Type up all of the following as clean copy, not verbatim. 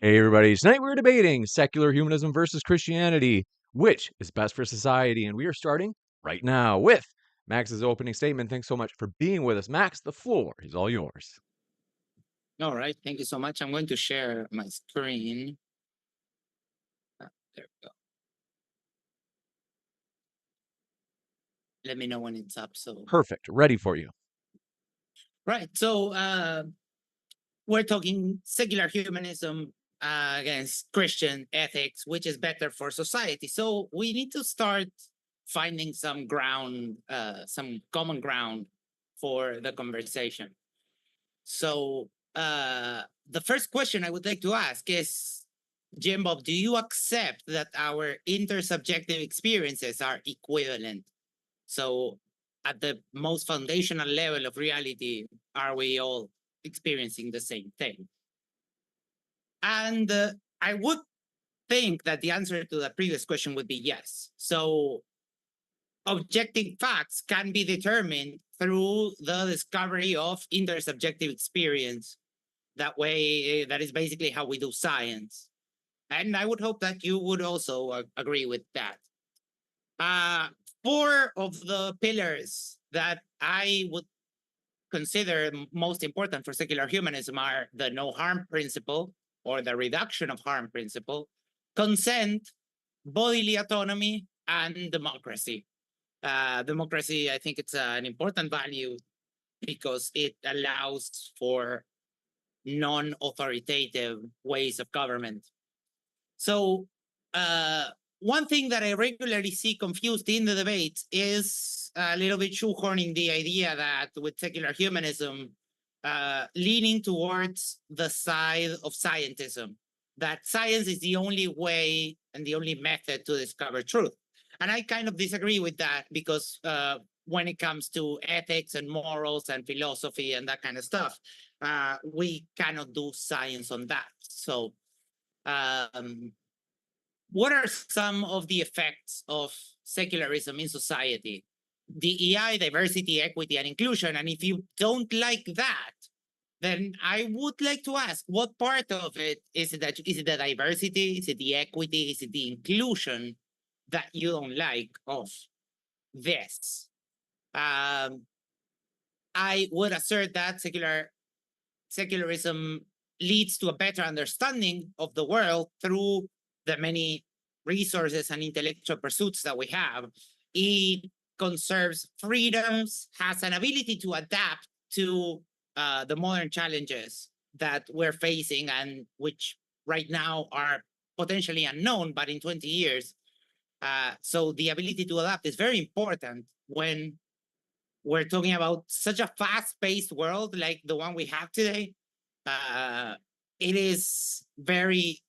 Hey everybody, tonight we're debating secular humanism versus Christianity. Which is best for society? And we are starting right now with Max's opening statement. Thanks so much for being with us. Max, the floor is all yours. All right, thank you so much. I'm going to share my screen. There we go. Let me know when it's up. Perfect. Ready for you. Right. So we're talking secular humanism against Christian ethics, which is better for society. So we need to start finding some ground, some common ground for the conversation. So the first question I would like to ask is, Jim Bob, do you accept that our intersubjective experiences are equivalent? So at the most foundational level of reality, are we all experiencing the same thing? And I would think that the answer to the previous question would be yes. So objective facts can be determined through the discovery of intersubjective experience. That way, that is basically how we do science. And I would hope that you would also agree with that. Four of the pillars that I would consider most important for secular humanism are the no harm principle or the reduction of harm principle, consent, bodily autonomy, and democracy. Democracy, I think it's an important value because it allows for non-authoritative ways of government. So one thing that I regularly see confused in the debate is a little bit shoehorning the idea that with secular humanism, leaning towards the side of scientism, that science is the only way and the only method to discover truth. And I kind of disagree with that because when it comes to ethics and morals and philosophy and that kind of stuff, we cannot do science on that. So what are some of the effects of secularism in society? DEI, diversity, equity, and inclusion. And if you don't like that, then I would like to ask, what part of it is it that is it the diversity, is it the equity, is it the inclusion that you don't like of this? I would assert that secularism leads to a better understanding of the world through the many resources and intellectual pursuits that we have. It conserves freedoms, has an ability to adapt to the modern challenges that we're facing and which right now are potentially unknown, but in 20 years. So the ability to adapt is very important when we're talking about such a fast-paced world like the one we have today. It is very,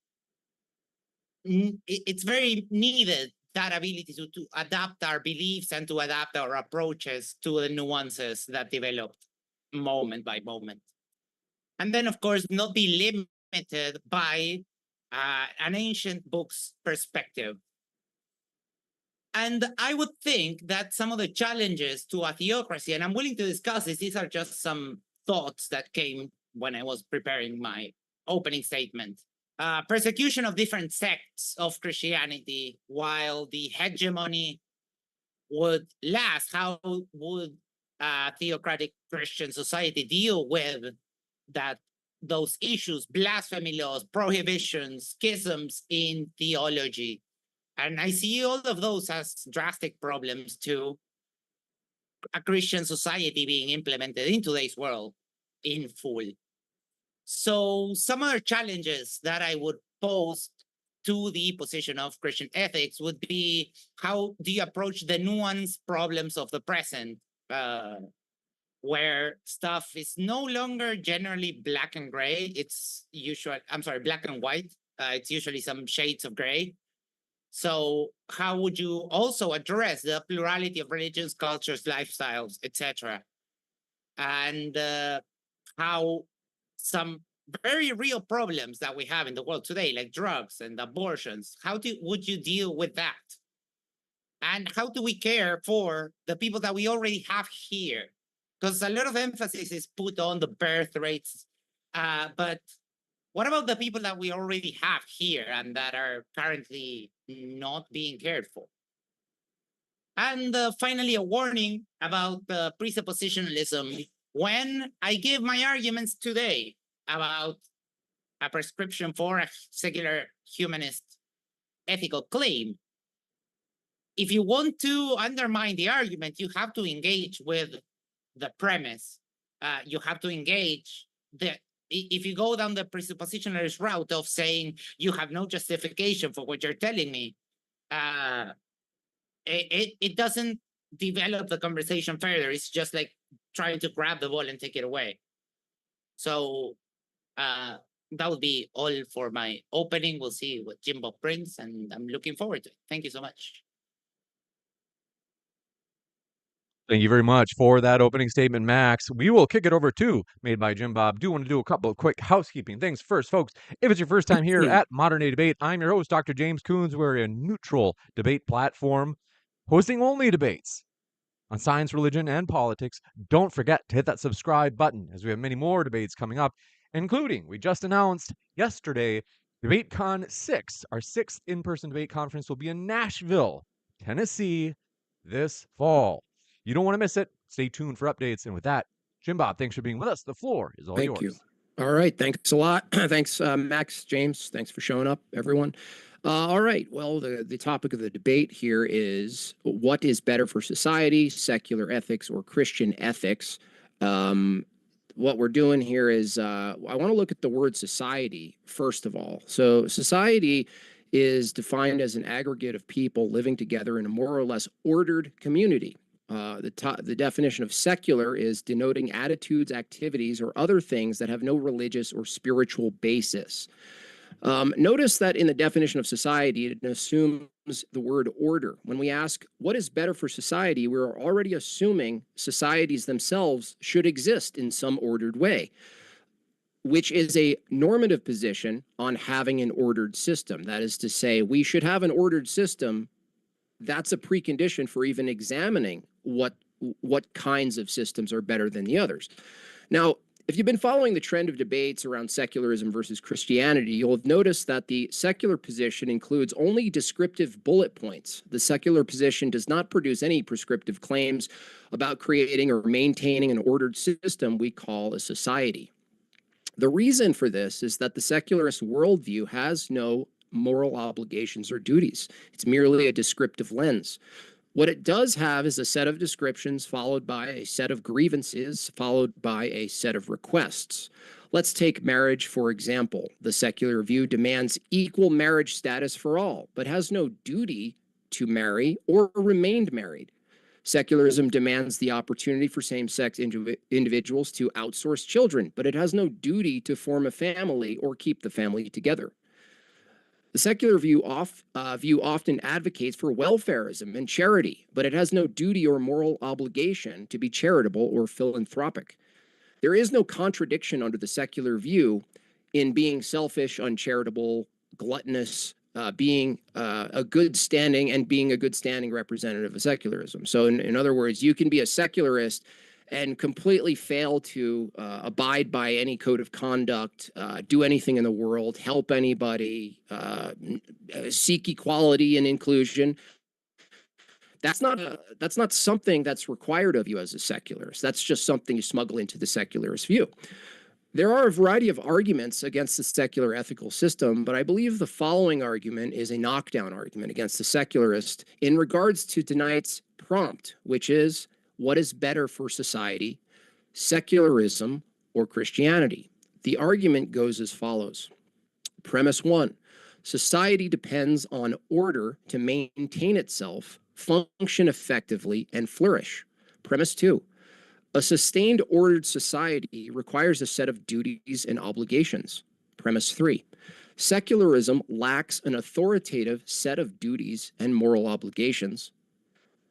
it's very needed, that ability to adapt our beliefs and to adapt our approaches to the nuances that developed moment by moment. And then, of course, not be limited by an ancient book's perspective. And I would think that some of the challenges to a theocracy, and I'm willing to discuss this, these are just some thoughts that came when I was preparing my opening statement. Persecution of different sects of Christianity while the hegemony would last. How would a theocratic Christian society deal with that? Those issues, blasphemy laws, prohibitions, schisms in theology. And I see all of those as drastic problems to a Christian society being implemented in today's world in full. So some other challenges that I would pose to the position of Christian ethics would be, how do you approach the nuanced problems of the present, where stuff is no longer generally black and gray. It's usually, black and white. It's usually some shades of gray. So how would you also address the plurality of religions, cultures, lifestyles, etc.? And how some very real problems that we have in the world today, like drugs and abortions, would you deal with that? And how do we care for the people that we already have here? Because a lot of emphasis is put on the birth rates, but What about the people that we already have here and that are currently not being cared for? And finally, a warning about presuppositionalism. When I give my arguments today about a prescription for a secular humanist ethical claim, if you want to undermine the argument, you have to engage with the premise. You have to engage if you go down the presuppositionalist route of saying you have no justification for what you're telling me, it doesn't develop the conversation further. It's just like trying to grab the ball and take it away. So that would be all for my opening. We'll see what Jimbo brings, and I'm looking forward to it. Thank you so much. Thank you very much for that opening statement, Max. We will kick it over to Made by Jim Bob. Do want to do a couple of quick housekeeping things first, folks. If it's your first time here at Modern Day Debate, I'm your host, Dr. James Coons. We're a neutral debate platform hosting only debates on science, religion, and politics. Don't forget to hit that subscribe button as we have many more debates coming up, including we just announced yesterday, DebateCon 6, our 6th in-person debate conference will be in Nashville, Tennessee this fall. You don't want to miss it. Stay tuned for updates. And with that, Jim Bob, thanks for being with us. The floor is all yours. Thank you. All right. Thanks a lot. Thanks, Max, James. Thanks for showing up, everyone. All right. Well, the topic of the debate here is what is better for society, secular ethics or Christian ethics? What we're doing here is I want to look at the word society, first of all. So society is defined as an aggregate of people living together in a more or less ordered community. The definition of secular is denoting attitudes, activities, or other things that have no religious or spiritual basis. Notice that in the definition of society, it assumes the word order. When we ask what is better for society, we're already assuming societies themselves should exist in some ordered way, which is a normative position on having an ordered system. That is to say, we should have an ordered system. That's a precondition for even examining what kinds of systems are better than the others. Now, if you've been following the trend of debates around secularism versus Christianity, you'll have noticed that the secular position includes only descriptive bullet points. The secular position does not produce any prescriptive claims about creating or maintaining an ordered system we call a society. The reason for this is that the secularist worldview has no moral obligations or duties. It's merely a descriptive lens. What it does have is a set of descriptions followed by a set of grievances, followed by a set of requests. Let's take marriage, for example. The secular view demands equal marriage status for all, but has no duty to marry or remain married. Secularism demands the opportunity for same-sex individuals to outsource children, but it has no duty to form a family or keep the family together. The secular view often advocates for welfarism and charity, but it has no duty or moral obligation to be charitable or philanthropic. There is no contradiction under the secular view in being selfish, uncharitable, gluttonous, being a good standing and being a good standing representative of secularism. So in other words, you can be a secularist and completely fail to abide by any code of conduct, do anything in the world, help anybody, seek equality and inclusion. That's not something that's required of you as a secularist. That's just something you smuggle into the secularist view. There are a variety of arguments against the secular ethical system, but I believe the following argument is a knockdown argument against the secularist in regards to tonight's prompt, which is, what is better for society, secularism or Christianity? The argument goes as follows. Premise 1, society depends on order to maintain itself, function effectively, and flourish. Premise 2, a sustained ordered society requires a set of duties and obligations. Premise 3, secularism lacks an authoritative set of duties and moral obligations.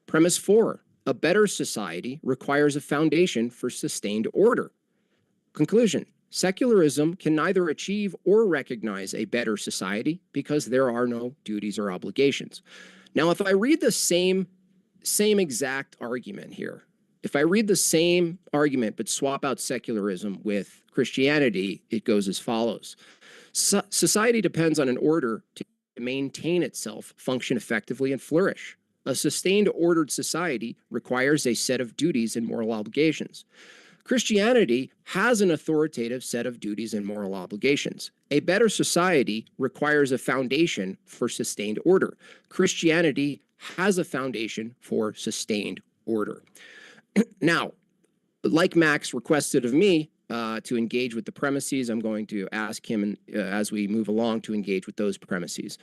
Premise 4, a better society requires a foundation for sustained order. Conclusion, secularism can neither achieve or recognize a better society because there are no duties or obligations. Now, if I read the same exact argument here, if I read the same argument but swap out secularism with Christianity, it goes as follows. Society depends on an order to maintain itself, function effectively, and flourish. A sustained, ordered society requires a set of duties and moral obligations. Christianity has an authoritative set of duties and moral obligations. A better society requires a foundation for sustained order. Christianity has a foundation for sustained order. Now, like Max requested of me to engage with the premises, I'm going to ask him as we move along to engage with those premises.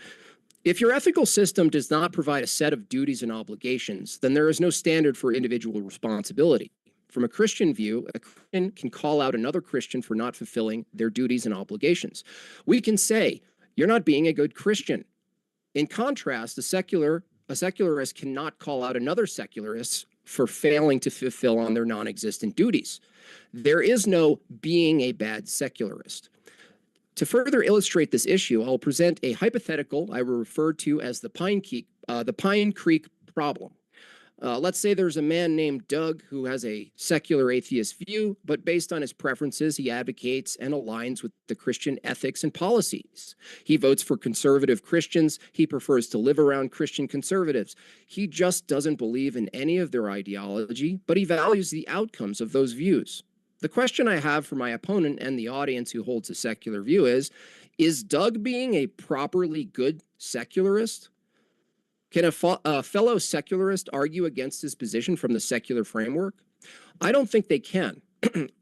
If your ethical system does not provide a set of duties and obligations, then there is no standard for individual responsibility. From a Christian view, a Christian can call out another Christian for not fulfilling their duties and obligations. We can say, "You're not being a good Christian." In contrast, a secularist cannot call out another secularist for failing to fulfill on their non-existent duties. There is no being a bad secularist. To further illustrate this issue, I'll present a hypothetical I will refer to as the Pine Creek problem. Let's say there's a man named Doug who has a secular atheist view, but based on his preferences, he advocates and aligns with the Christian ethics and policies. He votes for conservative Christians. He prefers to live around Christian conservatives. He just doesn't believe in any of their ideology, but he values the outcomes of those views. The question I have for my opponent and the audience who holds a secular view is Doug being a properly good secularist? Can a fellow secularist argue against his position from the secular framework? I don't think they can.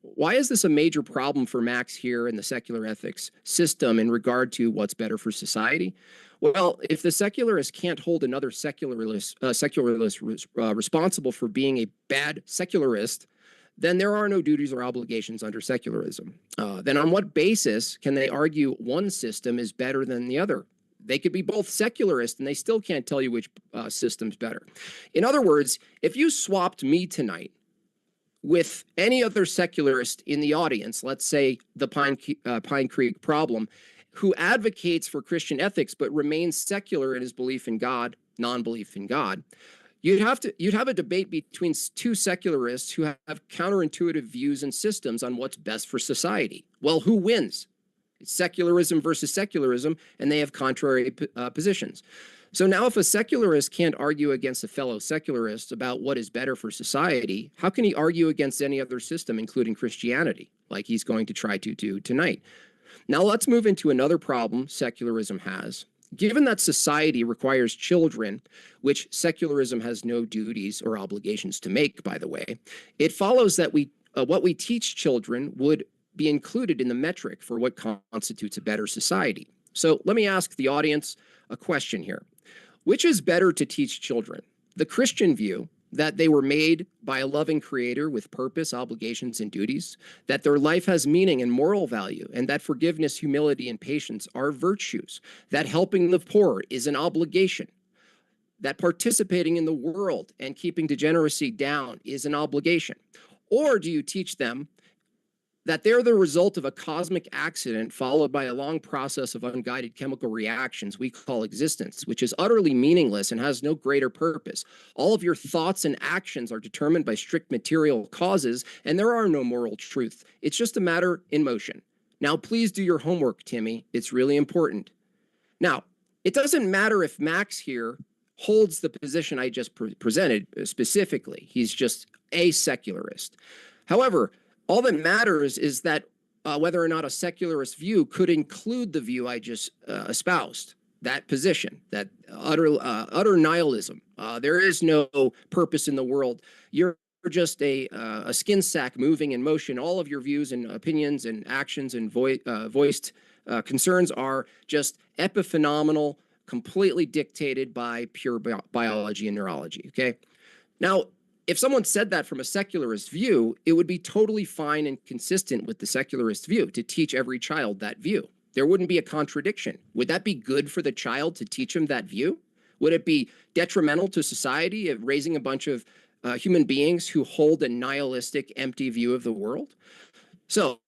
Why is this a major problem for Max here in the secular ethics system in regard to what's better for society? Well, if the secularist can't hold another secularist responsible for being a bad secularist, then there are no duties or obligations under secularism. Then on what basis can they argue one system is better than the other? They could be both secularist and they still can't tell you which system's better. In other words, if you swapped me tonight with any other secularist in the audience, let's say the Pine Creek problem, who advocates for Christian ethics but remains secular in his belief in God, non-belief in God, you'd have a debate between two secularists who have counterintuitive views and systems on what's best for society. Well, who wins? It's secularism versus secularism, and they have contrary positions. So now if a secularist can't argue against a fellow secularist about what is better for society, how can he argue against any other system, including Christianity, like he's going to try to do tonight? Now let's move into another problem secularism has. Given that society requires children, which secularism has no duties or obligations to make, by the way, it follows that what we teach children would be included in the metric for what constitutes a better society. So let me ask the audience a question here. Which is better to teach children? The Christian view that they were made by a loving creator with purpose, obligations, and duties, that their life has meaning and moral value, and that forgiveness, humility, and patience are virtues, that helping the poor is an obligation, that participating in the world and keeping degeneracy down is an obligation? Or do you teach them that they're the result of a cosmic accident followed by a long process of unguided chemical reactions we call existence, which is utterly meaningless and has no greater purpose? All of your thoughts and actions are determined by strict material causes, and there are no moral truth. It's just a matter in motion. Now, please do your homework, Timmy. It's really important. Now, it doesn't matter if Max here holds the position I just presented specifically. He's just a secularist. However, all that matters is that whether or not a secularist view could include the view I just espoused, that position, that utter nihilism. There is no purpose in the world. You're just a skin sack moving in motion. All of your views and opinions and actions and voiced concerns are just epiphenomenal, completely dictated by pure biology and neurology, okay? Now, if someone said that from a secularist view, it would be totally fine and consistent with the secularist view to teach every child that view. There wouldn't be a contradiction. Would that be good for the child to teach him that view? Would it be detrimental to society of raising a bunch of human beings who hold a nihilistic, empty view of the world? So,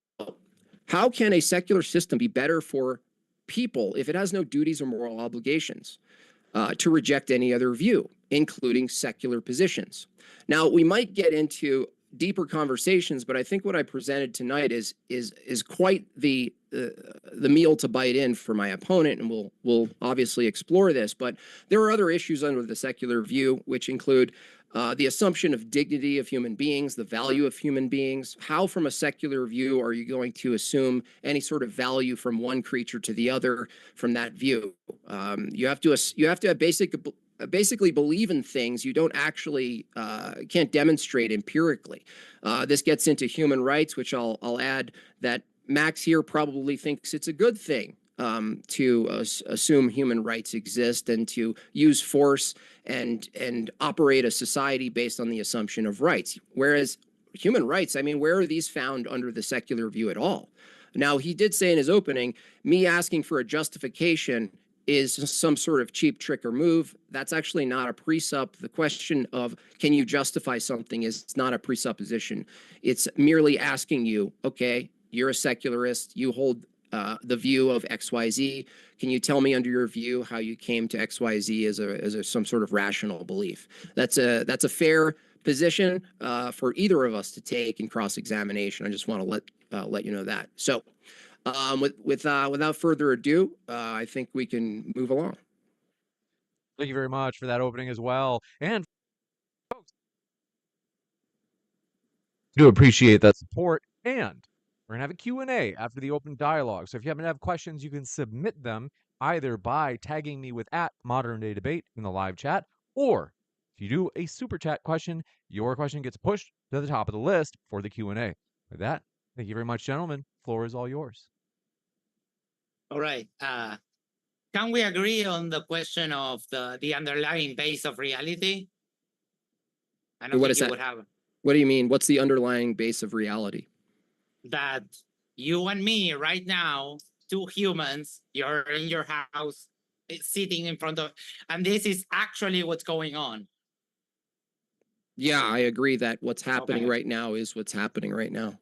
how can a secular system be better for people if it has no duties or moral obligations to reject any other view, including secular positions? Now, we might get into deeper conversations, but I think what I presented tonight is quite the the meal to bite in for my opponent, and we'll obviously explore this. But there are other issues under the secular view, which include the assumption of dignity of human beings, the value of human beings. How, from a secular view, are you going to assume any sort of value from one creature to the other from that view? You have to basically believe in things you don't actually can't demonstrate empirically. This gets into human rights, which I'll add that Max here probably thinks it's a good thing to assume human rights exist and to use force and operate a society based on the assumption of rights. Whereas human rights, I mean, where are these found under the secular view at all? Now, he did say in his opening, me asking for a justification is some sort of cheap trick or move. That's actually not a presup. The question of can you justify something is not a presupposition. It's merely asking you, okay, you're a secularist, you hold the view of XYZ. Can you tell me under your view how you came to XYZ as some sort of rational belief? That's a fair position for either of us to take in cross-examination. I just want to let you know that. So without further ado, I think we can move along. Thank you very much for that opening as well. And folks, do appreciate that support. And we're going to have a Q&A after the open dialogue. So if you happen to have questions, you can submit them either by tagging me with @moderndaydebate in the live chat, or if you do a super chat question, your question gets pushed to the top of the list for the Q&A. With that, thank you very much, gentlemen. Floor is all yours. All right. Can we agree on the question of the underlying base of reality? I don't What think is you that? would have What do you mean? What's the underlying base of reality? that. You and me right now, two humans, you're in your house, sitting in front of, and this is actually what's going on. Yeah, I agree that what's happening Okay. right now is what's happening right now.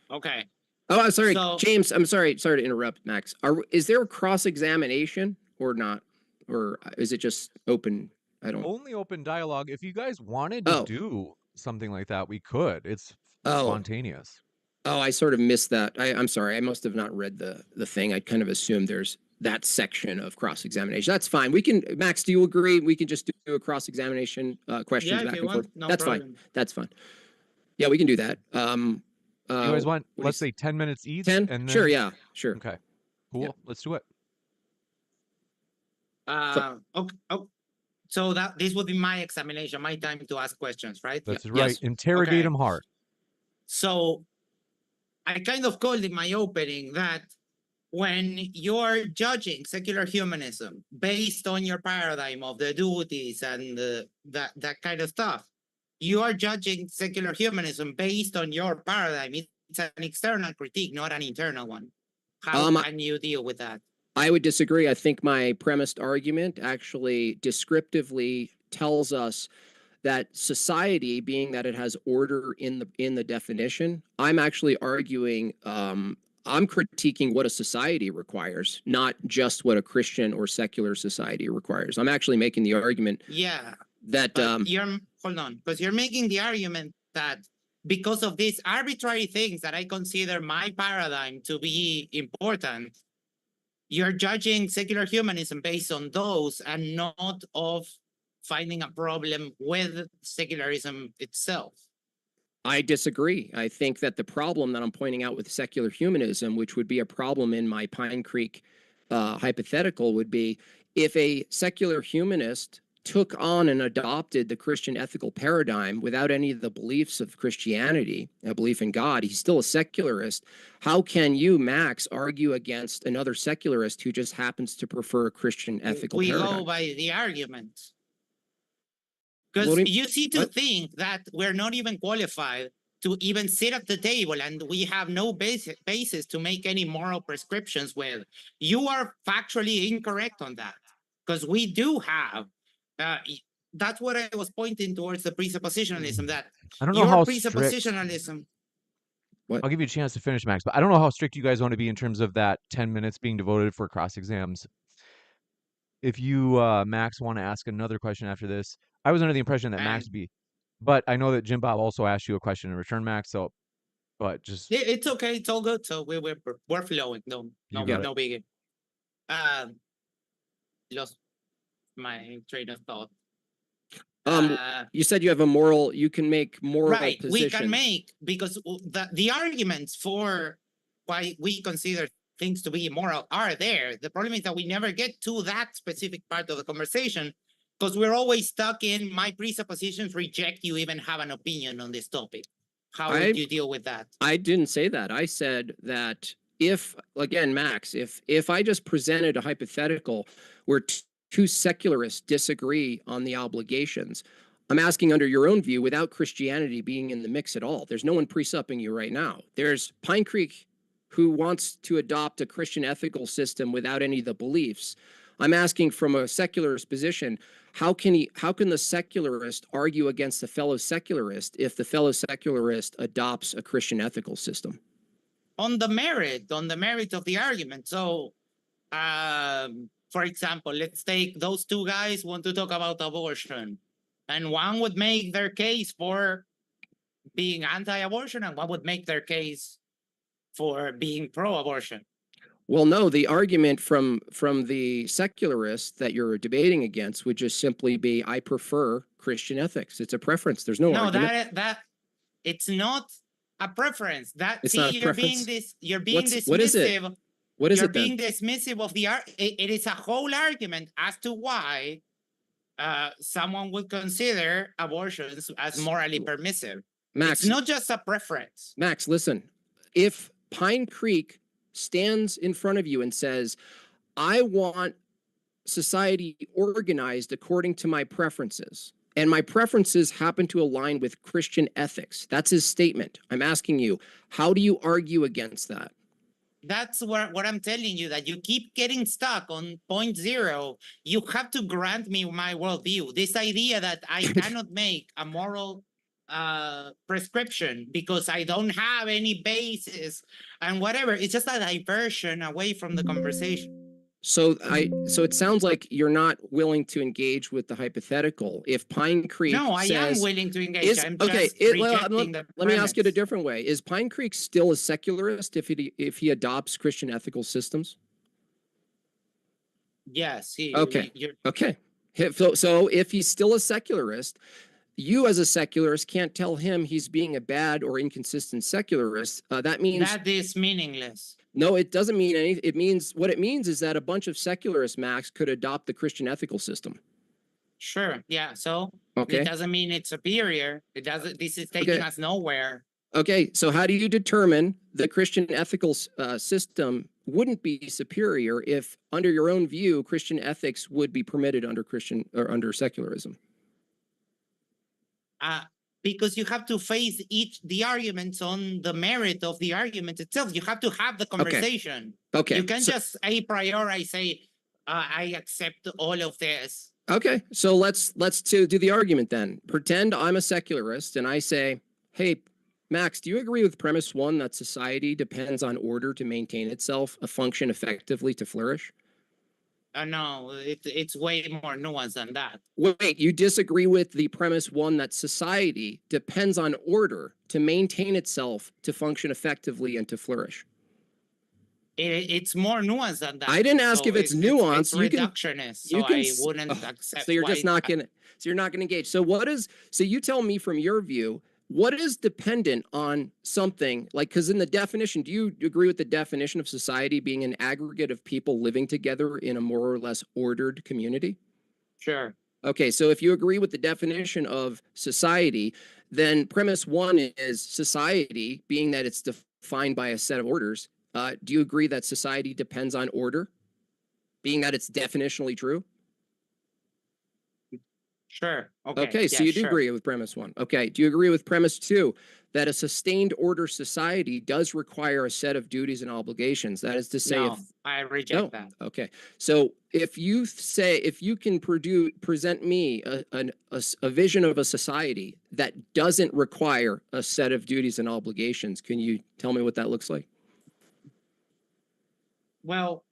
Okay. Oh, I'm sorry, So- James. I'm sorry to interrupt, Max. Is there a cross-examination or not, or is it just open? I don't. Only open dialogue. If you guys wanted to do something like that, we could. It's spontaneous. Oh, I sort of missed that. I'm sorry. I must have not read the thing. I kind of assumed there's that section of cross-examination. That's fine. We can, Max, do you agree? We can just do a cross-examination questions back and forth. No That's problem. fine. That's fine. Yeah, we can do that. You guys want, let's say 10 minutes each? 10? And then... Sure, yeah, sure. Okay, cool. Yeah. Let's do it. Okay. So this would be my examination, my time to ask questions, right? That's right. Yes. Interrogate them hard. So I kind of called in my opening that when you're judging secular humanism based on your paradigm of the duties and that kind of stuff, you are judging secular humanism based on your paradigm. It's an external critique, not an internal one. How can you deal with that? I would disagree. I think my premised argument actually descriptively tells us that society, being that it has order in the definition, I'm actually arguing, I'm critiquing what a society requires, not just what a Christian or secular society requires. I'm actually making the argument that hold on, because you're making the argument that because of these arbitrary things that I consider my paradigm to be important, you're judging secular humanism based on those and not of finding a problem with secularism itself. I disagree. I think that the problem that I'm pointing out with secular humanism, which would be a problem in my Pine Creek hypothetical, would be if a secular humanist took on and adopted the Christian ethical paradigm without any of the beliefs of Christianity, a belief in God, he's still a secularist. How can you, Max, argue against another secularist who just happens to prefer a Christian ethical paradigm? We go by the argument. Because you see to think that we're not even qualified to even sit at the table and we have no basis to make any moral prescriptions with. You are factually incorrect on that. Because we do have, that's what I was pointing towards, the presuppositionalism, that I don't know how presuppositionalism. I'll give you a chance to finish, Max, but I don't know how strict you guys want to be in terms of that 10 minutes being devoted for cross-exams. If you, Max, want to ask another question after this, I was under the impression that Max would be, but I know that Jim Bob also asked you a question in return, Max, so but just It's okay. It's all good. So we're flowing. No, You got it. no biggie. Lost my train of thought. You said you have a moral. You can make moral Right. We positions. can make, because the arguments for why we consider things to be immoral are there. The problem is that we never get to that specific part of the conversation because we're always stuck in my presuppositions reject you even have an opinion on this topic. How would you deal with that? I didn't say that. I said that if, again, Max, if I just presented a hypothetical where two secularists disagree on the obligations, I'm asking under your own view without Christianity being in the mix at all. There's no one presupping you right now. There's Pine Creek who wants to adopt a Christian ethical system without any of the beliefs. I'm asking from a secularist position, how can the secularist argue against the fellow secularist if the fellow secularist adopts a Christian ethical system? On the merit of the argument. So, for example, let's take those two guys want to talk about abortion, and one would make their case for being anti-abortion, and one would make their case for being pro-abortion. Well, no, the argument from the secularist that you're debating against would just simply be, I prefer Christian ethics. It's a preference. There's no argument. that it's not a preference. It's not a preference. You're being dismissive. What is it? What is you're it being then? dismissive of the it is a whole argument as to why someone would consider abortions as morally permissive. Max, it's not just a preference. Max, listen. If Pine Creek stands in front of you and says, I want society organized according to my preferences, and my preferences happen to align with Christian ethics. That's his statement. I'm asking you, how do you argue against that? That's what I'm telling you, that you keep getting stuck on point zero. You have to grant me my worldview. This idea that I cannot make a moral prescription because I don't have any basis and whatever. It's just a diversion away from the conversation. So it sounds like you're not willing to engage with the hypothetical. If Pine Creek I am willing to engage. I'm just rejecting the let me ask it a different way. Is Pine Creek still a secularist if he adopts Christian ethical systems? Yes. Okay. So if he's still a secularist, you as a secularist can't tell him he's being a bad or inconsistent secularist. That means that is meaningless. No, it doesn't mean anything. It means what it means is that a bunch of secularists, Max, could adopt the Christian ethical system. Sure. Yeah. So okay. It doesn't mean it's superior. It doesn't. This is taking us nowhere. Okay. So how do you determine the Christian ethical system wouldn't be superior if, under your own view, Christian ethics would be permitted under Christian or under secularism? Because you have to face the arguments on the merit of the argument itself. You have to have the conversation. Okay. You can't just a priori say, I accept all of this. Okay. So let's do the argument then. Pretend I'm a secularist and I say, hey, Max, do you agree with premise one that society depends on order to maintain itself, a function effectively to flourish? No, it's way more nuanced than that. Wait, you disagree with the premise one that society depends on order to maintain itself, to function effectively, and to flourish? It's more nuanced than that. I didn't ask if it's nuanced. It's reductionist, I wouldn't accept. So you're just not gonna. So you're not gonna engage. So what is? So you tell me from your view, what is dependent on something like, because in the definition, do you agree with the definition of society being an aggregate of people living together in a more or less ordered community? Sure. Okay, so if you agree with the definition of society, then premise one is society, being that it's defined by a set of orders. Do you agree that society depends on order, being that it's definitionally true? Sure. Okay, so you do agree with premise one. Okay, do you agree with premise two that a sustained order society does require a set of duties and obligations? That is to say, no, I reject that. Okay, so if you can present me a vision of a society that doesn't require a set of duties and obligations, can you tell me what that looks like? Well,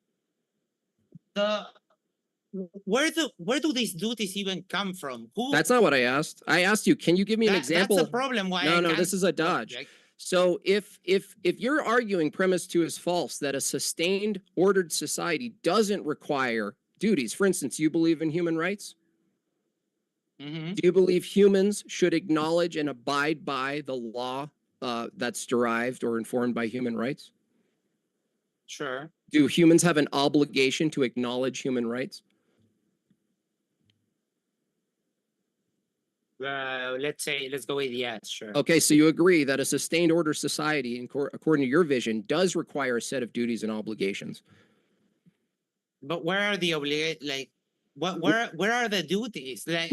where do these duties even come from? That's not what I asked. I asked you, can you give me an example? That's the problem. No, this is a dodge. So if you're arguing premise 2 is false, that a sustained ordered society doesn't require duties. For instance, you believe in human rights? Mhm. Do you believe humans should acknowledge and abide by the law that's derived or informed by human rights? Sure. Do humans have an obligation to acknowledge human rights? Let's go with yes, sure. Okay, so you agree that a sustained order society, according to your vision, does require a set of duties and obligations. But where are the like where are the duties? Like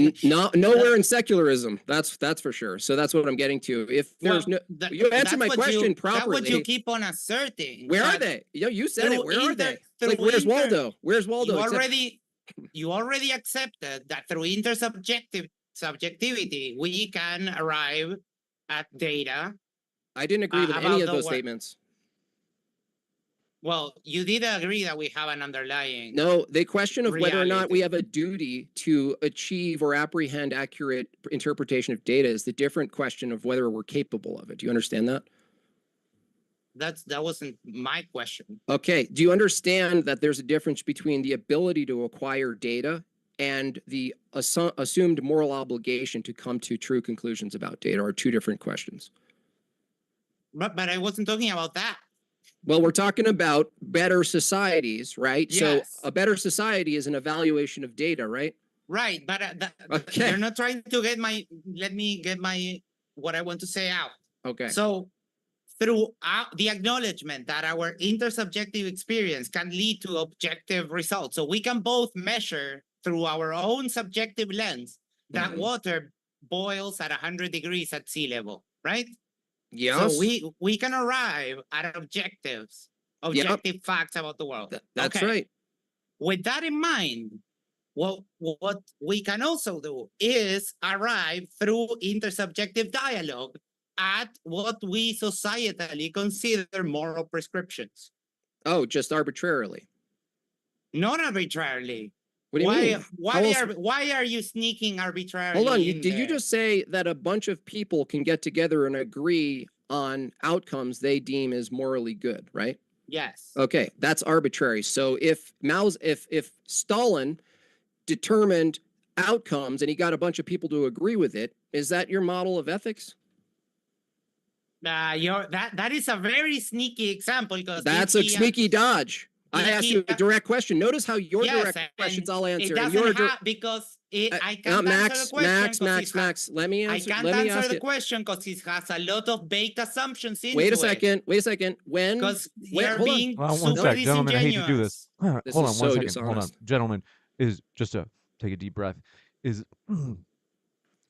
Nowhere in secularism. That's for sure. So that's what I'm getting to. If there's you answer my question properly. That's what you keep on asserting. Where are they? You said it. Where are they? Like, where's Waldo? Where's Waldo? You already accepted that through subjectivity, we can arrive at data. I didn't agree with any of those statements. Well, you did agree that we have an underlying. No, the question of reality. Whether or not we have a duty to achieve or apprehend accurate interpretation of data is the different question of whether we're capable of it. Do you understand that? That wasn't my question. Okay. Do you understand that there's a difference between the ability to acquire data and the assumed moral obligation to come to true conclusions about data are two different questions? But I wasn't talking about that. Well, we're talking about better societies, right? Yes. So a better society is an evaluation of data, right? Right, but okay. You're not trying to get let me get what I want to say out. Okay. So through the acknowledgement that our intersubjective experience can lead to objective results. So we can both measure through our own subjective lens that water boils at 100 degrees at sea level, right? Yes. So we can arrive at objective facts about the world. That's right. With that in mind, what we can also do is arrive through intersubjective dialogue at what we societally consider moral prescriptions. Oh, just arbitrarily? Not arbitrarily. What do you mean? Why are you sneaking arbitrarily? Hold on. Did you just say that a bunch of people can get together and agree on outcomes they deem as morally good, right? Yes. Okay, that's arbitrary. So if Stalin determined outcomes and he got a bunch of people to agree with it, is that your model of ethics? That is a very sneaky example because that's a sneaky dodge. I asked you a direct question. Notice how your direct questions I'll answer. It doesn't because I can't answer the question. Max, let me answer. I can't answer the question because it has a lot of baked assumptions into it. Wait a second. Because you're being one super sec, gentlemen, I hate to do this. Hold on, is 1 so second. dishonest. Hold on, gentlemen. Is just to take a deep breath. Is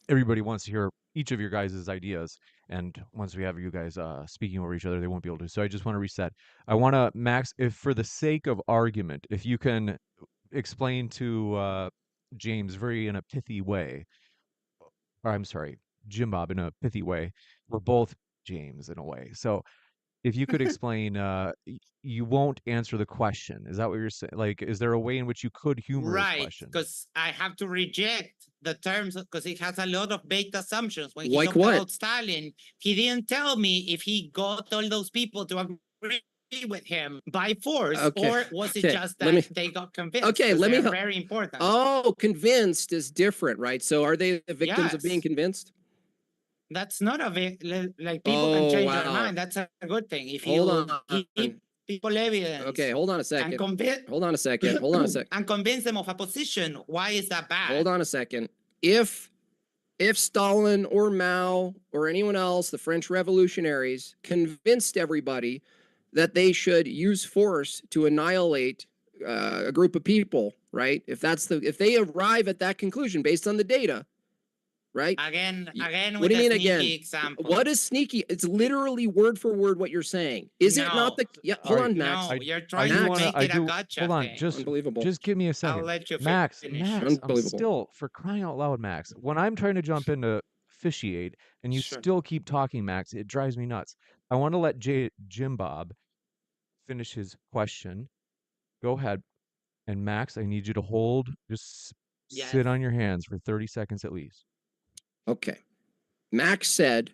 everybody wants to hear each of your guys' ideas, and once we have you guys speaking over each other, they won't be able to. So I just want to reset. I want to, Max, if for the sake of argument, if you can explain to James in a pithy way, or I'm sorry, Jim Bob in a pithy way. We're both James in a way. So if you could explain, you won't answer the question. Is that what you're saying? Like, is there a way in which you could humor his question? Right, because I have to reject the terms because it has a lot of baked assumptions. When he like talked what? about Stalin, he didn't tell me if he got all those people to agree with him by force, or was it just that they got convinced? Okay, let me. Very important. Oh, convinced is different, right? So are they the victims of being convinced? That's not like people can change their mind. That's a good thing. If you give people evidence. Okay, hold on a second. Hold on a second. And convince them of a position. Why is that bad? Hold on a second. If Stalin or Mao or anyone else, the French revolutionaries, convinced everybody that they should use force to annihilate a group of people, right? If they arrive at that conclusion based on the data, right? Again, what do you mean again? Example. What is sneaky? It's literally word for word what you're saying. Is it not the? Yeah, hold on, Max. No, you're trying to make it a gotcha Hold on, thing. just unbelievable. Just give me a second. I'll let you Max, finish. I'm still, for crying out loud, Max. When I'm trying to jump into officiate and you still keep talking, Max, it drives me nuts. I want to let Jim Bob finish his question. Go ahead. And Max, I need you to hold, just sit on your hands for 30 seconds at least. Okay. Max said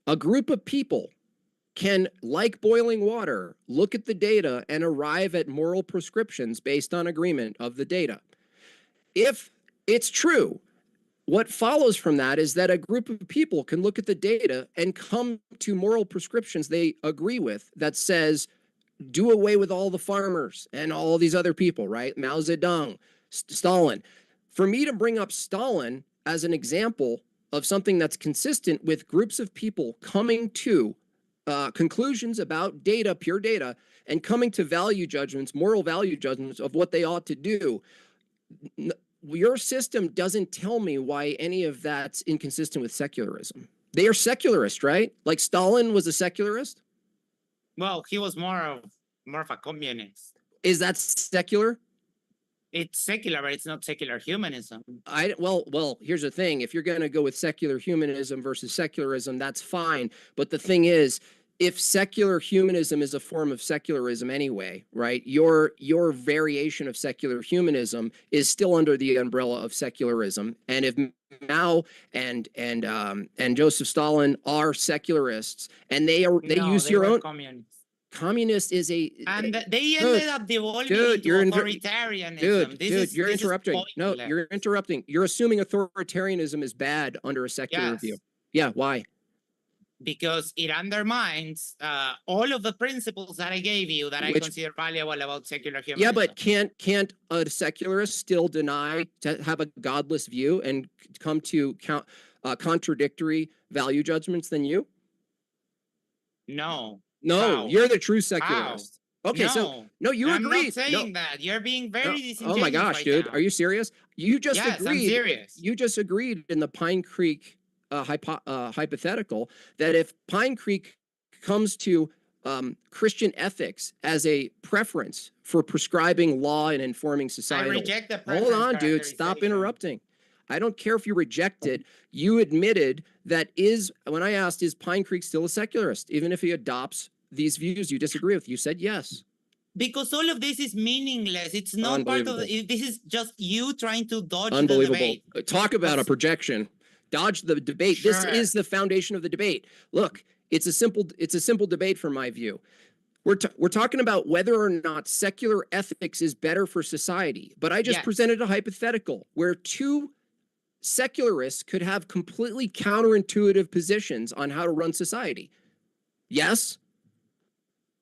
a group of people can, like boiling water, look at the data and arrive at moral prescriptions based on agreement of the data. If it's true, what follows from that is that a group of people can look at the data and come to moral prescriptions they agree with that says, do away with all the farmers and all these other people, right? Mao Zedong, Stalin. For me to bring up Stalin as an example of something that's consistent with groups of people coming to conclusions about data, pure data, and coming to value judgments, moral value judgments of what they ought to do, your system doesn't tell me why any of that's inconsistent with secularism. They are secularist, right? Like Stalin was a secularist. Well, he was more of a communist. Is that secular? It's secular, but it's not secular humanism. Well, here's the thing. If you're going to go with secular humanism versus secularism, that's fine. But the thing is, if secular humanism is a form of secularism anyway, right? Your variation of secular humanism is still under the umbrella of secularism. And if Mao and Joseph Stalin are secularists, and they use your own communists. Communist is and they ended up devolving into authoritarianism. You're interrupting. No, you're interrupting. You're assuming authoritarianism is bad under a secular view. Yeah, why? Because it undermines all of the principles that I gave you that I consider valuable about secular humanism. Yeah, but can't a secularist still deny to have a godless view and come to contradictory value judgments than you? No. No, you're the true secularist. How? Okay, so you I'm agreed. I'm not saying that. You're being very disingenuous. Oh my gosh, right dude. now. Are you serious? You just agreed. I'm serious. You just agreed in the Pine Creek hypothetical that if Pine Creek comes to Christian ethics as a preference for prescribing law and informing society. I reject the preference. Hold on, dude. Stop interrupting. I don't care if you reject it. You admitted that when I asked, is Pine Creek still a secularist, even if he adopts these views you disagree with? You said yes. Because all of this is meaningless. It's not part of this is just you trying to dodge the debate. Talk about a projection. Dodge the debate. Sure. This is the foundation of the debate. Look, it's a simple debate from my view. We're talking about whether or not secular ethics is better for society. But I just presented a hypothetical where two secularists could have completely counterintuitive positions on how to run society. Yes?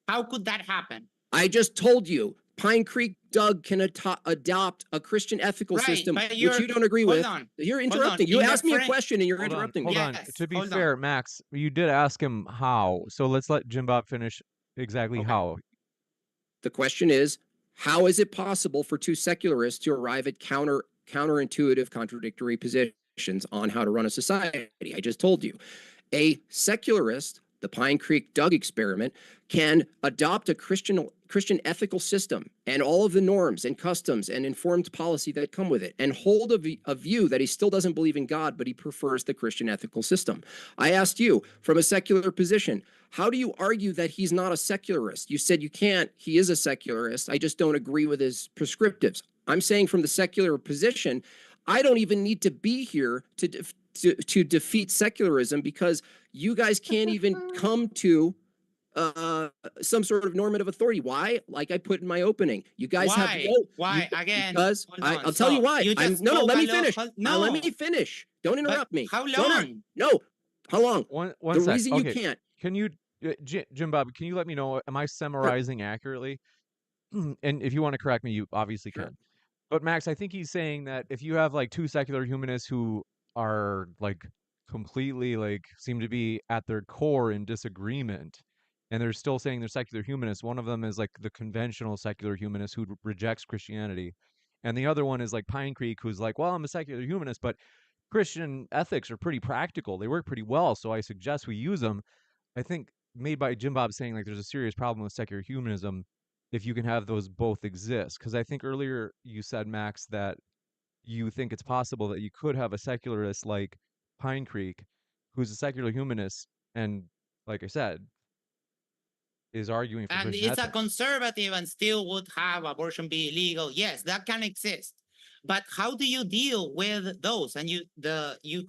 How could that happen? I just told you, Pine Creek Doug can adopt a Christian ethical system, which you don't agree with. You're interrupting. You asked me a question and you're interrupting me. Hold on. To be fair, Max, you did ask him how. So let's let Jim Bob finish exactly how. The question is, how is it possible for two secularists to arrive at counterintuitive, contradictory positions on how to run a society? I just told you. A secularist, the Pine Creek Doug experiment, can adopt a Christian ethical system and all of the norms and customs and informed policy that come with it, and hold a view that he still doesn't believe in God, but he prefers the Christian ethical system. I asked you, from a secular position, how do you argue that he's not a secularist? You said you can't. He is a secularist. I just don't agree with his prescriptives. I'm saying from the secular position, I don't even need to be here to defeat secularism, because you guys can't even come to some sort of normative authority. Why? Like I put in my opening, you guys have again? Because I'll tell you why. No, let me finish. Let me finish. Don't interrupt me. How long? How long? One the sec. reason you can't. Can you, Jim Bob? Can you let me know? Am I summarizing accurately? And if you want to correct me, you obviously can. But Max, I think he's saying that if you have like two secular humanists who are like completely seem to be at their core in disagreement, and they're still saying they're secular humanists. One of them is like the conventional secular humanist who rejects Christianity, and the other one is like Pine Creek, who's like, well, I'm a secular humanist, but Christian ethics are pretty practical. They work pretty well, so I suggest we use them. I think made by Jim Bob saying like there's a serious problem with secular humanism if you can have those both exist. Because I think earlier you said, Max, that you think it's possible that you could have a secularist like Pine Creek who's a secular humanist and, like I said, is arguing for Christian ethics. A conservative and still would have abortion be illegal. Yes, that can exist. But how do you deal with those? And you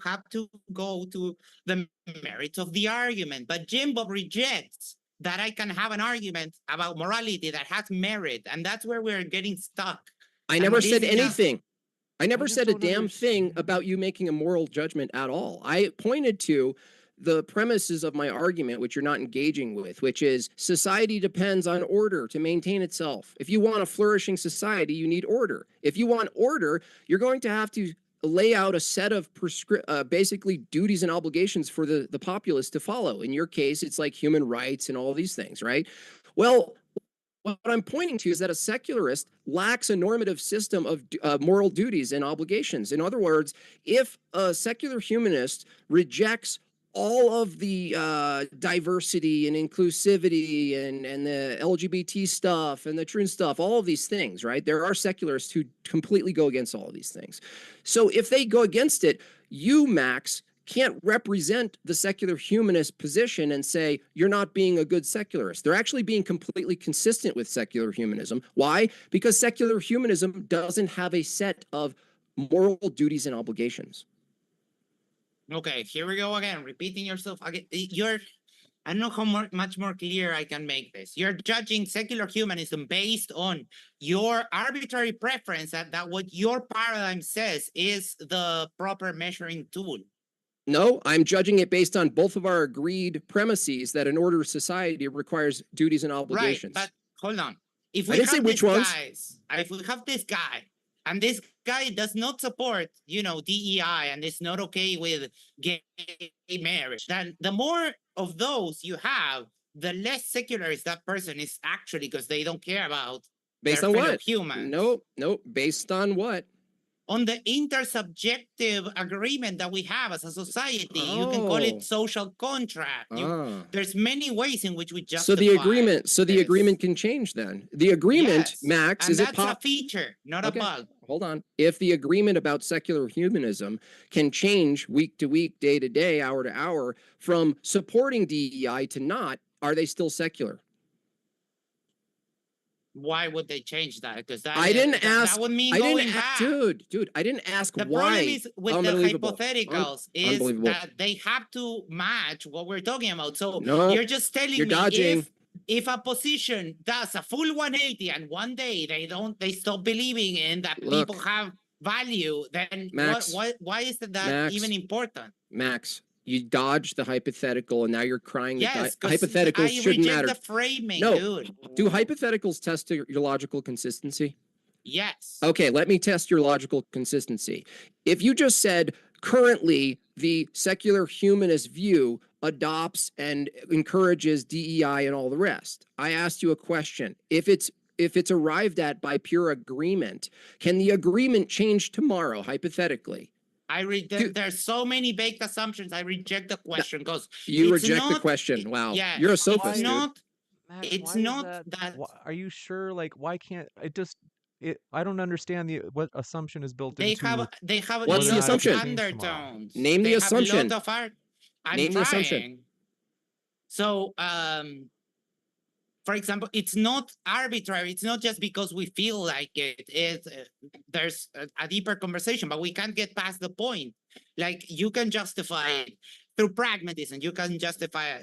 have to go to the merits of the argument. But Jimbo rejects that I can have an argument about morality that has merit, and that's where we're getting stuck. I And never this said is a- anything. I never just said a don't damn thing understand. about you making a moral judgment at all. I pointed to the premises of my argument, which you're not engaging with, which is society depends on order to maintain itself. If you want a flourishing society, you need order. If you want order, you're going to have to lay out a set of basically duties and obligations for the populace to follow. In your case, it's like human rights and all these things, right? Well, what I'm pointing to is that a secularist lacks a normative system of moral duties and obligations. In other words, if a secular humanist rejects all of the diversity and inclusivity and the LGBT stuff and the true stuff, all of these things, right? There are secularists who completely go against all of these things. So if they go against it, you, Max, can't represent the secular humanist position and say you're not being a good secularist. They're actually being completely consistent with secular humanism. Why? Because secular humanism doesn't have a set of moral duties and obligations. Okay, here we go again, repeating yourself again. I don't know how much more clear I can make this. You're judging secular humanism based on your arbitrary preference that what your paradigm says is the proper measuring tool. No, I'm judging it based on both of our agreed premises that an order society requires duties and obligations. Right, but hold on. If I we didn't say have which these ones. guys, if we have this guy, and this guy does not support, DEI, and is not okay with gay marriage, then the more of those you have, the less secularist that person is actually, because they don't care about Based their on fellow what? humans. Nope. Based on what? On the intersubjective agreement that we have as a society. You can call Oh. it social contract. Ah. There's many ways in which we justify. So the agreement, the this. agreement can change then. The agreement, Yes, Max, and is that's it a feature, not Okay. a bug. Hold on. If the agreement about secular humanism can change week to week, day to day, hour to hour, from supporting DEI to not, are they still secular? Why would they change that? Because that I didn't ask. that would mean I going didn't, back. dude. I didn't ask The why. problem is with the Unbelievable. hypotheticals is Unbelievable. that they have to match what we're talking about. So No, you're just telling you're me dodging. if a position does a full 180 and one day they stop believing in that Look, people have value, then Max, why is that Max, even important? Max, you dodged the hypothetical and now you're crying Yes, that hypotheticals shouldn't matter. the framing, No. dude. Do hypotheticals test your logical consistency? Yes. Okay, let me test your logical consistency. If you just said currently the secular humanist view adopts and encourages DEI and all the rest, I asked you a question. If it's arrived at by pure agreement, can the agreement change tomorrow, hypothetically? There's so many baked assumptions. I reject the question because you reject the question. Wow, yeah, you're a sophist, it's not. Max, It's why is not that. that. Are you sure? Like, why can't it just? I don't understand what assumption is built They into. have What's the lots of assumption? undertones. Name the They assumption. have a lot of art. I'm Name the trying. assumption. So, for example, it's not arbitrary. It's not just because we feel like it. There's a deeper conversation, but we can't get past the point. Like, you can justify it through pragmatism. You can justify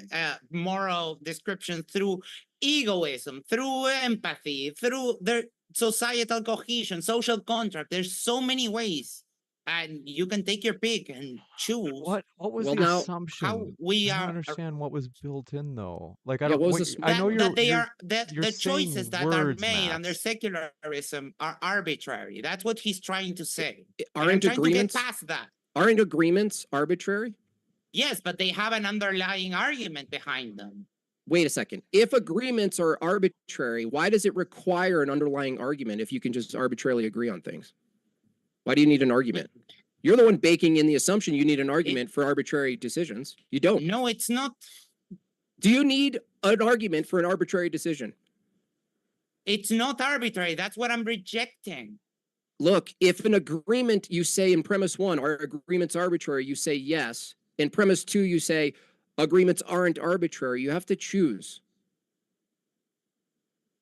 moral description through egoism, through empathy, through their societal cohesion, social contract. There's so many ways. And you can take your pick and choose. What was Well, the now, assumption? How we I don't are understand what was built in though. Like I Yeah, don't. what was I know that they you're are that you're the saying choices that words, are made Max. under secularism are arbitrary. That's what he's trying to say. And Aren't I'm trying agreements? to get past that. Aren't agreements arbitrary? Yes, but they have an underlying argument behind them. Wait a second. If agreements are arbitrary, why does it require an underlying argument if you can just arbitrarily agree on things? Why do you need an argument? You're the one baking in the assumption you need an argument for arbitrary decisions. You don't. No, it's not. Do you need an argument for an arbitrary decision? It's not arbitrary. That's what I'm rejecting. Look, if an agreement, you say in premise 1, are agreements arbitrary, you say yes. In premise 2, you say agreements aren't arbitrary. You have to choose.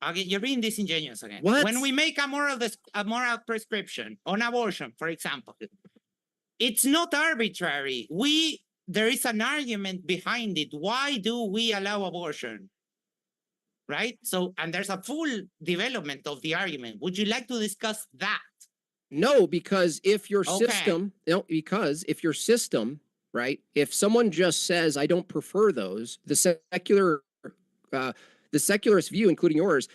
Okay, you're being disingenuous again. What? When we make a moral prescription on abortion, for example, it's not arbitrary. There is an argument behind it. Why do we allow abortion? Right? So, and there's a full development of the argument. Would you like to discuss that? No, because if your Okay. system, no, because if your system, right, if someone just says, I don't prefer those, the secularist view, including yours,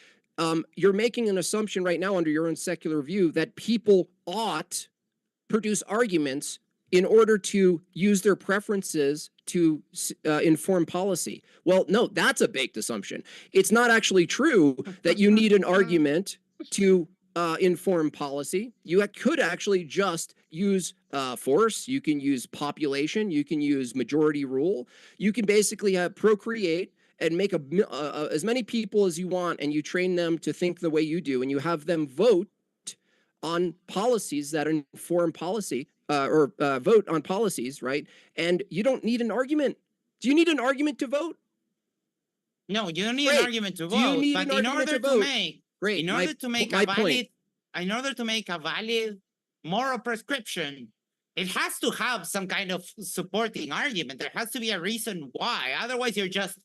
you're making an assumption right now under your own secular view that people ought produce arguments in order to use their preferences to inform policy. Well, no, that's a baked assumption. It's not actually true that you need an argument to inform policy. You could actually just use force. You can use population. You can use majority rule. You can basically procreate and make as many people as you want, and you train them to think the way you do, and you have them vote on policies that inform policy or vote on policies, right? And you don't need an argument. Do you need an argument to vote? No, you don't need Great. an argument to Do you vote. need But an in argument order to to vote? make, Great. in order to make my a point. valid, in order to make a valid moral prescription, it has to have some kind of supporting argument. There has to be a reason why. Otherwise, you're just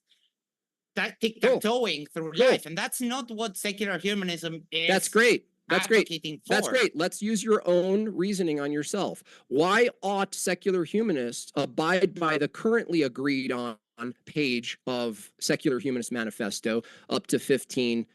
tic-tac-toeing through life, and that's not what secular humanism is. That's great. That's great. advocating That's for. great. Let's use your own reasoning on yourself. Why ought secular humanists abide by the currently agreed on page of Secular Humanist Manifesto up to 15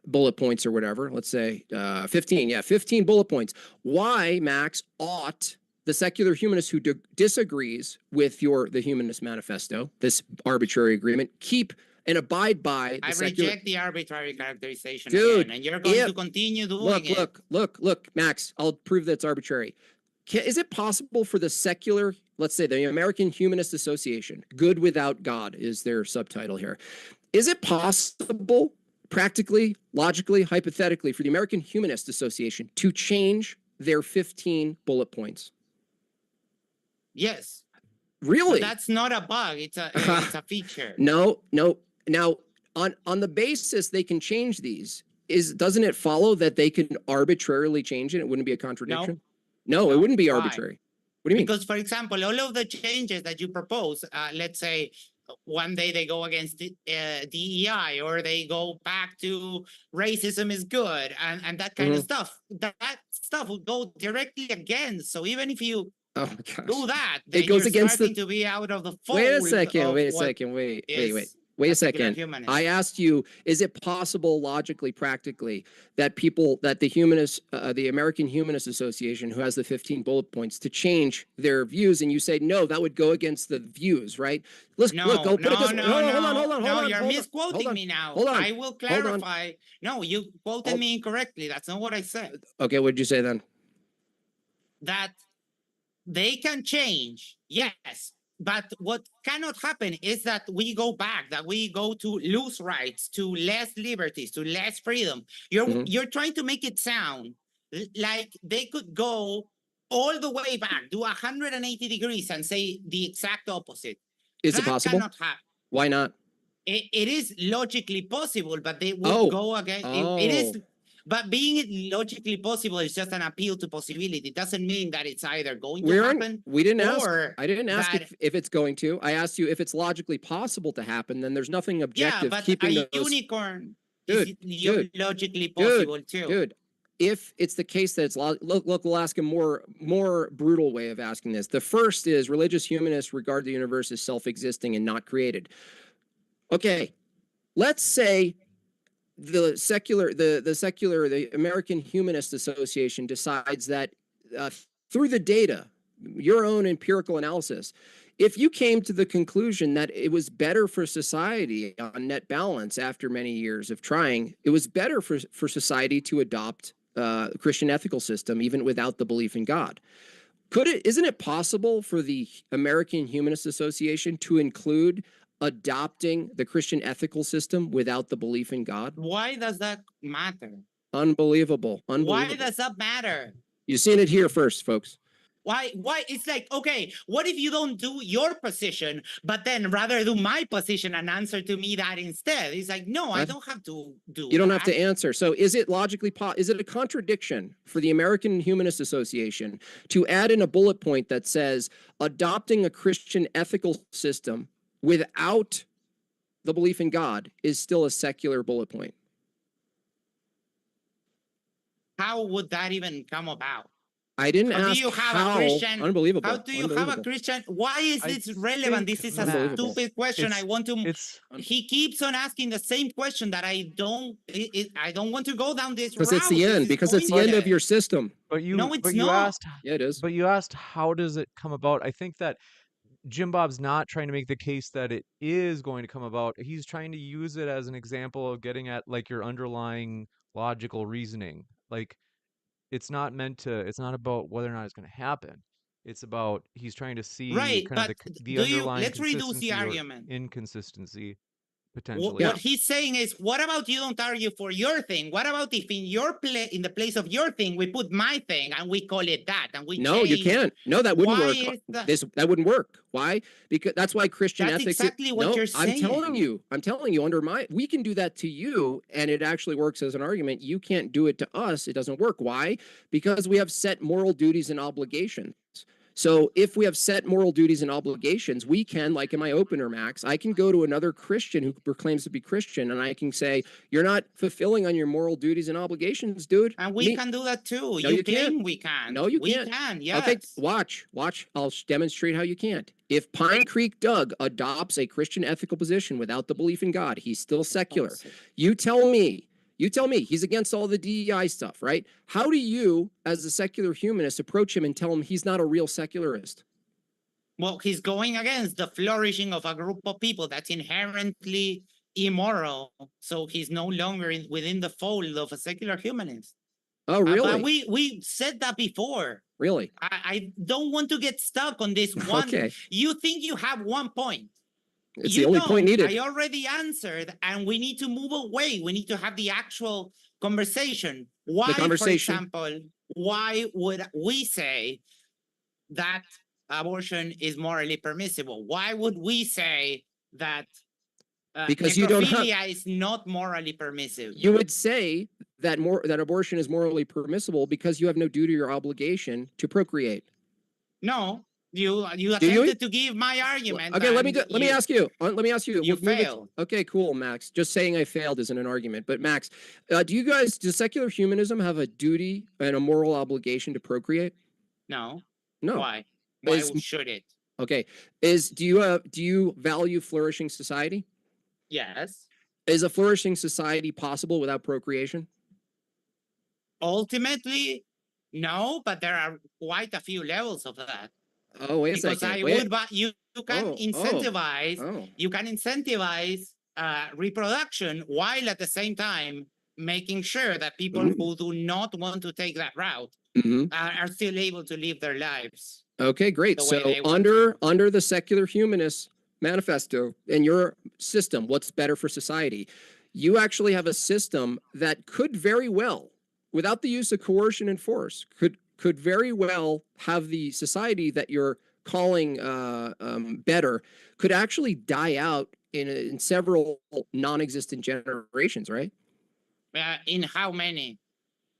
bullet points or whatever? Let's say 15. Yeah, 15 bullet points. Why, Max, ought the secular humanist who disagrees with the Humanist Manifesto, this arbitrary agreement, keep and abide by the reject the arbitrary characterization, Dude, again, and you're going to continue doing it. Look, Max, I'll prove that's arbitrary. Is it possible for the secular, let's say the American Humanist Association, Good Without God is their subtitle here. Is it possible, practically, logically, hypothetically, for the American Humanist Association to change their 15 bullet points? Yes. Really? But that's not a bug. It's a feature. No. Now, on the basis they can change these, doesn't it follow that they can arbitrarily change it? It wouldn't be a contradiction? No, it wouldn't be arbitrary. What do you mean? Because, for example, all of the changes that you propose, let's say one day they go against DEI, or they go back to racism is good, and that kind of stuff. That stuff will go directly against. So even if you do that, then it goes against to be out of the fold. Wait a second. Wait a second. I asked you, is it possible logically, practically, that the humanists, the American Humanist Association, who has the 15 bullet points, to change their views? And you say, no, that would go against the views, right? Hold on. You're misquoting me now. Hold on. I will clarify. No, you quoted me incorrectly. That's not what I said. Okay, what did you say then? That they can change, yes. But what cannot happen is that we go back, that we go to loose rights, to less liberties, to less freedom. You're trying to make it sound like they could go all the way back, do 180 degrees and say the exact opposite. Is it possible? Cannot happen. Why not? It is logically possible, but they would go against it is. But being logically possible is just an appeal to possibility. It doesn't mean that it's either going to happen. We didn't ask. I didn't ask if it's going to. I asked you if it's logically possible to happen. Then there's nothing objective. Yeah, but keeping a unicorn is logically possible too. Dude, if it's the case that it's look, we'll ask a more brutal way of asking this. The first is religious humanists regard the universe as self-existing and not created. Okay, let's say the American Humanist Association decides that through the data, your own empirical analysis, if you came to the conclusion that it was better for society on net balance after many years of trying, it was better for society to adopt the Christian ethical system even without the belief in God. Isn't it possible for the American Humanist Association to include adopting the Christian ethical system without the belief in God? Why does that matter? Unbelievable. Why does that matter? You've seen it here first, folks. Why? It's like, okay, what if you don't do your position, but then rather do my position and answer to me that instead? It's like, no, I don't have to do You don't have to that. answer. So is it logically is it a contradiction for the American Humanist Association to add in a bullet point that says adopting a Christian ethical system without the belief in God is still a secular bullet point? How would that even come about? I didn't How do ask you have how. a Christian? Unbelievable. How do you have a Christian? Why is I this relevant? think, This is a Max, stupid question. I want to. It's He keeps on asking the same question that I don't. I don't want to go down this route. Because it's the end. Because it's the end of your system. but you No, it's but you not. asked Yeah, it is. but you asked how does it come about? I think that Jim Bob's not trying to make the case that it is going to come about. He's trying to use it as an example of getting at like your underlying logical reasoning. Like it's not about whether or not it's going to happen. It's about he's trying to see Right, kind of but the do you? underlying Let's reduce the consistency or argument. inconsistency potentially. What he's saying is, what about you don't argue for your thing? What about if in your in the place of your thing, we put my thing and we call it that, and we No, you change- can't. No, that wouldn't Why work. is That wouldn't work. Why? Because that's why Christian That's ethics. exactly what No, you're I'm telling saying. you. I'm telling you. We can do that to you, and it actually works as an argument. You can't do it to us. It doesn't work. Why? Because we have set moral duties and obligations. So if we have set moral duties and obligations, we can, like in my opener, Max, I can go to another Christian who proclaims to be Christian, and I can say, "You're not fulfilling on your moral duties and obligations, dude." And we can do that too. No, you you claim can't. we can. No, you we can't. can. Yes. Okay, watch. I'll demonstrate how you can't. If Pine Creek Doug adopts a Christian ethical position without the belief in God, he's still secular. You tell me he's against all the DEI stuff, right? How do you, as a secular humanist, approach him and tell him he's not a real secularist? Well, he's going against the flourishing of a group of people that's inherently immoral. So he's no longer within the fold of a secular humanist. Oh, really? But we said that before. Really? I don't want to get stuck on this one. Okay. You think you have one point. It's the only point needed. I already answered, and we need to move away. We need to have the actual conversation. Why, for example, why would we say that abortion is morally permissible? Why would we say that because you don't have, is not morally permissible? You would say that abortion is morally permissible because you have no duty or obligation to procreate. No. You attempted to give my argument. Okay, let me ask you. You failed. Okay, cool, Max. Just saying I failed isn't an argument. But Max, does secular humanism have a duty and a moral obligation to procreate? No. No. Why? Why should it? Okay. Do you value flourishing society? Yes. Is a flourishing society possible without procreation? Ultimately, no, but there are quite a few levels of that. Oh, wait a second. You can incentivize. You can incentivize reproduction while at the same time making sure that people who do not want to take that route are still able to live their lives. Okay, great. So under the secular humanist manifesto in your system, what's better for society? You actually have a system that could very well, without the use of coercion and force, could very well have the society that you're calling better could actually die out in several non-existent generations, right? In how many?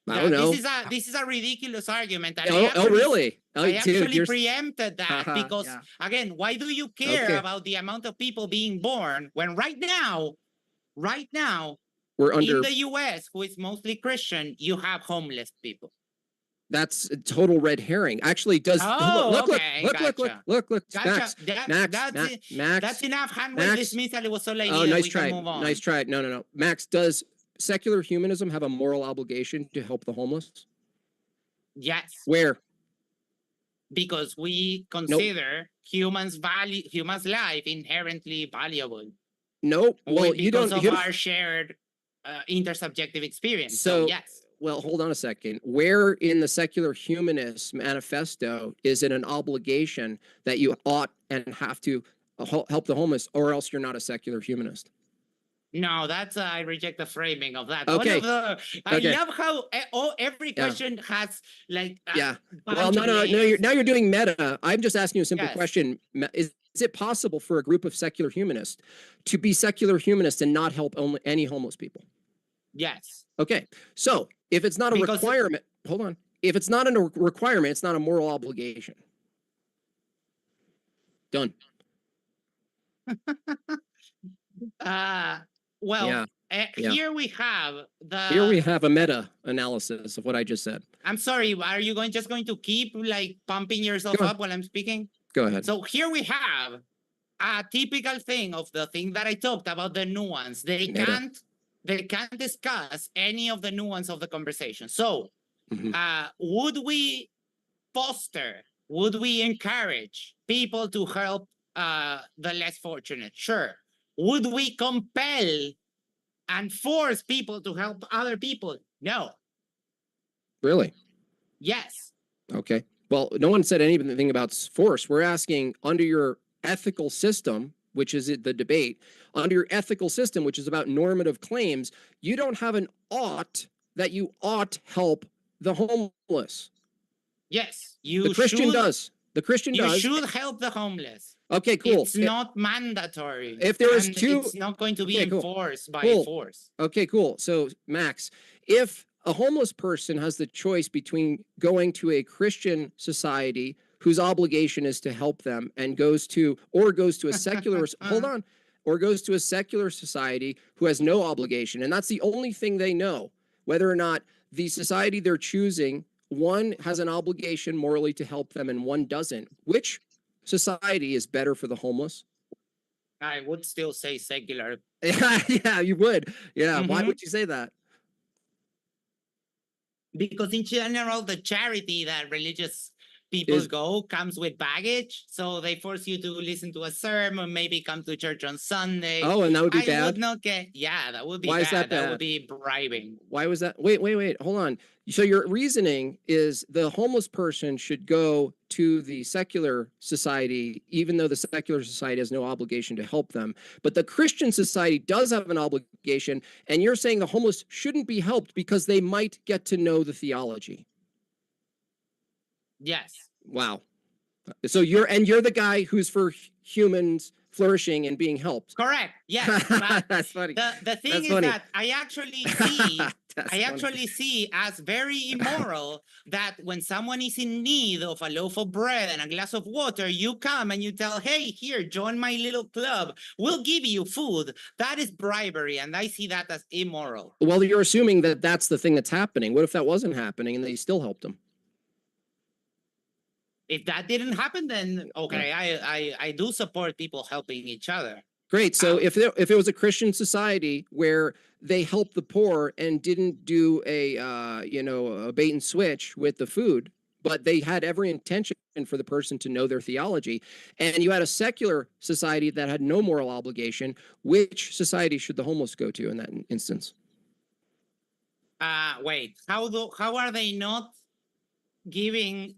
I don't know. This is a ridiculous argument. Really? I actually preempted that because, again, why do you care about the amount of people being born when right now, we're in the U.S., who is mostly Christian, you have homeless people. That's a total red herring. Actually, look, Max, that's enough handwave dismissal. It was so late. Oh, nice try. Nice try. No. Max, does secular humanism have a moral obligation to help the homeless? Yes. Where? Because we consider humans' life inherently valuable. Nope. Well, you don't. Because of our shared intersubjective experience. So yes. Well, hold on a second. Where in the secular humanist manifesto is it an obligation that you ought and have to help the homeless, or else you're not a secular humanist? No, that's I reject the framing of that. Okay. I Okay. love how every Yeah. question has like Yeah. bunch Well, of no. layers. Now you're doing meta. I'm just asking you a simple Yes. question. Is it possible for a group of secular humanists to be secular humanists and not help only any homeless people? Yes. Okay. So if it's not a Because- requirement, hold on. If it's not a requirement, it's not a moral obligation. Done. Well, Yeah. Yeah. here we have Here we have a meta analysis of what I just said. I'm sorry, are you just going to keep like pumping yourself Go up while I'm speaking? Go ahead. So here we have a typical thing of the thing that I talked about, the nuance. They Meta. can't discuss any of the nuance of the conversation. So Mhm. would we foster, would we encourage people to help the less fortunate? Sure. Would we compel and force people to help other people? No. Really? Yes. Okay. Well, no one said anything about force. We're asking under your ethical system, which is the debate, under your ethical system, which is about normative claims, you don't have an ought that you ought help the homeless. Yes. You The Christian should, does. The Christian you does. should help the homeless. Okay, cool. It's not mandatory. If there is and two- it's not going to be Okay, cool. enforced by Cool. force. Okay, cool. So, Max, if a homeless person has the choice between going to a Christian society whose obligation is to help them and goes to a secular hold on, or goes to a secular society who has no obligation, and that's the only thing they know, whether or not the society they're choosing, one has an obligation morally to help them and one doesn't. Which society is better for the homeless? I would still say secular. Yeah, you would. Yeah. Why Mhm. would you say that? Because in general, the charity that religious people Is- go comes with baggage. So they force you to listen to a sermon, maybe come to church on Sunday. Oh, and that would be I bad. would not get, yeah, that would be Why bad. is that That bad? would be bribing. Why was that? Wait, hold on. So your reasoning is the homeless person should go to the secular society, even though the secular society has no obligation to help them. But the Christian society does have an obligation, and you're saying the homeless shouldn't be helped because they might get to know the theology. Yes. Wow. So you're the guy who's for humans flourishing and being helped. Correct. Yes. But That's funny. the thing That's is funny. that I actually see That's I funny. actually see as very immoral that when someone is in need of a loaf of bread and a glass of water, you come and you tell, hey, here, join my little club. We'll give you food. That is bribery. And I see that as immoral. Well, you're assuming that that's the thing that's happening. What if that wasn't happening and they still helped them? If that didn't happen, then okay, I do support people helping each other. Great. So if it was a Christian society where they helped the poor and didn't do a bait and switch with the food, but they had every intention for the person to know their theology, and you had a secular society that had no moral obligation, which society should the homeless go to in that instance? Wait, how are they not giving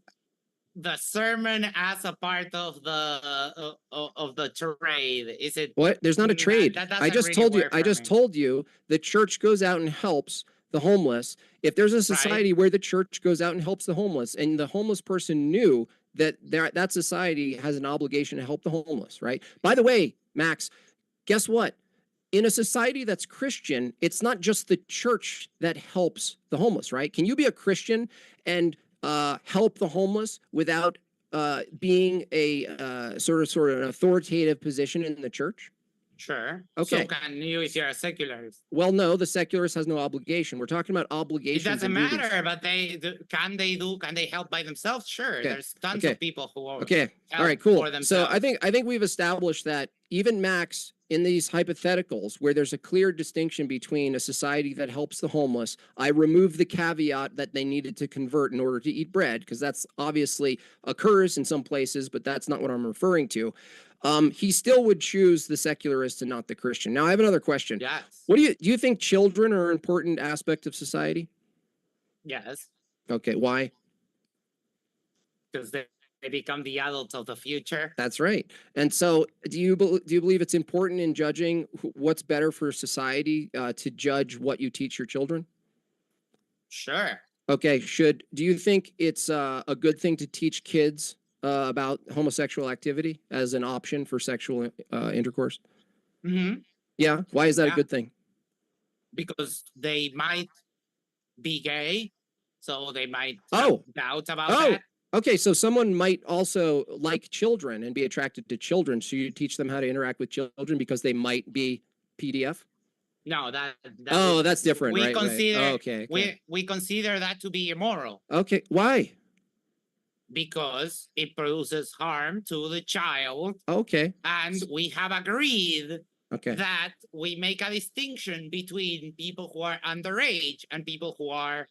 the sermon as a part of the trade? Is it What? There's not a trade. That I just doesn't told really you. work I for just me. told you the church goes out and helps the homeless. If there's a society where the church goes out and helps the homeless, and the homeless person knew that that society has an obligation to help the homeless, right? By the way, Max, guess what? In a society that's Christian, it's not just the church that helps the homeless, right? Can you be a Christian and help the homeless without being a sort of an authoritative position in the church? Sure. Okay. So can you if you're a secularist? Well, no, the secularist has no obligation. We're talking about It obligations. doesn't and duties. matter, but can they help by themselves? Sure. Okay. There's tons Okay. of people who are Okay. All right. help Cool. for So themselves. I think we've established that even Max, in these hypotheticals where there's a clear distinction between a society that helps the homeless, I removed the caveat that they needed to convert in order to eat bread, because that's obviously occurs in some places, but that's not what I'm referring to. He still would choose the secularist and not the Christian. Now, I have another question. Yes. What do you think children are an important aspect of society? Yes. Okay, why? Because they they become the adults of the future. That's right. And so, do you believe it's important in judging what's better for society to judge what you teach your children? Sure. Okay. Do you think it's a good thing to teach kids about homosexual activity as an option for sexual intercourse? Mm-hmm. Yeah. Why is that a Yeah. good thing? Because they might be gay, so they might Oh. have doubts about Oh. that. Okay, so someone might also like children and be attracted to children. So you teach them how to interact with children because they might be PDF? No, Oh, that's different, we right? consider Right. Okay. we consider that to be immoral Okay. Why? because it produces harm to the child, Okay. and we have agreed Okay. that we make a distinction between people who are underage and people who are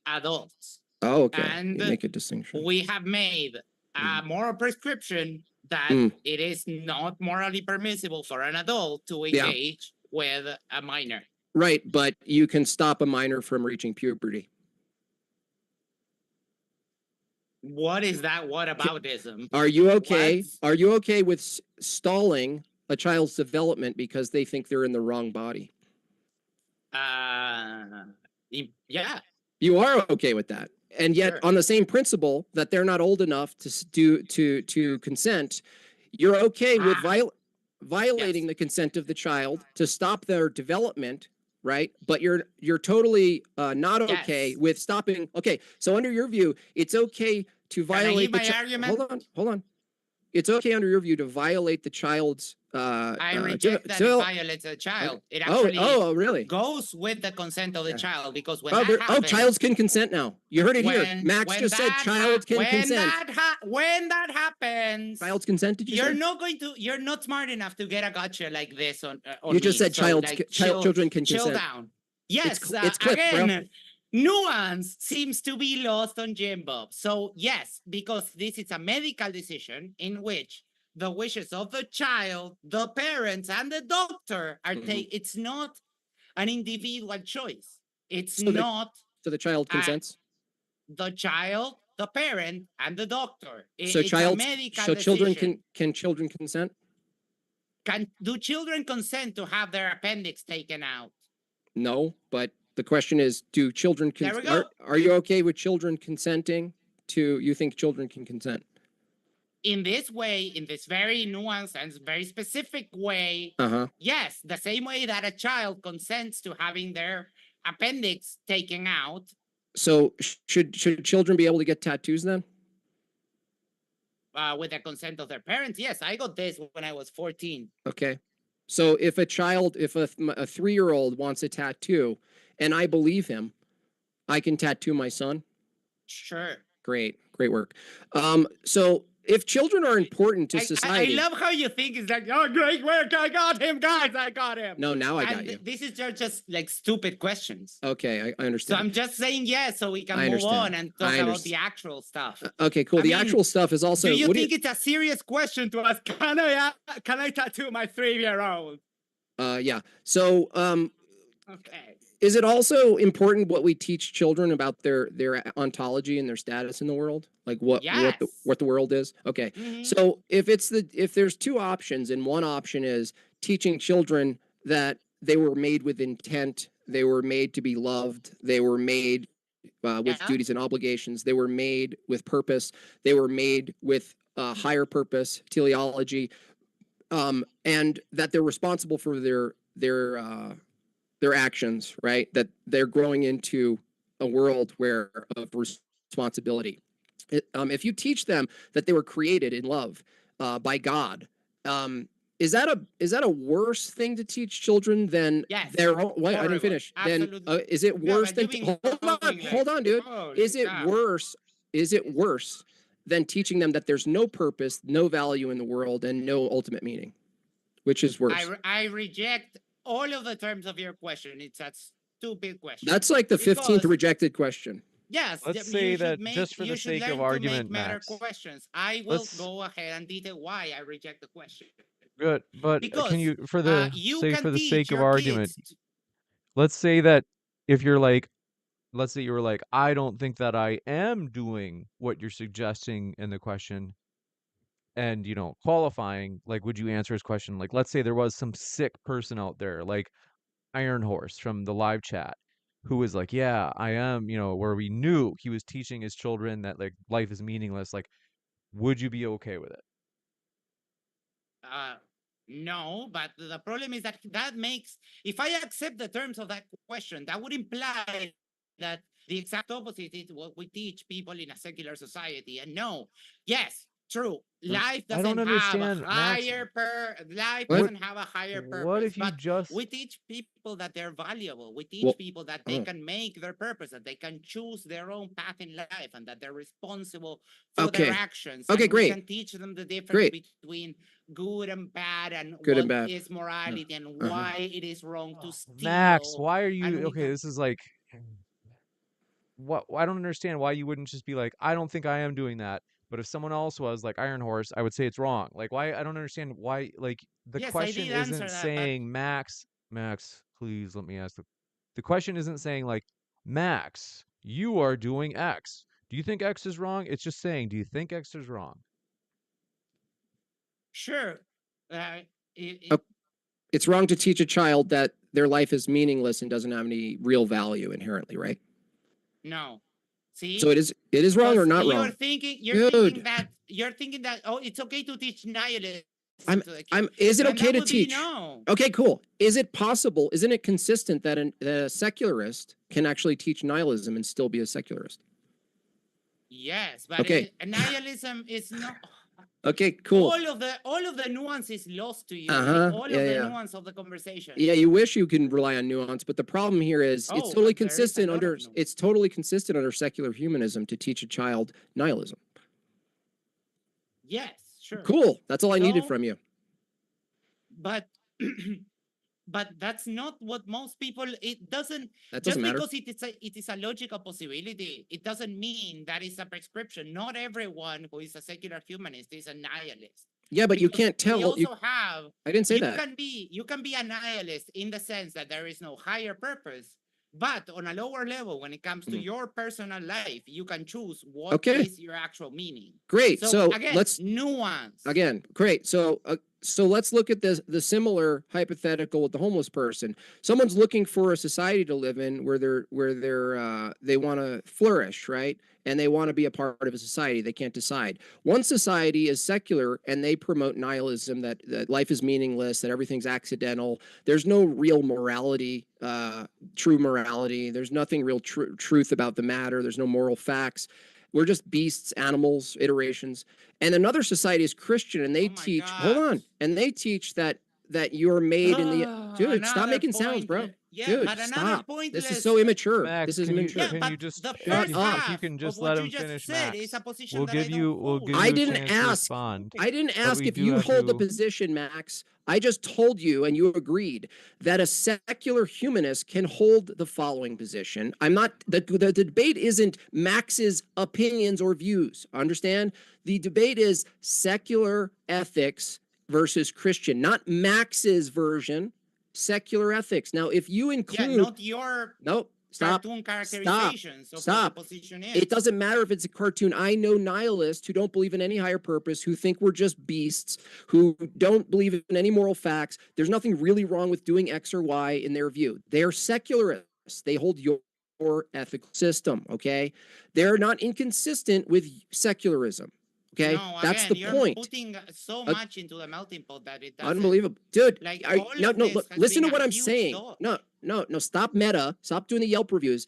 adults. Oh, okay. And You make a distinction. we have made a moral prescription that it is not morally permissible for an adult to engage with a minor. Right, but you can stop a minor from reaching puberty. What is that whataboutism? Are you okay? What? Are you okay with stalling a child's development because they think they're in the wrong body? Yeah. You are okay with that. And yet, Sure. on the same principle that they're not old enough to consent, you're okay with violating the consent of the child to stop their development, right? But you're totally not okay with stopping. Okay, so under your view, it's okay to violate Can I give my argument? Hold on. It's okay under your view to violate the child's. I reject that it violates a child. It actually really goes with the consent of the child, because when childs can consent now. You heard it here. Max just said child can consent. When that happens, child's consent. Did you say? You're not smart enough to get a gotcha like this on you just me. said So, children can chill consent. down. Yes, it's clipped, again. bro. Nuance seems to be lost on Jim Bob. So yes, because this is a medical decision in which the wishes of the child, the parents, and the doctor are it's not an individual choice. It's not. So the child consents? The child, the parent, and the doctor. So it's a medical children decision. can children consent? Do children consent to have their appendix taken out? No, but the question is, do children are you okay with children consenting to? You think children can consent? In this way, in this very nuanced and very specific way, yes, the same way that a child consents to having their appendix taken out. So should children be able to get tattoos then? With the consent of their parents, yes. I got this when I was 14. Okay. So if a 3-year-old wants a tattoo and I believe him, I can tattoo my son? Sure. Great work. So if children are important to society, I love how you think it's like, oh, great work, I got him, guys, I got him. No, now I got you. This is just like stupid questions. Okay, I understand. So I'm just saying yes, so we can move on and talk about the actual stuff. Okay, cool. The actual stuff is also. Do you think it's a serious question to ask? Can I tattoo my 3-year-old? Yeah. So okay. Is it also important what we teach children about their ontology and their status in the world? Like what the world is? Okay. So if there's two options, and one option is teaching children that they were made with intent, they were made to be loved, they were made with duties and obligations, they were made with purpose, they were made with higher purpose, teleology, and that they're responsible for their actions, right? That they're growing into a world of responsibility. If you teach them that they were created in love by God, is that a worse thing to teach children than their own? Wait, I didn't finish. Then is it worse than? Hold on, dude. Is it worse? Is it worse than teaching them that there's no purpose, no value in the world, and no ultimate meaning? Which is worse? I reject all of the terms of your question. It's a stupid question. That's like the 15th rejected question. Yes. Let's say that just for the sake of argument, Max. Questions. I will go ahead and detail why I reject the question. Good, but because, can you, for the you sake for the sake of argument, let's say that if you're like let's say you were like, I don't think that I am doing what you're suggesting in the question, and qualifying, like, would you answer his question? Like, let's say there was some sick person out there, like Iron Horse from the live chat, who was like, yeah, I am, where we knew he was teaching his children that like life is meaningless. Like, would you be okay with it? No, but the problem is that makes, if I accept the terms of that question, that would imply that the exact opposite is what we teach people in a secular society. And no, yes, true. Life I don't doesn't have a understand, Max. life What? doesn't have a higher What purpose. if you But just we teach people that they're valuable. We teach Well, people that they oh. can make their purpose, that they can choose their own path in life, and that they're responsible for Okay. their actions. Okay, and great. We can teach them the difference Great. between good and bad, and Good what and bad. is morality, and Uh-huh. why it is wrong to steal. Max, why are and you we okay? can- This is like, what? I don't understand why you wouldn't just be like, I don't think I am doing that. But if someone else was like Iron Horse, I would say it's wrong. Like, why? I don't understand why. Like, the Yes, I question did answer isn't that, but saying Max, please let me ask the question isn't saying like, Max, you are doing X. Do you think X is wrong? It's just saying, do you think X is wrong? sure. Oh, it's wrong to teach a child that their life is meaningless and doesn't have any real value inherently, right? No. See? So it is wrong or Because not you're wrong? thinking Dude. you're thinking that oh, it's okay to teach nihilism I'm to the kid. is it And okay that to would be teach? no. Okay, cool. Is it possible? Isn't it consistent that a secularist can actually teach nihilism and still be a secularist? Yes, but Okay. nihilism is not. Okay, cool. All of the nuance is lost to you. Uh-huh. All Yeah, of the yeah. nuance of the conversation. Yeah, you wish you can rely on nuance, but the problem here is it's Oh, totally but there is a consistent lot of under nuance. it's totally consistent under secular humanism to teach a child nihilism. Yes, sure. Cool. That's all I needed So- from you. But but that's not what most people. It doesn't. That Just doesn't matter. because it is a logical possibility, it doesn't mean that it's a prescription. Not everyone who is a secular humanist is a nihilist. Yeah, but you Because can't we tell. also have. I didn't say You that. can be a nihilist in the sense that there is no higher purpose. But on a lower level, when it comes to your personal life, you can choose what is your actual meaning. Great. So again, let's nuance. again. Great. So let's look at the similar hypothetical with the homeless person. Someone's looking for a society to live in where they want to flourish, right? And they want to be a part of a society. They can't decide. One society is secular and they promote nihilism, that life is meaningless, that everything's accidental. There's no real morality, true morality. There's nothing real truth about the matter. There's no moral facts. We're just beasts, animals, iterations. And another society is Christian, and they teach. Hold on, and they teach that you're made in the. Dude, stop making sounds, bro. Yeah, Dude, but stop. pointless. This is so immature. Max, this is can immature. you but just the if first you half can just of let what him you just finish, said Max? is a position We'll that give I don't you hold. I a didn't chance to ask. respond. I didn't ask we if do you have hold the to- position, Max. I just told you, and you agreed, that a secular humanist can hold the following position. I'm not, the debate isn't Max's opinions or views. Understand? The debate is secular ethics versus Christian, not Max's version, secular ethics. Now, if you include. Yeah, not your Nope. Stop. cartoon characterizations of Stop. what the position is. It doesn't matter if it's a cartoon. I know nihilists who don't believe in any higher purpose, who think we're just beasts, who don't believe in any moral facts. There's nothing really wrong with doing X or Y in their view. They are secularists. They hold your ethical system, okay? They're not inconsistent with secularism, okay? No, That's again, the you're point. putting so much into the melting pot that it doesn't. Unbelievable. Dude, Like, are, all no, of no, this look, has listen been to what a I'm huge saying. dodge. No, stop meta. Stop doing the Yelp reviews.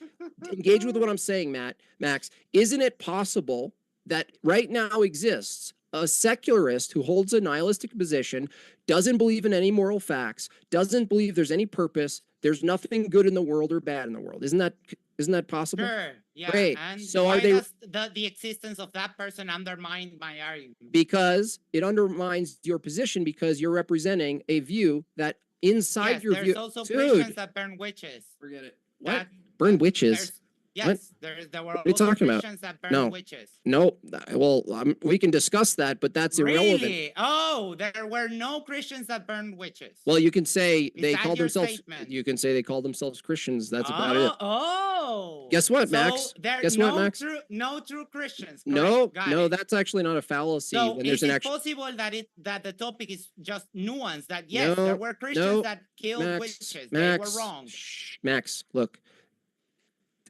Engage with what I'm saying, Max. Isn't it possible that right now exists a secularist who holds a nihilistic position, doesn't believe in any moral facts, doesn't believe there's any purpose, there's nothing good in the world or bad in the world? Isn't that possible? Sure. Yeah. Great. And So why are they? does the existence of that person undermine my argument? Because it undermines your position because you're representing a view that inside Yes, your there's view. also Dude, Christians that burn witches. forget it. What? That- Burn that- witches? there's- Yes, there were are you also talking about? Christians that burned No. witches. No, well, we can discuss that, but that's irrelevant. Really? Oh, there were no Christians that burned witches. Well, you can say Is they that called your themselves. statement? You can say they called themselves Christians. That's about it. Oh. Guess what, So Max? there Guess what, no Max? no true Christians. No, Correct. Got no, it. that's actually not a fallacy. So When is there's an it actual possible that the topic is just nuance? That yes, there were Christians no, that killed Max, witches. They were Max, wrong. shh, Max, look.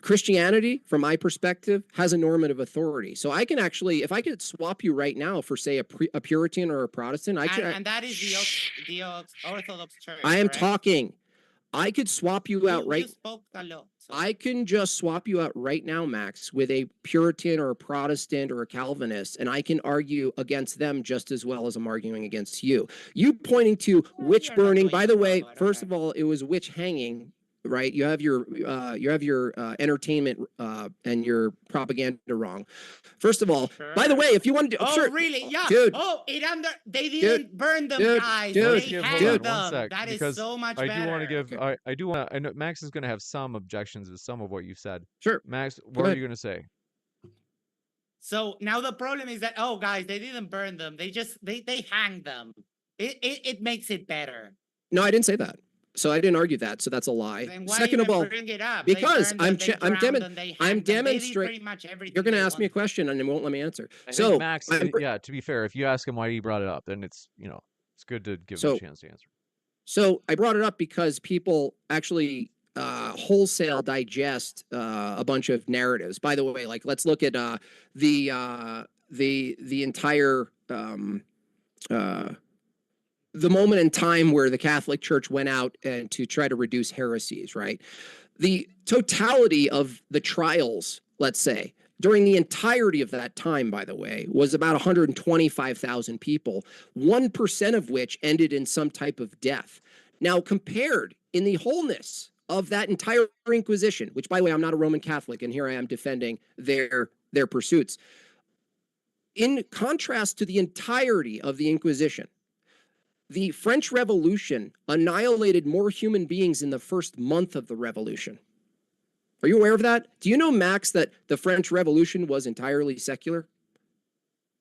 Christianity, from my perspective, has a normative authority. So I can actually, if I could swap you right now for, say, a Puritan or a Protestant, I can. And that is the Orthodox Church. I am correct? talking. I could swap you out right. You spoke a lot. So. I can just swap you out right now, Max, with a Puritan or a Protestant or a Calvinist, and I can argue against them just as well as I'm arguing against you. You pointing to witch you're not burning, doing by so the well, way, but first okay. of all, it was witch hanging, right? You have your entertainment and your propaganda wrong. First of all, by the Sure. way, if you want to, Oh, sure, really? Yeah. dude. Oh, they didn't burn them, dude, guys. dude, Let's They give, hanged hold on them. one sec, That is because so much I better. do want to give, Okay. I do want to, I know Max is going to have some objections to some of what you said. Sure. Max, Go what are ahead. you going to say? So now the problem is that, oh, guys, they didn't burn them. They just, they hanged them. It makes it better. No, I didn't say that. So I didn't argue that. So that's a lie. Then why Second of even all, bring it up? because I'm demonstrating. demonstrating. Pretty much everything. You're going to they ask me a wanted. question and it won't let me answer. I So think Max, yeah, to be fair, if you ask him why he brought it up, then it's, you know, it's good to give him a chance to answer. So I brought it up because people actually wholesale digest a bunch of narratives. By the way, like let's look at the entire the moment in time where the Catholic Church went out and to try to reduce heresies, right? The totality of the trials, let's say, during the entirety of that time, by the way, was about 125,000 people, 1% of which ended in some type of death. Now, compared in the wholeness of that entire Inquisition, which, by the way, I'm not a Roman Catholic, and here I am defending their pursuits. In contrast to the entirety of the Inquisition, the French Revolution annihilated more human beings in the first month of the revolution. Are you aware of that? Do you know, Max, that the French Revolution was entirely secular?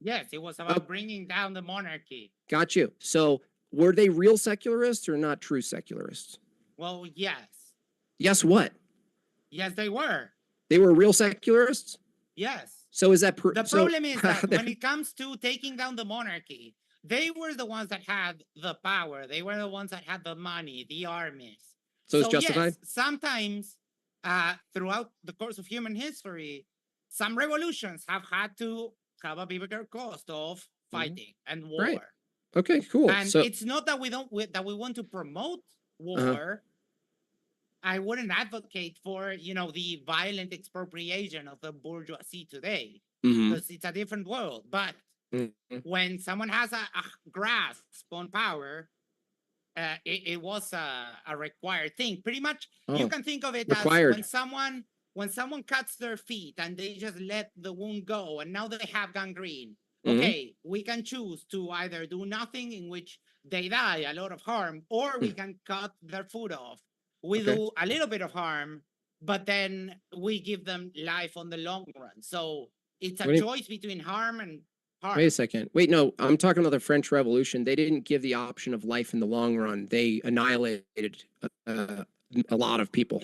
Yes, it was about bringing down the monarchy. Got you. So were they real secularists or not true secularists? Well, yes. Yes, what? Yes, they were. They were real secularists? Yes. So is that... the problem is that when it comes to taking down the monarchy, they were the ones that had the power. They were the ones that had the money, the armies. So it's justified? Yes, sometimes throughout the course of human history, some revolutions have had to have a bigger cost of fighting and war. Right. Okay, cool. And it's not that we want to promote war. I wouldn't advocate for, the violent expropriation of the bourgeoisie today, because it's a different world. But when someone has a grasp on power, it was a required thing. Pretty much, you can think of it required. As when someone cuts their feet and they just let the wound go, and now they have gangrene. Okay, we can choose to either do nothing, in which they die a lot of harm, or we can cut their foot off. We do a little bit of harm, but then we give them life on the long run. So it's a choice between harm and harm. Wait a second. Wait, no, I'm talking about the French Revolution. They didn't give the option of life in the long run. They annihilated a lot of people.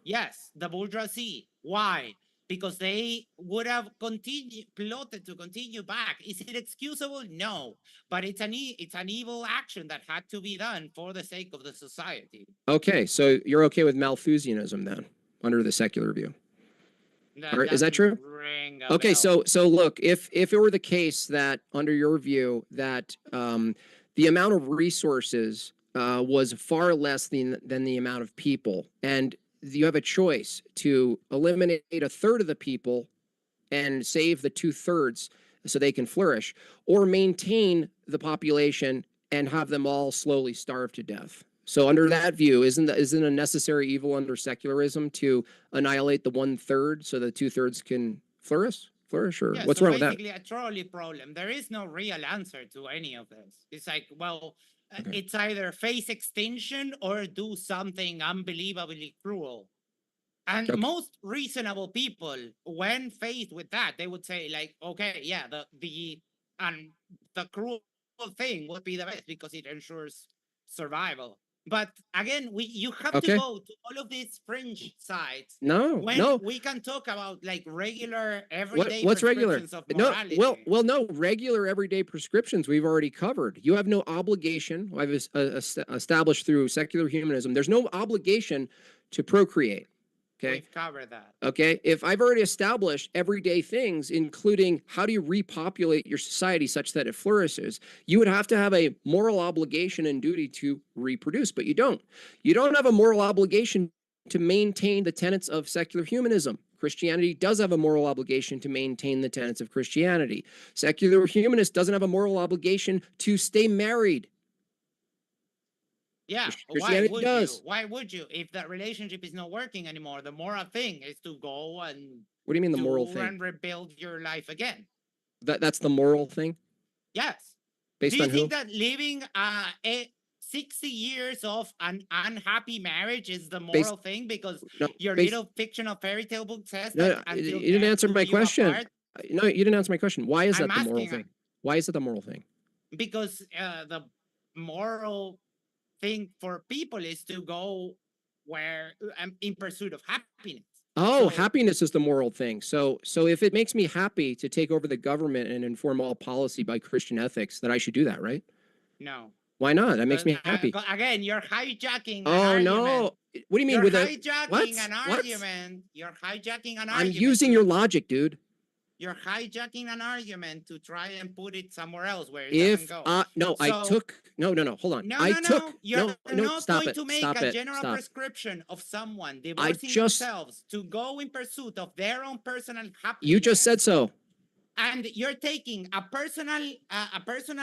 Yes, the bourgeoisie. Why? Because they would have plotted to continue back. Is it excusable? No, but it's an evil action that had to be done for the sake of the society. Okay, so you're okay with Malthusianism then, under the secular view? Is that true? Okay, so look, if it were the case that, under your view, that the amount of resources was far less than the amount of people, and you have a choice to eliminate a third of the people and save the 2/3 so they can flourish, or maintain the population and have them all slowly starve to death. So under that view, isn't a necessary evil under secularism to annihilate the 1/3 so the 2/3 can flourish? Or what's wrong with that? Basically a trolley problem. There is no real answer to any of this. It's like, well, it's either face extinction or do something unbelievably cruel. And Okay. most reasonable people, when faced with that, they would say, like, okay, yeah, the cruel thing would be the best because it ensures survival. But again, you have to Okay. go to all of these fringe sides No, when no. we can talk about like regular, everyday What's regular? prescriptions of No, morality. no. Regular everyday prescriptions we've already covered. You have no obligation. I've established through secular humanism. There's no obligation to procreate. Okay. We've covered that. Okay. If I've already established everyday things, including how do you repopulate your society such that it flourishes, you would have to have a moral obligation and duty to reproduce, but you don't. You don't have a moral obligation to maintain the tenets of secular humanism. Christianity does have a moral obligation to maintain the tenets of Christianity. Secular humanist doesn't have a moral obligation to stay married. Yeah, Christianity does. Why would you? If that relationship is not working anymore, the moral thing is to go and What do you mean the moral thing? and rebuild your life again. That's the moral thing? Yes. Based do you on think who? that living 60 years of an unhappy marriage is the moral thing? Because your little fictional fairy tale book says that you didn't answer my question. No, you didn't answer my question. Why is that the moral thing? Why is it the moral thing? Because the moral thing for people is to go where in pursuit of happiness. Oh, so, happiness is the moral thing. So if it makes me happy to take over the government and inform all policy by Christian ethics, then I should do that, right? No. Why not? That makes me happy. Again, you're hijacking an argument. No. What do you mean you're with hijacking an argument. You're hijacking an argument. I'm using your logic, dude. You're hijacking an argument to try and put it somewhere else where it doesn't go. No, I took hold on. You're not stop going it. to make Stop a it. general Stop. prescription of someone divorcing themselves to go in pursuit of their own personal happiness. You just said so. And you're taking a personal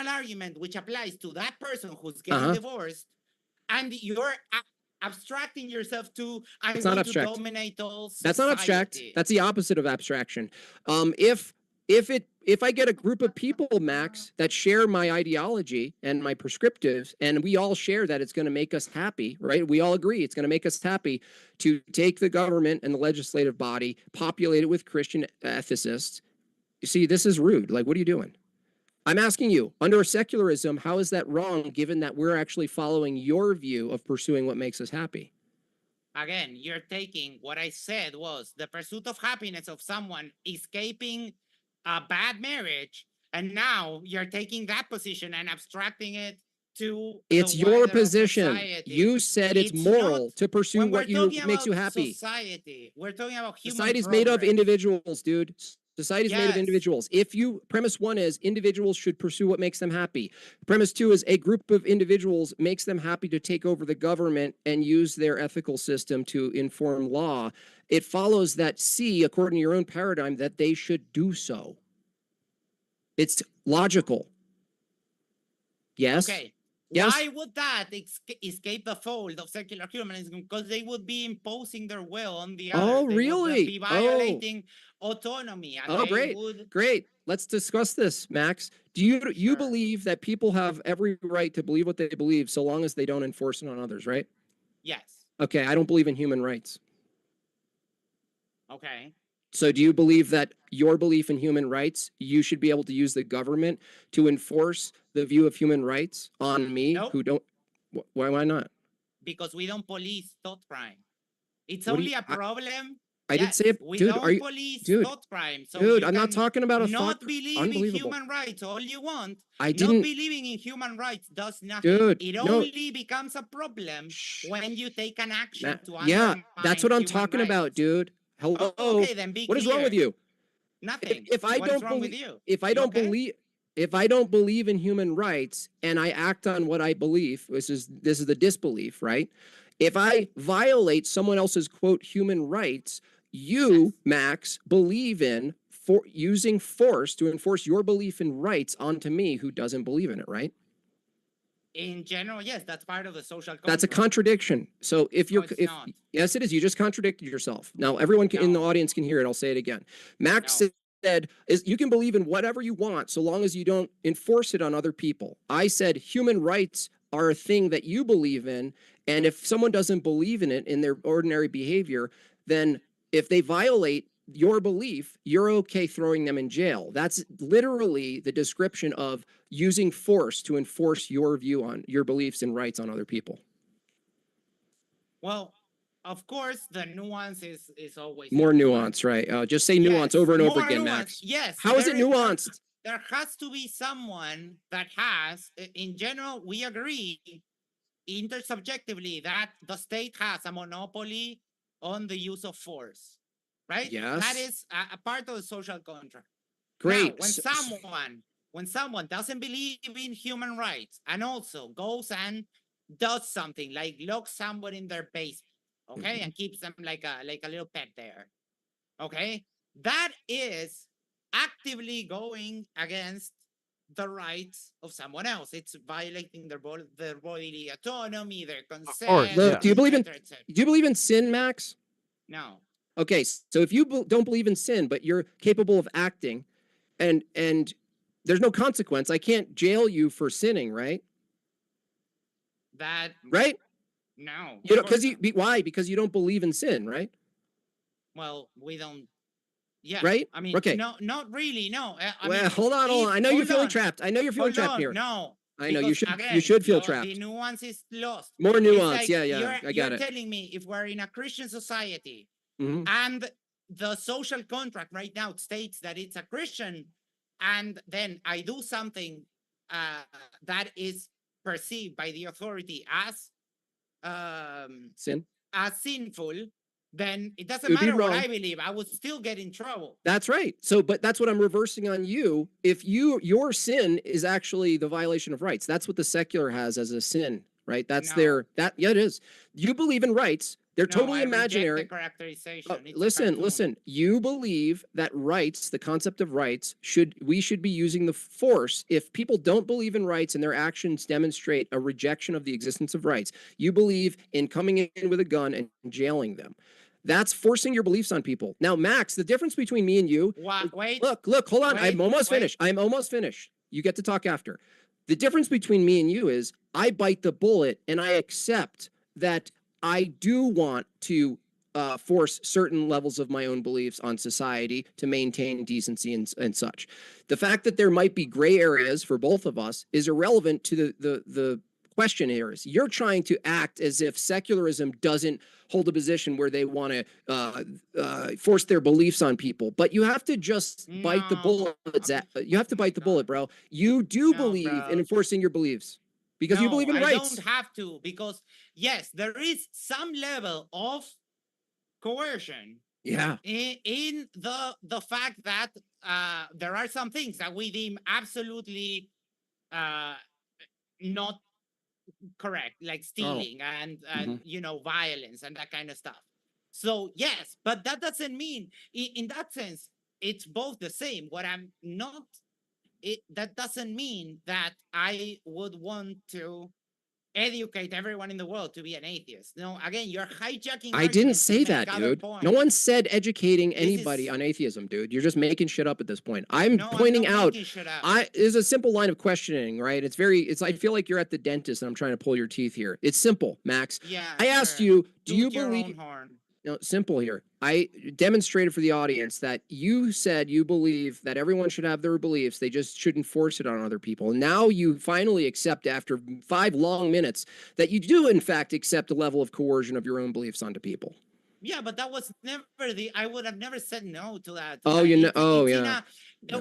argument which applies to that person who's getting divorced, and you're abstracting yourself to I'm going to dominate all society. That's not abstract. That's the opposite of abstraction. If I get a group of people, Max, that share my ideology and my prescriptives, and we all share that it's going to make us happy, right? We all agree it's going to make us happy to take the government and the legislative body, populate it with Christian ethicists. You see, this is rude. Like, what are you doing? I'm asking you, under secularism, how is that wrong, given that we're actually following your view of pursuing what makes us happy? Again, you're taking what I said was the pursuit of happiness of someone escaping a bad marriage, and now you're taking that position and abstracting it to it's your position. You said it's moral to pursue what makes you happy. Society. We're talking about human Society's made of individuals, dude. Society is made of individuals. Premise one is individuals should pursue what makes them happy. Premise two is a group of individuals makes them happy to take over the government and use their ethical system to inform law. It follows that C, according to your own paradigm, that they should do so. It's logical. Yes? Okay. Yes? Why would that escape the fold of secular humanism? Because they would be imposing their will on the others. Oh, really? They would be violating autonomy. And great. Let's discuss this, Max. Do you believe that people have every right to believe what they believe so long as they don't enforce it on others, right? Yes. Okay, I don't believe in human rights. Okay. So do you believe that your belief in human rights, you should be able to use the government to enforce the view of human rights on me who don't? Why not? Because we don't police thought crime. It's only a problem. I did say it, we dude. don't police thought crime. So dude, I'm not talking about a not believing in human rights all you want. I didn't. Not believing in human rights does nothing. Dude, it only becomes a problem when you take an action to undermine that's what I'm talking about, dude. Hello. Okay, then be what is wrong with you? Nothing. If I don't believe in human rights and I act on what I believe, this is the disbelief, right? If I violate someone else's quote human rights, you, Max, believe in using force to enforce your belief in rights onto me who doesn't believe in it, right? In general, yes, that's part of the social contract. That's a contradiction. So yes, it is. You just contradicted yourself. Now, everyone in the audience can hear it. I'll say it again. Max said you can believe in whatever you want so long as you don't enforce it on other people. I said human rights are a thing that you believe in, and if someone doesn't believe in it in their ordinary behavior, then if they violate your belief, you're okay throwing them in jail. That's literally the description of using force to enforce your view on your beliefs and rights on other people. Well, of course, the nuance is always More important. nuance, right? Just say nuance Yes, over and over more again, nuance. Max. Yes. How is it nuanced? There has to be someone that has, in general, we agree intersubjectively that the state has a monopoly on the use of force, right? Yes. That is a part of the social contract. Great. Now, when someone doesn't believe in human rights and also goes and does something like locks someone in their basement, okay, and keeps them like a little pet there, okay, that is actively going against the rights of someone else. It's violating their bodily autonomy, their consent. Look, do you believe in etc. do you believe in sin, Max? No. Okay, so if you don't believe in sin, but you're capable of acting, and there's no consequence, I can't jail you for sinning, right? That Right? no. You know, of course because not. why? Because you don't believe in sin, right? Well, we don't. Yeah. Right? I mean, Okay. no, not really. No. I Well, mean, hold on. I know you're feeling trapped. I know you're feeling hold trapped on. here. No. I know you because, should. Again, You should feel the trapped. nuance is lost. More It's nuance. like Yeah. I got you're it. telling me if we're in a Christian society Mhm. and the social contract right now states that it's a Christian, and then I do something that is perceived by the authority as Sin. as sinful, then it doesn't It would be matter what wrong. I believe. I would still get in trouble. That's right. So, but that's what I'm reversing on you. If your sin is actually the violation of rights, that's what the secular has as a sin, right? That's No. yeah, it is. You believe in rights. They're No, totally I reject imaginary. the characterization. It's a Listen. cartoon. You believe that rights, the concept of rights, we should be using the force. If people don't believe in rights and their actions demonstrate a rejection of the existence of rights, you believe in coming in with a gun and jailing them. That's forcing your beliefs on people. Now, Max, the difference between me and you. Wait. Look, hold on. I'm almost finished. You get to talk after. The difference between me and you is I bite the bullet and I accept that I do want to force certain levels of my own beliefs on society to maintain decency and such. The fact that there might be gray areas for both of us is irrelevant to the question here. Is you're trying to act as if secularism doesn't hold a position where they want to force their beliefs on people, but you have to just bite the bullet. You have to bite the bullet, bro. You do believe in enforcing your beliefs because you believe in rights. I don't have to, because yes, there is some level of coercion. Yeah. In the fact that there are some things that we deem absolutely not correct, like stealing and violence and that kind of stuff. So yes, but that doesn't mean in that sense it's both the same. What I'm not, that doesn't mean that I would want to educate everyone in the world to be an atheist. No, again, you're hijacking. I didn't say that, dude. No one said educating anybody on atheism, dude. You're just making shit up at this point. I'm pointing out. There's a simple line of questioning, right? I feel like you're at the dentist and I'm trying to pull your teeth here. It's simple, Max. Yeah. I asked you, do you believe? No, simple here. I demonstrated for the audience that you said you believe that everyone should have their beliefs. They just shouldn't force it on other people. And now you finally accept, after 5 long minutes, that you do, in fact, accept a level of coercion of your own beliefs onto people. Yeah, but that was never I would have never said no to that.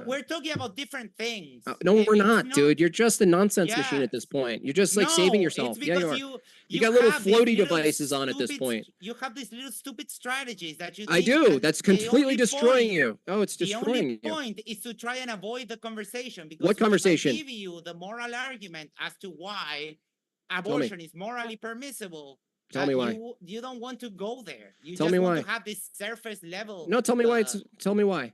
We're talking about different things. No, we're not, dude. You're just a nonsense machine at this point. You're just like saving yourself. It's because you got little floaty devices on at this point. You have these little stupid strategies that you. I do. That's completely destroying you. Oh, it's destroying you. The only point is to try and avoid the conversation. Because what conversation? I give you the moral argument as to why abortion is morally permissible. Tell me why. You don't want to go there. You tell just me want why. to have this surface level. No, tell me why. Tell me why.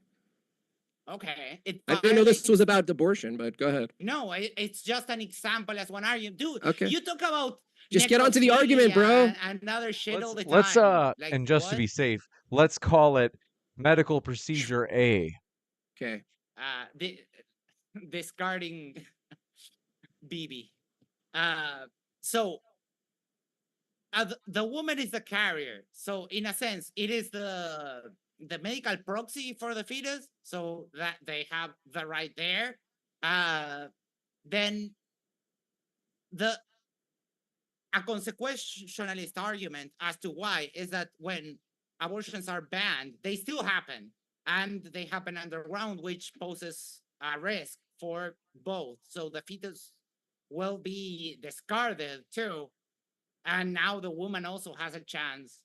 Okay. I didn't know this was about abortion, but go ahead. No, it's just an example as one argument. Dude, okay. You talk about just get onto the argument, bro. And other shit all the time. Let's and just to be safe, let's call it medical procedure A. Okay. Discarding BB. So the woman is the carrier, so in a sense, it is the medical proxy for the fetus, so that they have the right there. Then the a consequentialist argument as to why is that when abortions are banned, they still happen, and they happen underground, which poses a risk for both. So the fetus will be discarded too, and now the woman also has a chance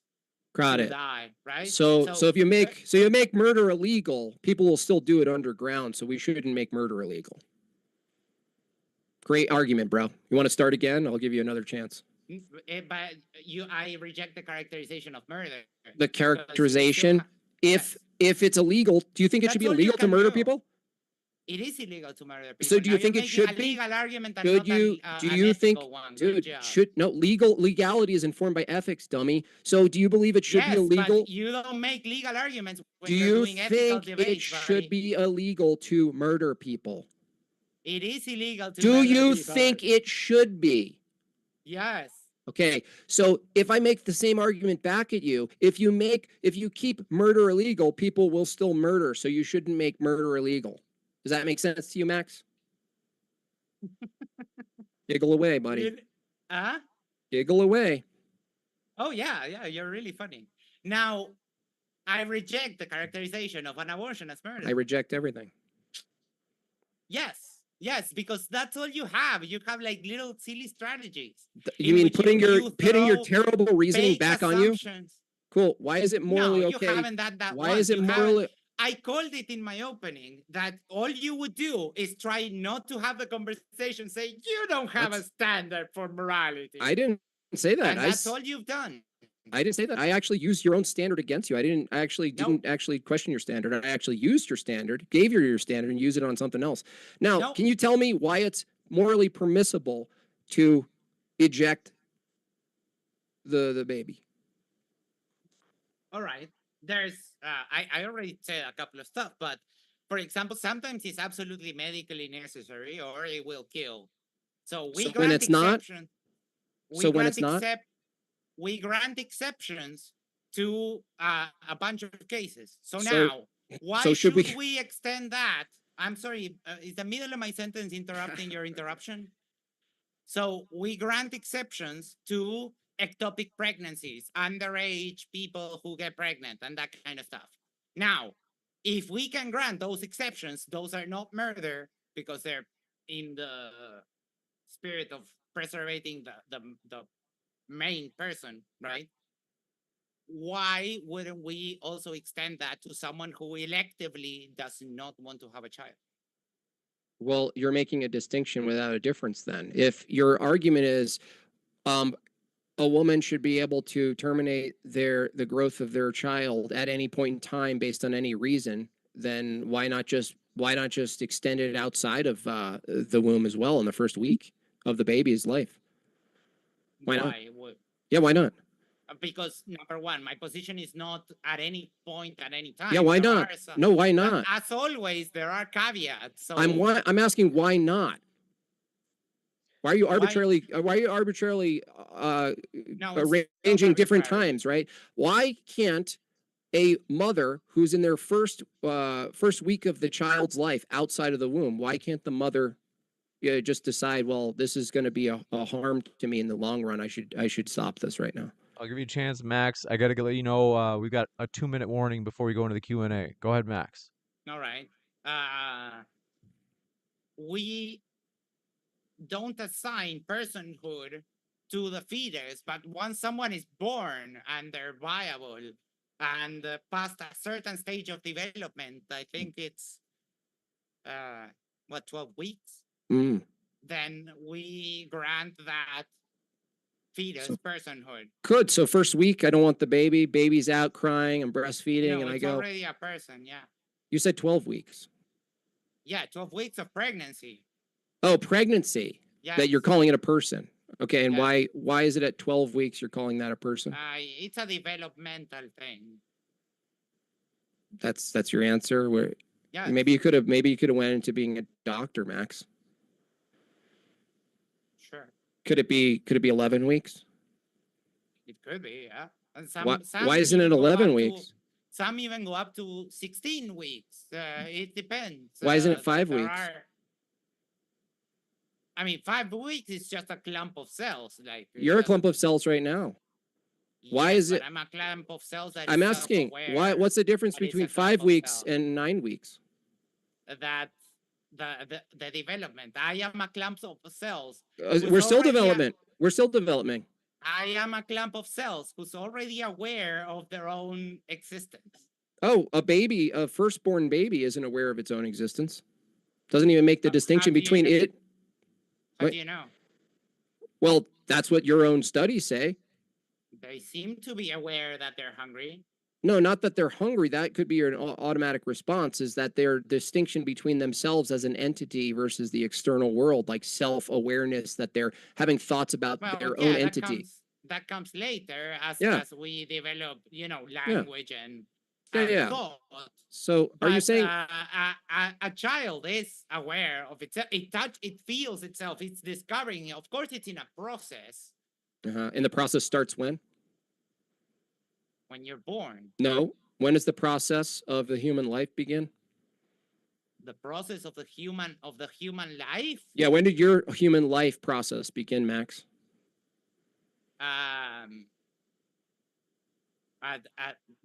Got to it. die, right? So if you make murder illegal, people will still do it underground. So we shouldn't make murder illegal. Great argument, bro. You want to start again? I'll give you another chance. But I reject the characterization of murder. The characterization, yes. if it's illegal, do you think it should be That's all you illegal to can murder do. people? It is illegal to murder people. So do you Now think you're it should making a be? legal argument and Should not you? Do an you think, ethical one. dude? Good job. Legality is informed by ethics, dummy. So do you believe it should be Yes, illegal? but you don't make legal arguments when Do you're you doing ethical think it debates, should buddy. be illegal to murder people? It is illegal to Do murder you people. think it should be? Yes. Okay, so if I make the same argument back at you, if you keep murder illegal, people will still murder. So you shouldn't make murder illegal. Does that make sense to you, Max? Giggle away, buddy. Giggle away. Oh yeah, you're really funny. Now, I reject the characterization of an abortion as murder. I reject everything. Yes, because that's all you have. You have like little silly strategies. You mean pitting your terrible reasoning back on you? Cool. Why is it morally okay? You haven't done that. Why is it morally? I called it in my opening that all you would do is try not to have the conversation. Say you don't have a standard for morality. I didn't say that. And that's all you've done. I didn't say that. I actually used your own standard against you. I didn't actually question your standard. I actually used your standard, gave you your standard, and used it on something else. Now, can you tell me why it's morally permissible to eject the baby? All right. There's I already said a couple of stuff, but for example, sometimes it's absolutely medically necessary or it will kill. So we grant when it's exception. Not. So when it's not. We grant exceptions to a bunch of cases. So now, why should we extend that? I'm sorry, is the middle of my sentence interrupting your interruption? So we grant exceptions to ectopic pregnancies, underage people who get pregnant and that kind of stuff. Now, if we can grant those exceptions, those are not murder because they're in the spirit of preserving the main person, right? Why wouldn't we also extend that to someone who electively does not want to have a child? Well, you're making a distinction without a difference then. If your argument is a woman should be able to terminate the growth of their child at any point in time based on any reason, then why not just extend it outside of the womb as well in the first week of the baby's life? Why not? Yeah, why not? Because number one, my position is not at any point at any time. Yeah, why not? No, why not? As always, there are caveats. So I'm asking why not? Why are you arbitrarily arranging different times, right? Why can't a mother who's in their first week of the child's life outside of the womb, why can't the mother just decide, well, this is going to be a harm to me in the long run. I should stop this right now. I'll give you a chance, Max. I got to let you know we've got a 2-minute warning before we go into the Q&A. Go ahead, Max. All right. We don't assign personhood to the fetus, but once someone is born and they're viable and past a certain stage of development, I think it's 12 weeks? Then we grant that fetus personhood. Good. So first week, I don't want the baby. Baby's out crying. I'm breastfeeding, and I go. It's already a person. Yeah. You said 12 weeks. Yeah, 12 weeks of pregnancy. Oh, pregnancy. Yeah. That you're calling it a person. Okay, and why is it at 12 weeks you're calling that a person? It's a developmental thing. That's your answer. Where? Yeah. Maybe you could have went into being a doctor, Max. Sure. Could it be 11 weeks? It could be, yeah. And Why isn't it even go 11 up to- weeks? Some even go up to 16 weeks. It depends. Why isn't it 5 there weeks? I mean, 5 weeks is just a clump of cells. Like You're a clump of cells right now. Why yes, is but it- I'm a clump of cells that I'm is asking, self-aware, what's the difference but it's between a clump 5 of weeks cells. and 9 weeks? That the development. I am a clump of cells. We're still development. We're still developing. I am a clump of cells who's already aware of their own existence. Oh, a firstborn baby isn't aware of its own existence. Doesn't even make the distinction between it. How do you know? Well, that's what your own studies say. They seem to be aware that they're hungry. No, not that they're hungry. That could be an automatic response, is that their distinction between themselves as an entity versus the external world, like self-awareness, that they're having thoughts about their own entity. That comes later as we develop, language and thought. So are you saying a child is aware of itself? It feels itself. It's discovering. Of course, it's in a process. And the process starts when? When you're born. No. When does the process of the human life begin? The process of the human life? Yeah, when did your human life process begin, Max?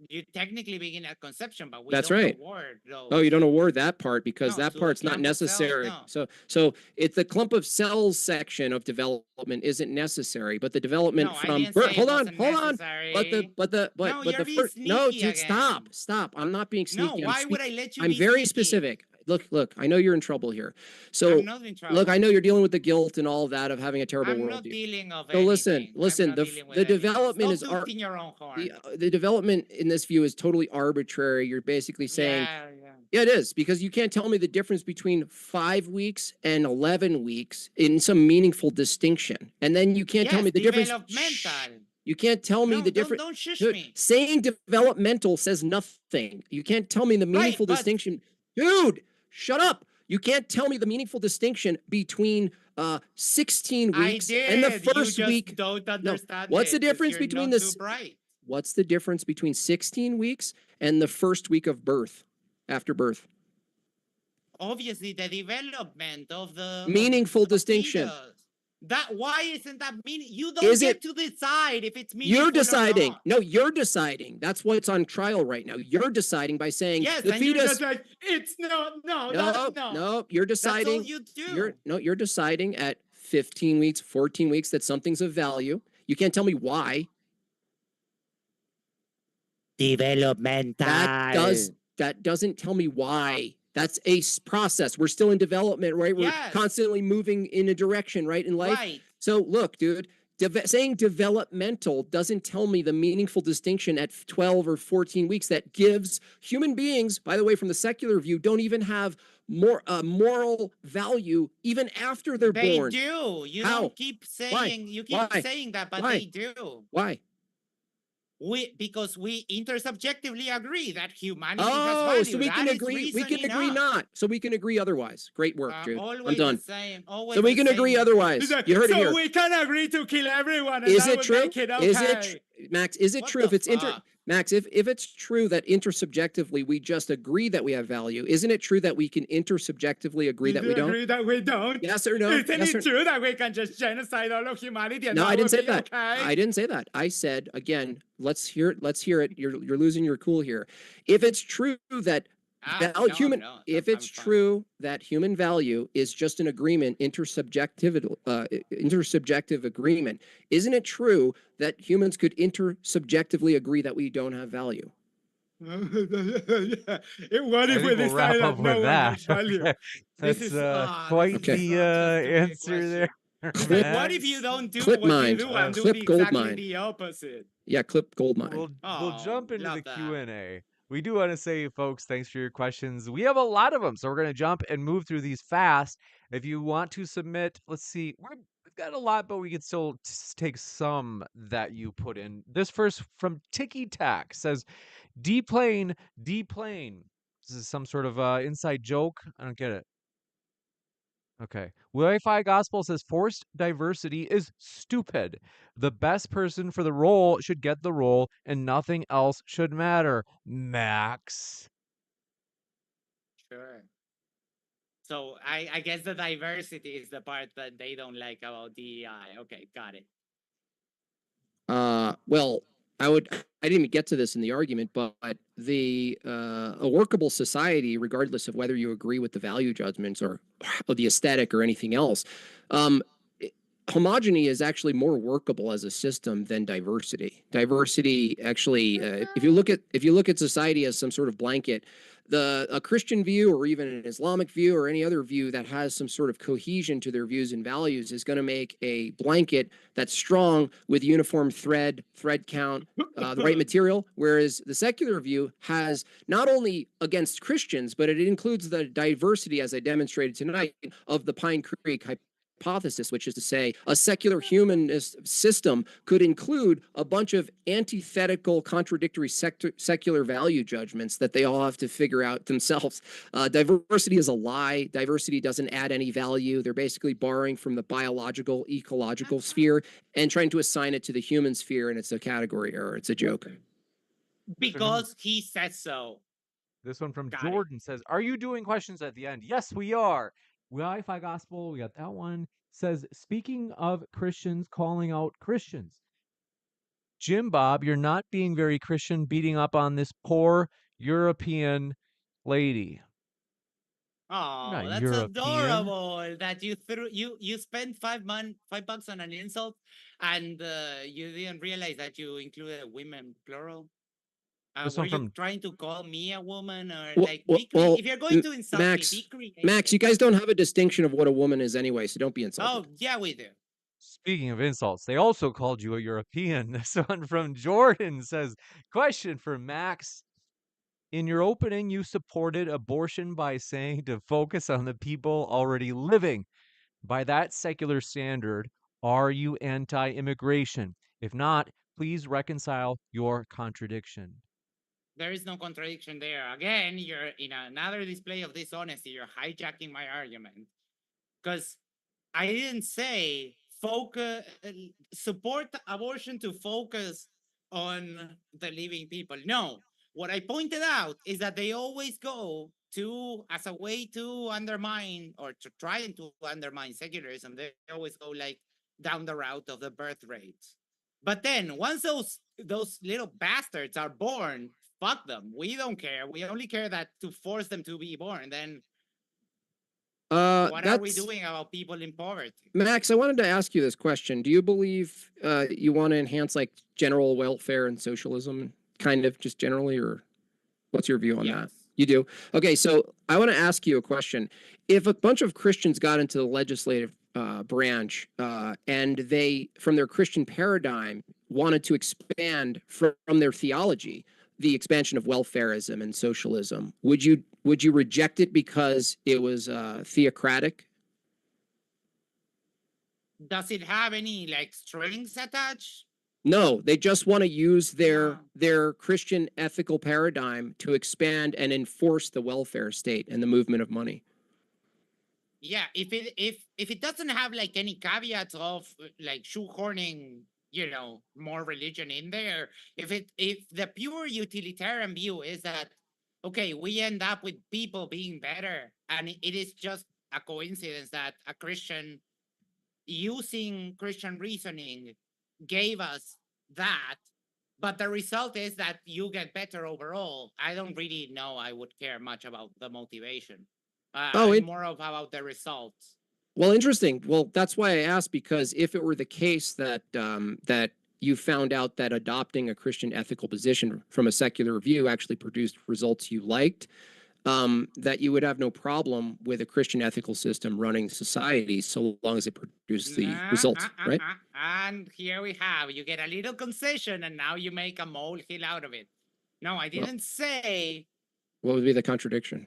You technically begin at conception, but we That's don't right. award those. Oh, you don't award that part because that so part's the not clump of cells, necessary. no. So it's the clump of cells section of development isn't necessary, but the development No, I from didn't birth. say it Hold on. wasn't necessary. No, you're being sneaky again. Stop. I'm not being sneaky. No, why would I let you I'm be very sneaky? specific. Look, I know you're in trouble here. So I'm not in trouble. look, I know you're dealing with the guilt and all of that of having a terrible I'm worldview. not dealing of So listen, anything. the development is Stop tooting your own horn. the development in this view is totally arbitrary. You're basically saying, yeah, it is, because you can't tell me the difference between 5 weeks and 11 weeks in some meaningful distinction. And then you can't tell me the difference. Developmental. You can't tell me the difference. Don't shush Dude, me. saying developmental says nothing. You can't tell me the meaningful distinction. Dude, shut up. You can't tell me the meaningful distinction between 16 weeks and the first week. Don't understand. What's the difference between this? What's the difference between 16 weeks and the first week of birth, after birth? Obviously, the development of the meaningful distinction. Why isn't that meaning? You don't get to decide if it's meaningful. You're deciding. Or not. No, you're deciding. That's what's on trial right now. You're deciding by saying yes, the and fetus. You're just like, it's no. You're deciding. That's all you do. You're deciding at 15 weeks, 14 weeks that something's of value. You can't tell me why. Developmental. That doesn't tell me why. That's a process. We're still in development, right? We're constantly moving in a direction, right, in life. Right. So look, dude, saying developmental doesn't tell me the meaningful distinction at 12 or 14 weeks that gives human beings, by the way, from the secular view, don't even have more moral value even after they're born. They do. You How? don't keep saying. Why? You keep saying that, but they do. Why? Because we intersubjectively agree that humanity has value. So we can agree. We can agree not. So we can agree otherwise. Great work, dude. I'm done. So we can agree otherwise. You heard it here. So we can agree to kill everyone. And is it true? Is it Max? Is it true if it's Max? If it's true that intersubjectively we just agree that we have value, isn't it true that we can intersubjectively agree that we don't? Agree that we don't. Yes or no? Isn't it true that we can just genocide all of humanity? And no, I didn't say that. Okay? I didn't say that. I said again. Let's hear it. You're losing your cool here. If it's true that if it's true that human value is just an agreement, intersubjective agreement, isn't it true that humans could intersubjectively agree that we don't have value? What if we decide that no one has value? That's quite the answer there. What if you don't do what you do and do exactly the opposite? Yeah, clip goldmine. We'll jump into the Q&A. We do want to say, folks, thanks for your questions. We have a lot of them, so we're going to jump and move through these fast. If you want to submit, let's see, we've got a lot, but we can still take some that you put in. This first from Ticky Tack says, D-plane. This is some sort of inside joke. I don't get it. Okay. Wi-Fi Gospel says forced diversity is stupid. The best person for the role should get the role and nothing else should matter. Max. Sure. So I guess the diversity is the part that they don't like about DEI. Okay, got it. Well, I didn't even get to this in the argument, but a workable society, regardless of whether you agree with the value judgments or the aesthetic or anything else, um, homogeny is actually more workable as a system than diversity. Diversity actually, if you look at society as some sort of blanket, a Christian view or even an Islamic view or any other view that has some sort of cohesion to their views and values is going to make a blanket that's strong with uniform thread count, the right material. Whereas the secular view has not only against Christians, but it includes the diversity, as I demonstrated tonight, of the Pine Creek hypothesis, which is to say a secular humanist system could include a bunch of antithetical, contradictory secular value judgments that they all have to figure out themselves. Diversity is a lie. Diversity doesn't add any value. They're basically borrowing from the biological, ecological sphere and trying to assign it to the human sphere, and it's a category error. It's a joke. Because he said so. This one from Got Jordan says, "Are you doing questions at the end?" Yes, we are. Wi-Fi Gospel, we got that one. Says, "Speaking of Christians calling out Christians, Jim Bob, you're not being very Christian, beating up on this poor European lady." You're Oh, not that's European. adorable that you spent $5 on an insult and you didn't realize that you included women plural. This Were one you from trying to call me a woman or Well, like well, if you're going to insult me, be Max, creative. you guys don't have a distinction of what a woman is anyway, so don't be insulted. Oh, yeah, we do. Speaking of insults, they also called you a European. This one from Jordan says, "Question for Max. In your opening, you supported abortion by saying to focus on the people already living. By that secular standard, are you anti-immigration? If not, please reconcile your contradiction." There is no contradiction there. Again, you're in another display of dishonesty. You're hijacking my argument because I didn't say focus support abortion to focus on the living people. No, what I pointed out is that they always go to as a way to undermine or to trying to undermine secularism. They always go like down the route of the birth rate. But then once those little bastards are born, fuck them. We don't care. We only care that to force them to be born. Then what are we doing about people in poverty? Max, I wanted to ask you this question. Do you believe you want to enhance like general welfare and socialism, kind of just generally, or what's your view on that? You do? Okay, so I want to ask you a question. If a bunch of Christians got into the legislative branch and they, from their Christian paradigm, wanted to expand from their theology, the expansion of welfarism and socialism, would you reject it because it was theocratic? Does it have any like strings attached? No, they just want to use their Christian ethical paradigm to expand and enforce the welfare state and the movement of money. Yeah, if it doesn't have like any caveats of like shoehorning, more religion in there, if the pure utilitarian view is that okay, we end up with people being better, and it is just a coincidence that a Christian using Christian reasoning gave us that, but the result is that you get better overall. I don't really know. I would care much about the motivation. I'm more of about the results. Well, interesting. Well, that's why I asked, because if it were the case that that you found out that adopting a Christian ethical position from a secular view actually produced results you liked, that you would have no problem with a Christian ethical system running society so long as it produced the results, right? And here we have, you get a little concession and now you make a molehill out of it. No, I didn't say. What would be the contradiction?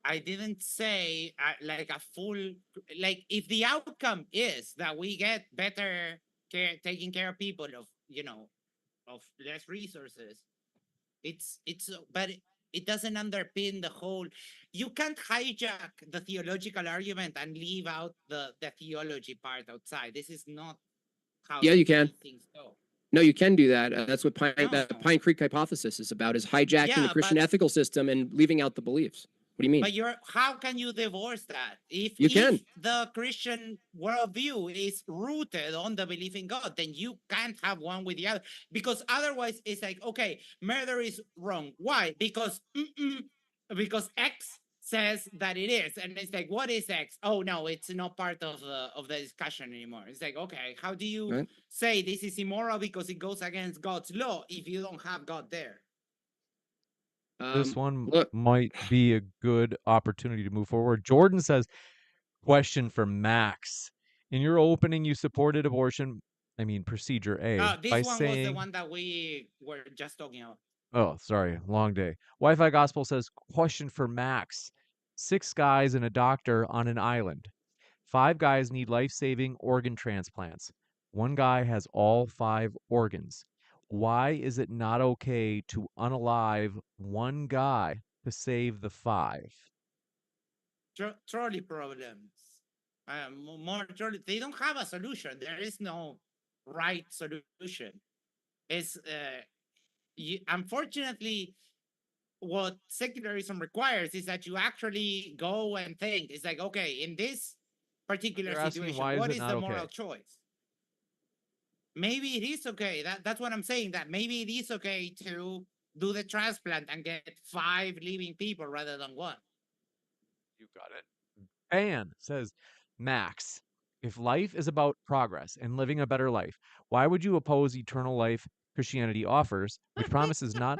I didn't say like a full, like if the outcome is that we get better care, taking care of people of, of less resources, but it doesn't underpin the whole. You can't hijack the theological argument and leave out the theology part outside. This is not how Yeah, you can. things go. No, you can do that. That's what No. that Pine Creek hypothesis is about: is hijacking the Yeah, Christian but- ethical system and leaving out the beliefs. What do you mean? But how can you divorce that? If You can. the Christian worldview is rooted on the belief in God, then you can't have one with the other. Because otherwise it's like, okay, murder is wrong. Why? Because X says that it is. And it's like, what is X? Oh no, it's not part of the discussion anymore. It's like, okay, how do you say this is immoral because it goes against God's law if you don't have God there? This one might be a good opportunity to move forward. Jordan says, question for Max. In your opening, you supported abortion, procedure A, This by one saying... was the one that we were just talking about. Oh, sorry, long day. Wi-Fi Gospel says, question for Max. 6 guys and a doctor on an island. 5 guys need life-saving organ transplants. 1 guy has all 5 organs. Why is it not okay to unalive 1 guy to save the 5? Trolley problems. More trolley. They don't have a solution. There is no right solution. It's unfortunately, what secularism requires is that you actually go and think. It's like, okay, in this particular situation, what is the moral choice? Maybe it is okay. That's what I'm saying. That maybe it is okay to do the transplant and get 5 living people rather than 1. You got it. Ban says, Max, if life is about progress and living a better life, why would you oppose eternal life Christianity offers, which promises not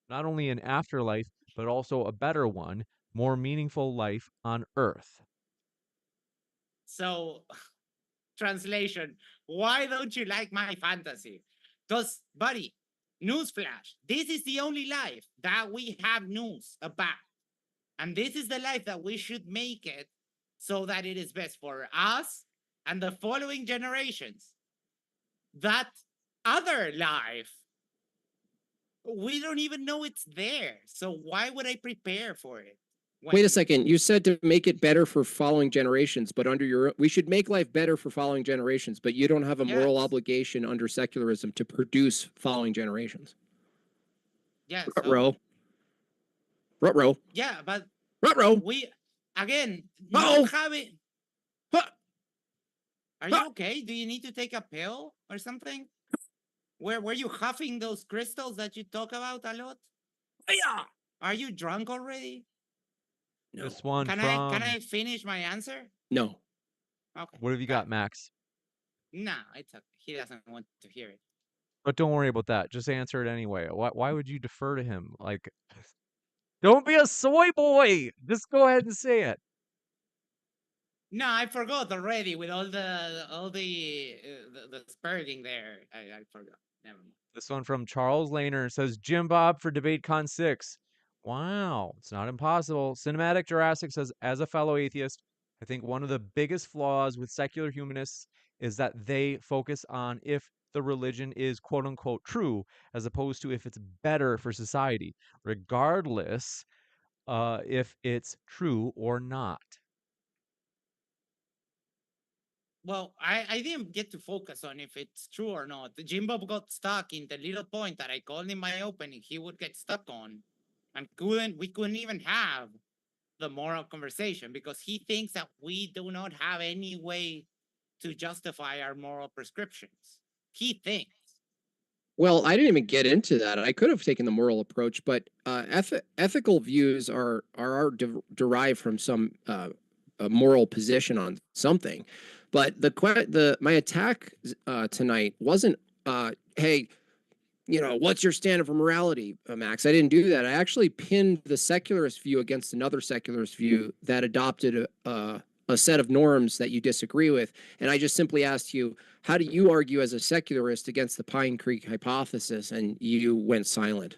only an afterlife, but also a better one, more meaningful life on earth? So, translation, why don't you like my fantasy? Because, buddy, newsflash, this is the only life that we have news about. And this is the life that we should make it so that it is best for us and the following generations. That other life, we don't even know it's there. So why would I prepare for it? Wait a second. You said to make it better for following generations, but we should make life better for following generations, but you don't have a moral obligation under secularism to produce following generations. Yeah. Ruh-roh. Yeah, but Ruh-roh. We again not having. Are you okay? Do you need to take a pill or something? Were you huffing those crystals that you talk about a lot? Yeah. Are you drunk already? No. This one Can I finish my answer? No. Okay. What have you got, Max? No, it's okay. He doesn't want to hear it. But don't worry about that. Just answer it anyway. Why would you defer to him? Like, don't be a soy boy. Just go ahead and say it. No, I forgot already with all the spurting there. I forgot. Never mind. This one from Charles Lehner says, Jim Bob for DebateCon 6. Wow, it's not impossible. Cinematic Jurassic says, as a fellow atheist, I think one of the biggest flaws with secular humanists is that they focus on if the religion is quote unquote true, as opposed to if it's better for society, regardless if it's true or not. Well, I didn't get to focus on if it's true or not. Jim Bob got stuck in the little point that I called in my opening he would get stuck on. And we couldn't even have the moral conversation because he thinks that we do not have any way to justify our moral prescriptions. He thinks. Well, I didn't even get into that. I could have taken the moral approach, but ethical views are derived from some a moral position on something. But my attack tonight wasn't, hey, what's your standard for morality, Max? I didn't do that. I actually pinned the secularist view against another secularist view that adopted a set of norms that you disagree with. And I just simply asked you, how do you argue as a secularist against the Pine Creek hypothesis? And you went silent.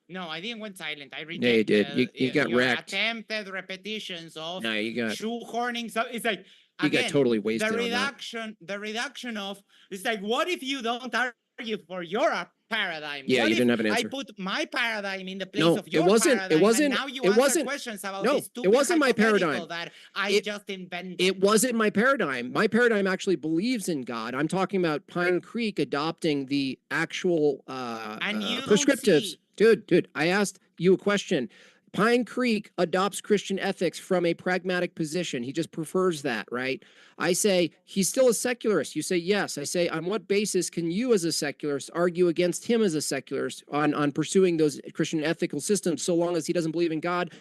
No, I didn't went silent. I rejected. No, you did. You got wrecked. Attempted repetitions of shoehorning. So it's like, you got totally wasted. The reduction of, it's like, what if you don't argue for your paradigm. Yeah, What you if didn't have an I answer. put my paradigm in the place No, of it your wasn't. paradigm, It wasn't. and now you It answer wasn't. questions about No, this it stupid wasn't my hypothetical paradigm. that I It- just invented. It wasn't my paradigm. My paradigm actually believes in God. I'm talking about Pine Creek adopting the actual And you don't prescriptives. see- Dude, I asked you a question. Pine Creek adopts Christian ethics from a pragmatic position. He just prefers that, right? I say he's still a secularist. You say yes. I say, on what basis can you as a secularist argue against him as a secularist on pursuing those Christian ethical systems so long as he doesn't believe in God?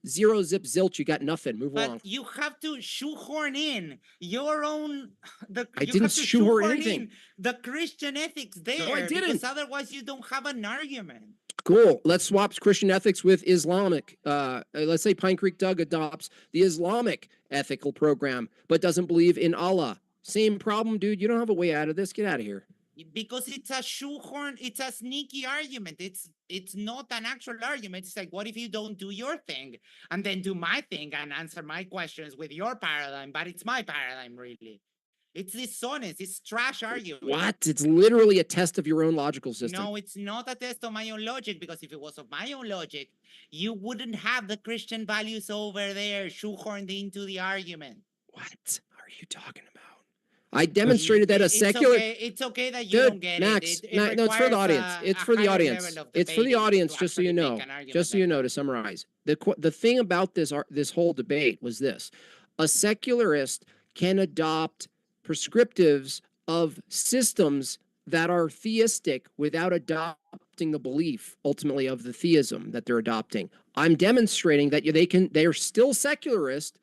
Zero, zip, zilch, you got nothing. Move along. But you have to shoehorn in your own. I You didn't have to shoehorn anything. in the Christian ethics there. I didn't. Because otherwise, you don't have an argument. Cool. Let's swap Christian ethics with Islamic. Let's say Pine Creek Doug adopts the Islamic ethical program, but doesn't believe in Allah. Same problem, dude. You don't have a way out of this. Get out of here. Because it's a shoehorn, it's a sneaky argument. It's not an actual argument. It's like, what if you don't do your thing and then do my thing and answer my questions with your paradigm? But it's my paradigm, really. It's dishonest. It's trash argument. What? It's literally a test of your own logical system. No, it's not a test of my own logic, because if it was of my own logic, you wouldn't have the Christian values over there shoehorned into the argument. What are you talking about? I demonstrated that a secular. It's okay that you don't get Max, it. no, it's for the requires audience. a It's for the higher audience. level of It's for the debating audience, to just so you actually know. make an argument Just so you like know, that. to summarize. The thing about this whole debate was this: a secularist can adopt prescriptives of systems that are theistic without adopting the belief ultimately of the theism that they're adopting. I'm demonstrating that they're still secularist,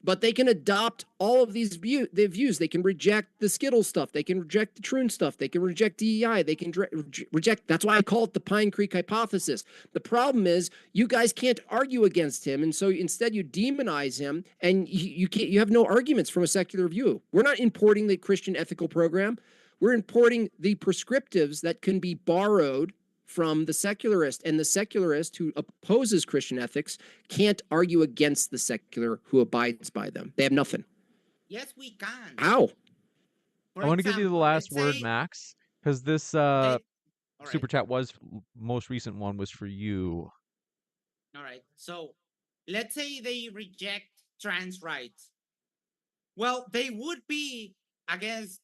but they can adopt all of these views. They can reject the Skittle stuff. They can reject the Troon stuff. They can reject DEI. They can reject. That's why I call it the Pine Creek hypothesis. The problem is you guys can't argue against him, and so instead you demonize him, and you have no arguments from a secular view. We're not importing the Christian ethical program. We're importing the prescriptives that can be borrowed from the secularist, and the secularist who opposes Christian ethics can't argue against the secular who abides by them. They have nothing. Yes, we can. How? I want to give you the last word, Max, because this super chat most recent one was for you. All right. So let's say they reject trans rights. Well, they would be against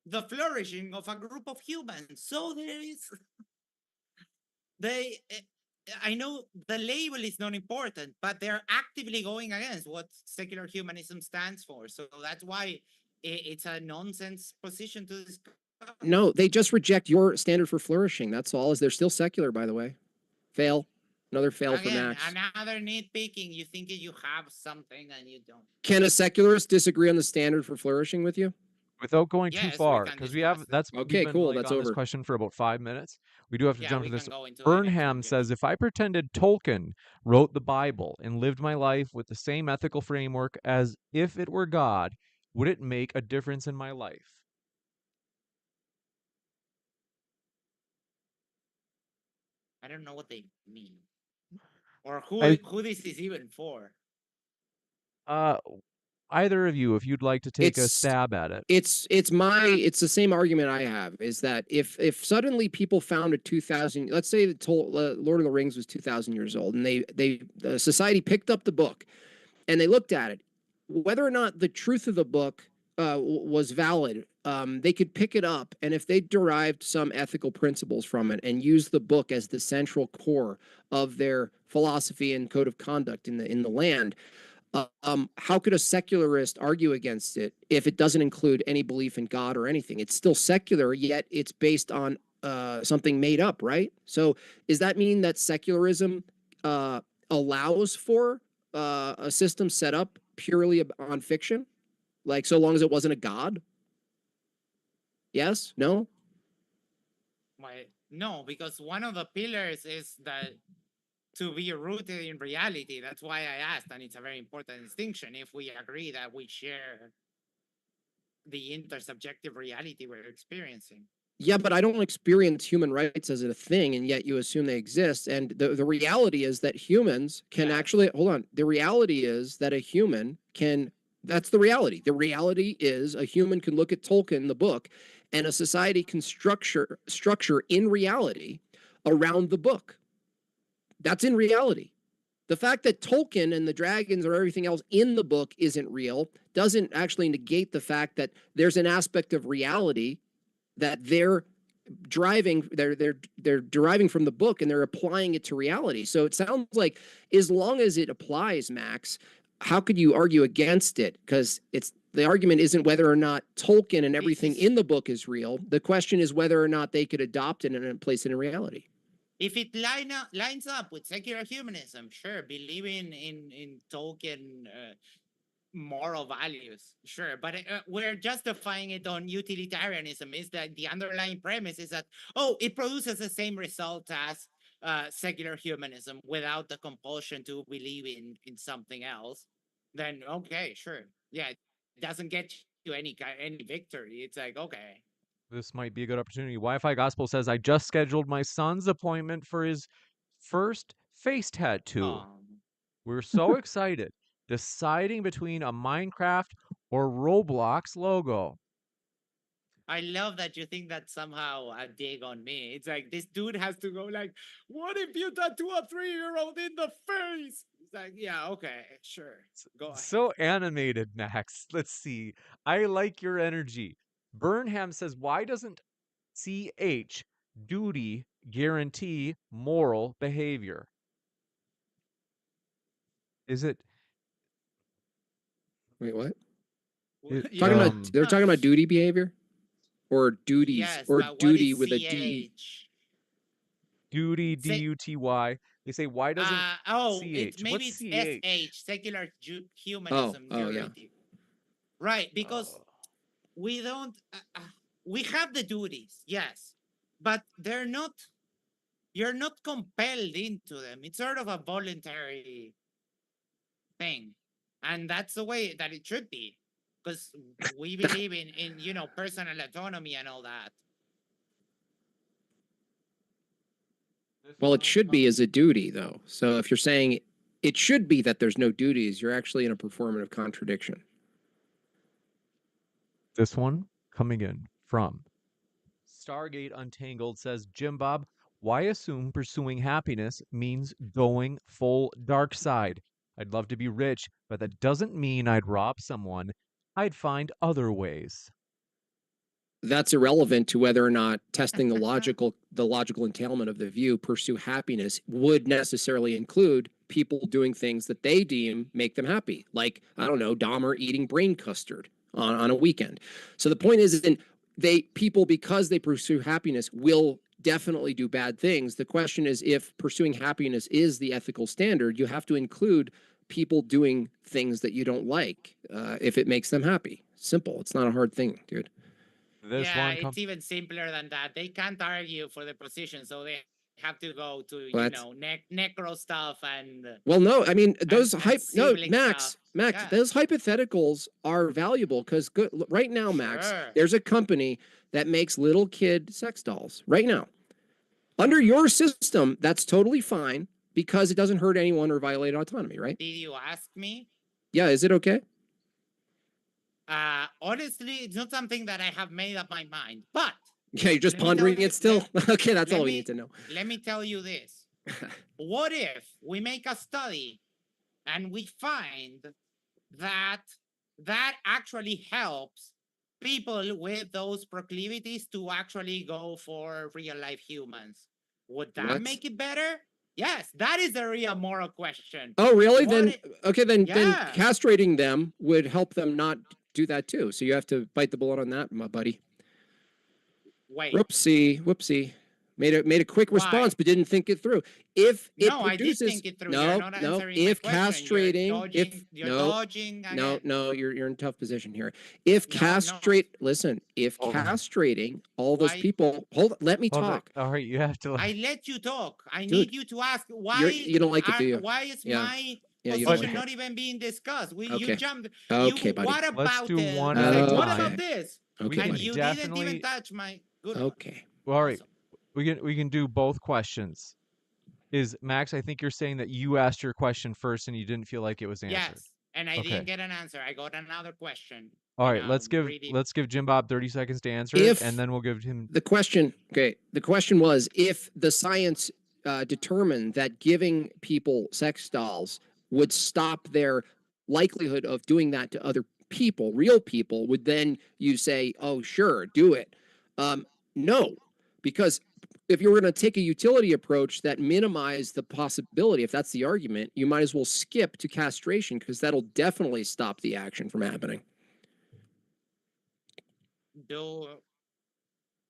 the flourishing of a group of humans. So there is. I know the label is not important, but they're actively going against what secular humanism stands for. So that's why it's a nonsense position to discuss. No, they just reject your standard for flourishing. That's all. They're still secular, by the way. Fail. Another fail for Max. Another nitpicking. You think you have something and you don't. Can a secularist disagree on the standard for flourishing with you? Without going too far, because okay, cool. That's on over. This question for about 5 minutes. We do have to jump to this. Burnham says, if I pretended Tolkien wrote the Bible and lived my life with the same ethical framework as if it were God, would it make a difference in my life? I don't know what they mean, or who this is even for. Either of you, if you'd like to take a stab at it. It's the same argument I have, is that if suddenly people found let's say Lord of the Rings was 2,000 years old, and the society picked up the book and they looked at it, whether or not the truth of the book was valid, they could pick it up, and if they derived some ethical principles from it and used the book as the central core of their philosophy and code of conduct in the land, how could a secularist argue against it if it doesn't include any belief in God or anything? It's still secular, yet it's based on something made up, right? So does that mean that secularism allows for a system set up purely on fiction? Like, so long as it wasn't a God? Yes? No? Why? No, because one of the pillars is that to be rooted in reality. That's why I asked, and it's a very important distinction. If we agree that we share the intersubjective reality we're experiencing. Yeah, but I don't experience human rights as a thing, and yet you assume they exist. And the reality is that humans can actually, hold on. The reality is that a human can That's the reality. The reality is a human can look at Tolkien, the book, and a society can structure in reality around the book. That's in reality. The fact that Tolkien and the dragons or everything else in the book isn't real doesn't actually negate the fact that there's an aspect of reality that they're deriving from the book, and they're applying it to reality. So it sounds like, as long as it applies, Max, how could you argue against it? Because the argument isn't whether or not Tolkien and everything in the book is real. The question is whether or not they could adopt it and place it in reality. If it lines up with secular humanism, sure, believing in Tolkien moral values, sure, but we're justifying it on utilitarianism. Is that the underlying premise is that, oh, it produces the same result as secular humanism without the compulsion to believe in something else? Then okay, sure, yeah, it doesn't get you any victory. It's like, okay, This might be a good opportunity. Wi-Fi Gospel says, I just scheduled my son's appointment for his first face tattoo. We're so excited. Deciding between a Minecraft or Roblox logo. I love that you think that somehow a dig on me. It's like, this dude has to go like, what if you tattoo a 3-year-old in the face? It's like, yeah, okay, sure. Go ahead. So animated, Max. Let's see. I like your energy. Burnham says, why doesn't CH, duty, guarantee moral behavior? Is it? Wait, what? Yeah. They're talking about duty behavior? Or duties, Yes, or but duty what is with a D. CH? Duty, D-U-T-Y. They say, why doesn't CH? Maybe What's it's CH? SH, secular humanism. Yeah. Right, because we don't, we have the duties, yes, but you're not compelled into them. It's sort of a voluntary thing. And that's the way that it should be, because we believe in personal autonomy and all that. Well, it should be as a duty, though. So if you're saying it should be that there's no duties, you're actually in a performative contradiction. This one coming in from Stargate Untangled says, Jim Bob, why assume pursuing happiness means going full dark side? I'd love to be rich, but that doesn't mean I'd rob someone. I'd find other ways. That's irrelevant to whether or not testing the logical entailment of the view, pursue happiness, would necessarily include people doing things that they deem make them happy. Like, I don't know, Dahmer eating brain custard on a weekend. So the point is that people, because they pursue happiness, will definitely do bad things. The question is, if pursuing happiness is the ethical standard, you have to include people doing things that you don't like if it makes them happy. Simple. It's not a hard thing, dude. It's even simpler than that. They can't argue for the position, so they have to go to necro stuff and. Well, no, I mean those Max, Yeah. those hypotheticals are valuable because right now, Max, there's a company that makes little kid sex dolls right now. Under your system, that's totally fine because it doesn't hurt anyone or violate autonomy, right? Did you ask me? Yeah, is it okay? Honestly, it's not something that I have made up my mind, but yeah, you're just pondering it still. Okay, that's all we need to know. Let me tell you this. What if we make a study and we find that actually helps people with those proclivities to actually go for real life humans? Would that make it better? Yes, that is a real moral question. Oh, really? Then castrating them would help them not do that too. So you have to bite the bullet on that, my buddy. Wait. Whoopsie. Made a quick response, but didn't think it through. If it produces, I did think it through. No. If castrating, you're in a tough position here. If castrating all those people, let me talk. All right, you have to. I let you talk. I need you to ask why. You don't like it, do you? Why is my position not even being discussed? You jumped. Okay, buddy. What about Let's do this? one at a time. What about this? Okay, and buddy. you didn't even touch my good. Okay. Well, all right. We can do both questions. Is Max, I think you're saying that you asked your question first and you didn't feel like it was answered. Yes. and I Okay. didn't get an answer. I got another question. All and right, let's give Jim Bob 30 seconds to answer it, and then we'll give him. The question was, if the science determined that giving people sex dolls would stop their likelihood of doing that to other people, real people, would then you say, oh, sure, do it? No, because if you were going to take a utility approach that minimized the possibility, if that's the argument, you might as well skip to castration, because that'll definitely stop the action from happening.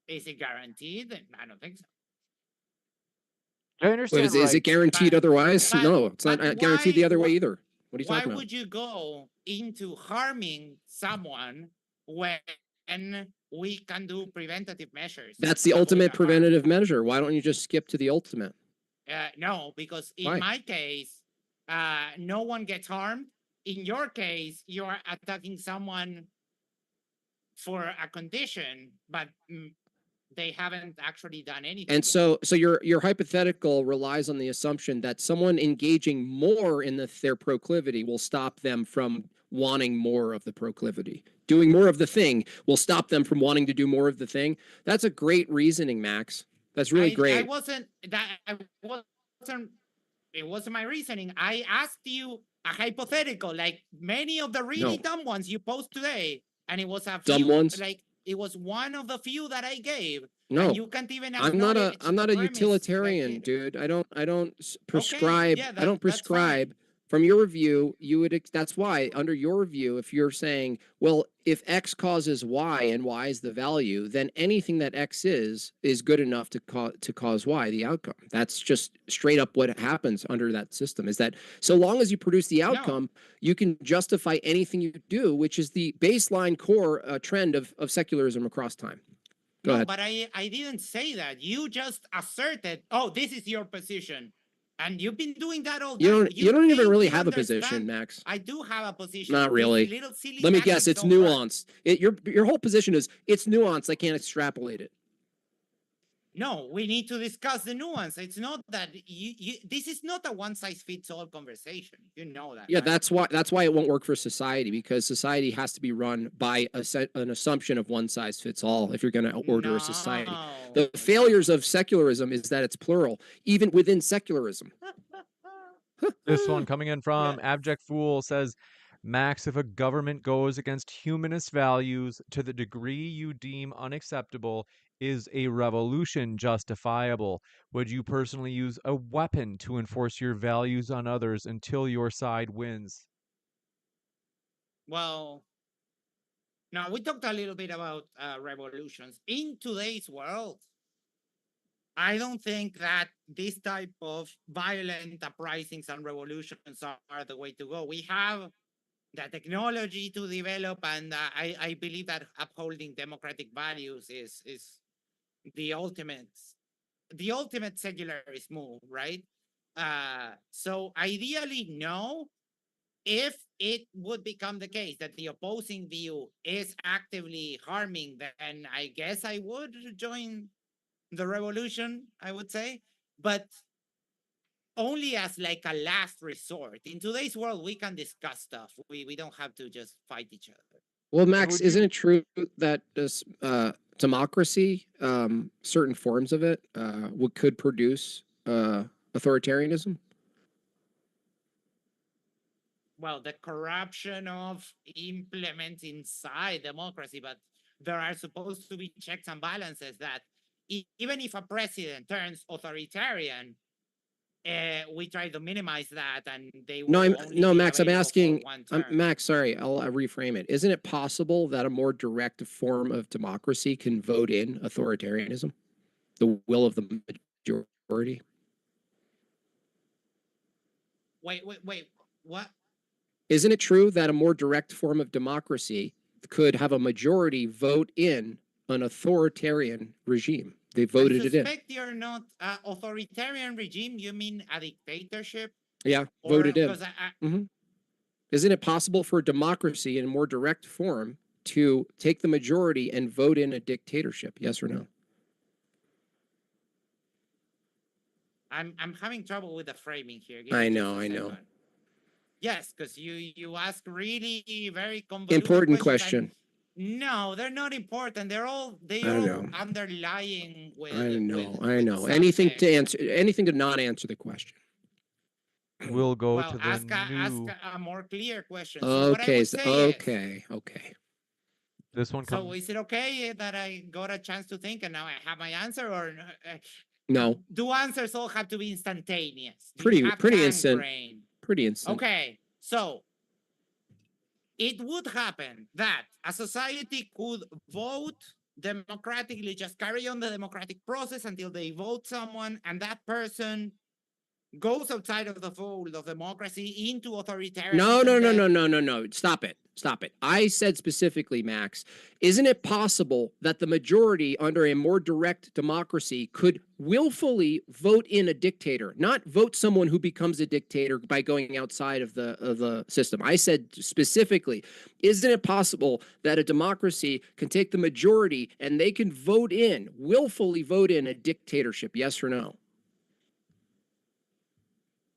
Is it guaranteed? I don't think so. I understand. Is it guaranteed otherwise? No, it's not guaranteed the other way either. What are you talking about? Why would you go into harming someone when we can do preventative measures? That's the ultimate preventative measure. Why don't you just skip to the ultimate? No, because in my case, no one gets harmed. In your case, you're attacking someone for a condition, but they haven't actually done anything. And so your hypothetical relies on the assumption that someone engaging more in their proclivity will stop them from wanting more of the proclivity. Doing more of the thing will stop them from wanting to do more of the thing. That's a great reasoning, Max. That's really great. It wasn't my reasoning. I asked you a hypothetical, like many of the really dumb ones you posed today, and it was a few, dumb ones. Like it was one of the few that I gave. No, and you can't even. I'm not a utilitarian, dude. I don't prescribe. Okay, yeah, I don't prescribe. From your view, you would. That's why, under your view, if you're saying, well, if X causes Y and Y is the value, then anything that X is good enough to cause Y, the outcome. That's just straight up what happens under that system. Is that so long as you produce the outcome, you can justify anything you do, which is the baseline core trend of secularism across time. Go ahead. But I didn't say that. You just asserted, oh, this is your position. And you've been doing that all day. You don't even really have a position, Max. I do have a position. Not really. Let me guess, it's nuanced. Your whole position is it's nuanced. I can't extrapolate it. No, we need to discuss the nuance. It's not that this is not a one-size-fits-all conversation. You know that. Yeah, right? that's why it won't work for society, because society has to be run by an assumption of one size fits all if you're going to order a society. The failures of secularism is that it's plural, even within secularism. This one coming in from Abject Fool says, Max, if a government goes against humanist values to the degree you deem unacceptable, is a revolution justifiable? Would you personally use a weapon to enforce your values on others until your side wins? Well, now we talked a little bit about revolutions. In today's world, I don't think that this type of violent uprisings and revolutions are the way to go. We have the technology to develop, and I believe that upholding democratic values is the ultimate secularist move, right? So ideally, no. If it would become the case that the opposing view is actively harming, then I guess I would join the revolution, I would say, but only as like a last resort. In today's world, we can discuss stuff. We don't have to just fight each other. Well, Max, isn't it true that this democracy, certain forms of it, could produce authoritarianism? Well, the corruption of implementing inside democracy, but there are supposed to be checks and balances that even if a president turns authoritarian, we try to minimize that, and they will no, Max. I'm asking, Max. Sorry, I'll reframe it. Isn't it possible that a more direct form of democracy can vote in authoritarianism, the will of the majority? Wait. What? Isn't it true that a more direct form of democracy could have a majority vote in an authoritarian regime? They voted it in. I suspect you're not authoritarian regime. You mean a dictatorship? Yeah, voted in. Isn't it possible for democracy in a more direct form to take the majority and vote in a dictatorship? Yes or no? I'm having trouble with the framing here. I know. Yes, because you ask really very convoluted Important questions, and question. no, they're not important. They're all know. underlying with I know. with Anything to subtext. answer, anything to not answer the question. We'll go Well, to the ask new. a more clear question. So what I would say is, Okay. This one so comes. is it okay that I got a chance to think and now I have my answer, or No, do answers all have to be instantaneous? Do you pretty have pretty time instant. frame? Pretty instant. Okay, so it would happen that a society could vote democratically, just carry on the democratic process until they vote someone, and that person goes outside of the fold of democracy into authoritarianism. No. Stop it. I said specifically, Max, isn't it possible that the majority under a more direct democracy could willfully vote in a dictator, not vote someone who becomes a dictator by going outside of the system? I said specifically, isn't it possible that a democracy can take the majority and they can willfully vote in a dictatorship? Yes or no?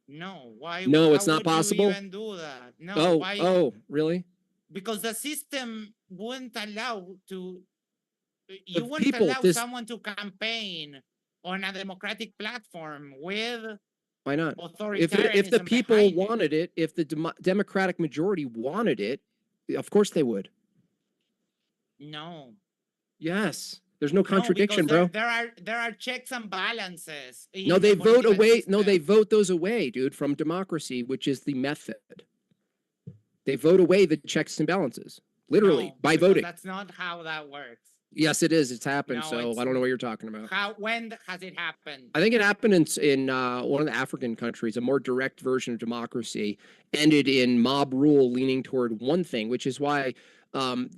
No, why? No, it's how not would possible. You even do that? No, why? Oh, really? Because the system wouldn't allow to. You The wouldn't people, allow someone to campaign on a democratic platform with why not? authoritarianism. If the people wanted it, if the Democratic majority wanted it, of course they would. No. Yes. There's no contradiction, bro. There are checks and balances. No, they vote away. No, they vote those away, dude, from democracy, which is the method. They vote away the checks and balances, literally, by voting. That's not how that works. Yes, it is. It's happened. So I don't know what you're talking about. When has it happened? I think it happened in one of the African countries. A more direct version of democracy ended in mob rule, leaning toward one thing, which is why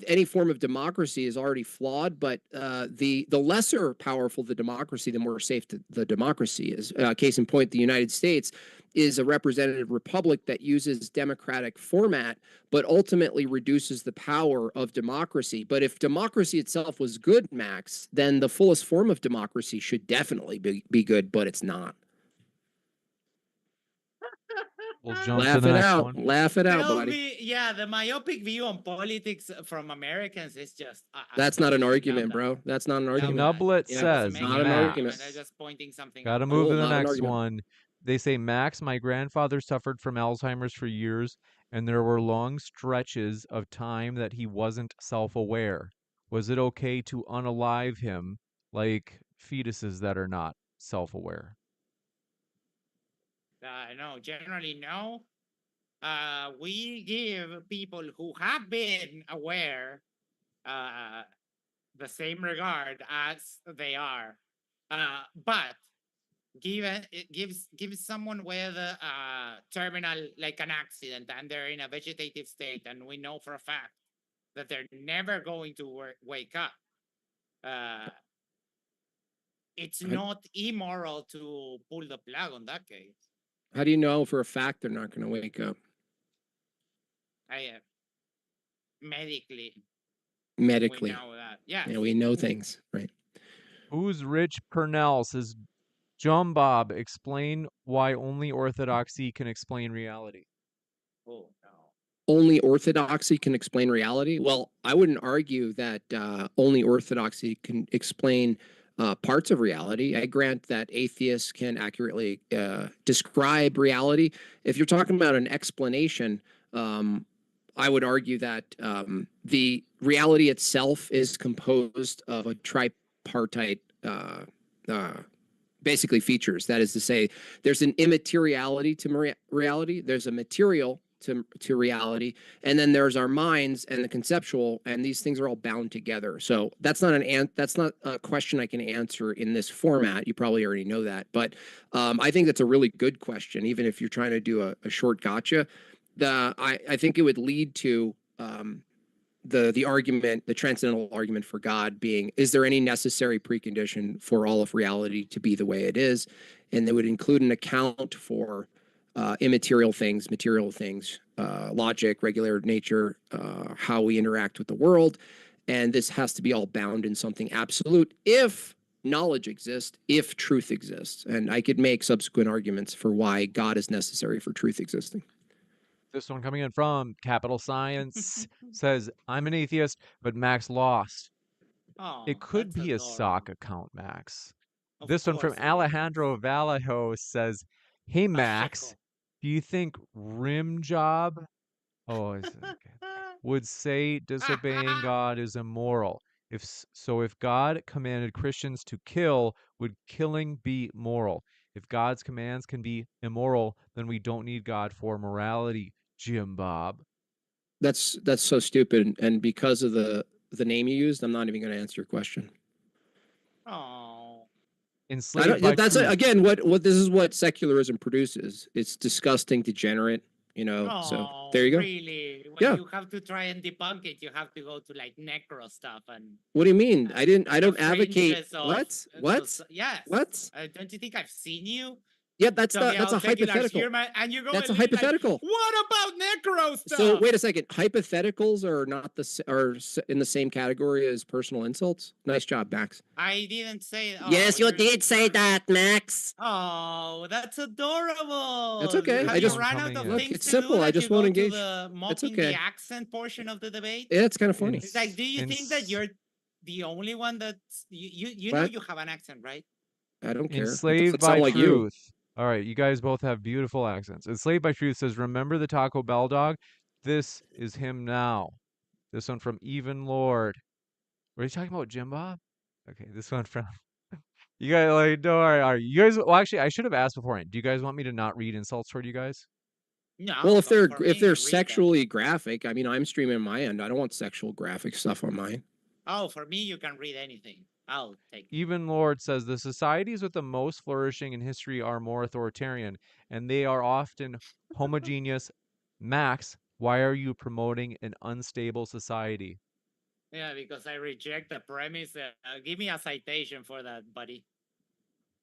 any form of democracy is already flawed. But the lesser powerful the democracy, the more safe the democracy is. Case in point, the United States is a representative republic that uses democratic format, but ultimately reduces the power of democracy. But if democracy itself was good, Max, then the fullest form of democracy should definitely be good, but it's not. We'll jump to the next one. Laugh it out, buddy. Yeah, the myopic view on politics from Americans is just. That's not an argument, bro. That's not an argument. Nublet says, not an argument. They're just pointing something. Gotta move to the next one. They say, Max, my grandfather suffered from Alzheimer's for years, and there were long stretches of time that he wasn't self-aware. Was it okay to unalive him like fetuses that are not self-aware? No, generally no. We give people who have been aware the same regard as they are. But it gives someone with terminal, like an accident, and they're in a vegetative state, and we know for a fact that they're never going to wake up. It's not immoral to pull the plug on that case. How do you know for a fact they're not going to wake up? Medically. We know that. Yeah, we know things, right? Who's Rich Purnell says, John Bob, explain why only orthodoxy can explain reality. Oh, no. Only orthodoxy can explain reality? Well, I wouldn't argue that only orthodoxy can explain parts of reality. I grant that atheists can accurately describe reality. If you're talking about an explanation, I would argue that the reality itself is composed of a tripartite basically features. That is to say, there's an immateriality to reality, there's a material to reality, and then there's our minds and the conceptual, and these things are all bound together. So that's not a question I can answer in this format. You probably already know that, but I think that's a really good question, even if you're trying to do a short gotcha. I think it would lead to the argument, the transcendental argument for God being, is there any necessary precondition for all of reality to be the way it is? And they would include an account for immaterial things, material things, logic, regular nature, how we interact with the world. And this has to be all bound in something absolute if knowledge exists, if truth exists. And I could make subsequent arguments for why God is necessary for truth existing. This one coming in from Capital Science says, I'm an atheist, but Max lost. Oh, It could that's be a adorable. sock account, Max. Of This one from course it is. Alejandro Vallejo says, Hey Max, Pacheco. do you think rim job would say disobeying God is immoral? If God commanded Christians to kill, would killing be moral? If God's commands can be immoral, then we don't need God for morality, Jim Bob. That's so stupid. And because of the name you used, I'm not even going to answer your question. Oh. Enslaved by That's truth. again what this is what secularism produces. It's disgusting, degenerate. So there you go. Really? When Yeah. you have to try and debunk it, you have to go to like necro stuff and. What do you mean? I don't the advocate. fringes of What? yes. What? Don't you think I've seen you? Yeah, that's talking a about secular hypothetical. human, and you go That's a and like, hypothetical. what about necro stuff? So wait a second. Hypotheticals are not in the same category as personal insults. Nice job, Max. I didn't say. Yes, you did say that, Max. Oh, that's adorable. That's okay. Have I you just run out of look. things It's to simple. do? I just won't engage. The It's mocking okay. the accent portion of the debate. Yeah, it's kind of funny. It's like, do you think that you're the only one that's you know you have an accent, right? I don't care. Enslaved by truth. All right, you guys both have beautiful accents. Enslaved by truth says, remember the Taco Bell dog? This is him now. This one from Even Lord. Were you talking about Jim Bob? Okay, this one from you guys like don't worry. All right, you guys. Well, actually, I should have asked beforehand. Do you guys want me to not read insults toward you guys? No. Well, if they're sexually graphic, I mean, I'm streaming my end. I don't want sexual graphic stuff on mine. Oh, for me, you can read anything. I'll take it. Even Lord says the societies with the most flourishing in history are more authoritarian, and they are often homogeneous. Max, why are you promoting an unstable society? Yeah, because I reject the premise. Give me a citation for that, buddy.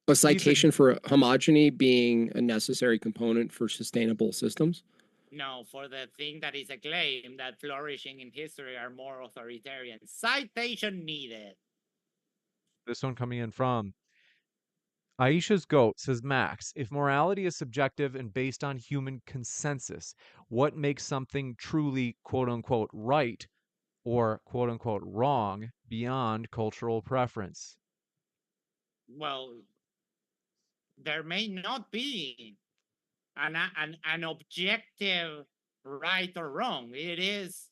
A citation for homogeny being a necessary component for sustainable systems? No, for the thing that is a claim that flourishing in history are more authoritarian. Citation needed. This one coming in from Aisha's Goat says, Max, if morality is subjective and based on human consensus, what makes something truly quote unquote right or quote unquote wrong beyond cultural preference? Well, there may not be an objective right or wrong. It is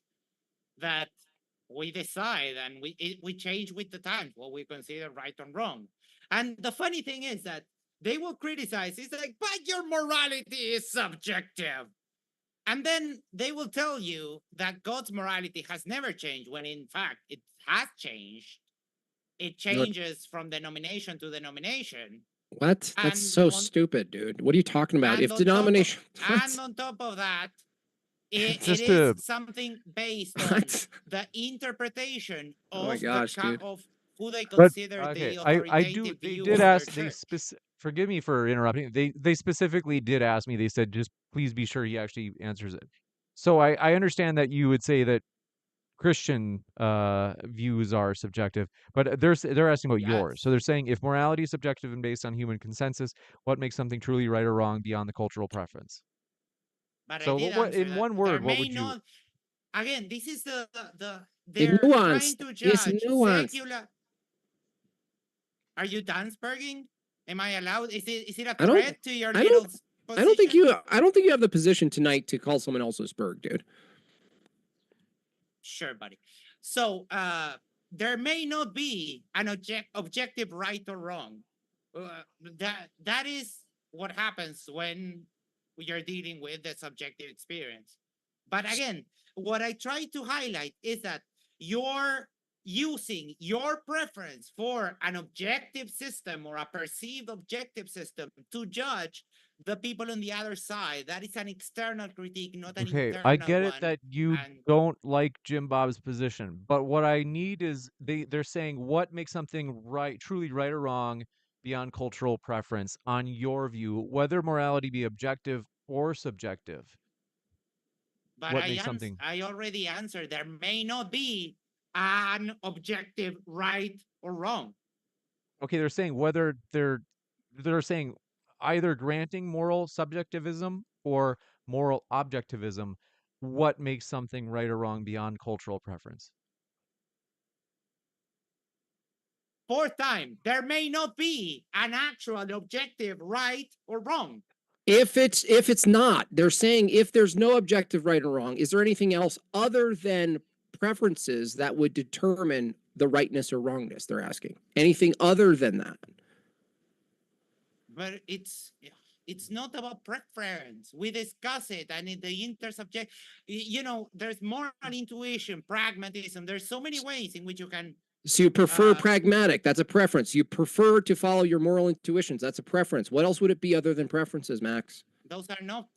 that we decide and we change with the times what we consider right and wrong. And the funny thing is that they will criticize. It's like, but your morality is subjective. And then they will tell you that God's morality has never changed, when in fact it has changed. It changes from denomination to denomination. What? That's so stupid, dude. What are you talking about? If denomination... And on top of that, it is something based on the interpretation of, of who they consider the authoritative view of their church. Forgive me for interrupting. They specifically did ask me. They said, just please be sure he actually answers it. So I understand that you would say that Christian views are subjective, but they're asking about yours. So they're saying, if morality is subjective and based on human consensus, what makes something truly right or wrong beyond the cultural preference? But so what, in one word, what would you? Again, this is the they're trying to judge secular. Are you Dansberging? Am I allowed? Is it a threat to your little position? I don't think you have the position tonight to call someone else a Spurg, dude. Sure, buddy. So there may not be an objective right or wrong. That is what happens when you're dealing with the subjective experience. But again, what I try to highlight is that you're using your preference for an objective system or a perceived objective system to judge the people on the other side. That is an external critique, not an internal one. I get it that you don't like Jim Bob's position, but what I need is they're saying what makes something right, truly right or wrong beyond cultural preference on your view, whether morality be objective or subjective. But I already answered. There may not be an objective right or wrong. Okay, they're saying whether they're saying either granting moral subjectivism or moral objectivism, what makes something right or wrong beyond cultural preference? Fourth time, there may not be an actual objective right or wrong. If it's not, they're saying if there's no objective right or wrong, is there anything else other than preferences that would determine the rightness or wrongness? They're asking anything other than that. But it's not about preference. We discuss it, and in the intersubject, there's moral intuition, pragmatism. There's so many ways in which you can. So you prefer pragmatic. That's a preference. You prefer to follow your moral intuitions. That's a preference. What else would it be other than preferences, Max? Those are not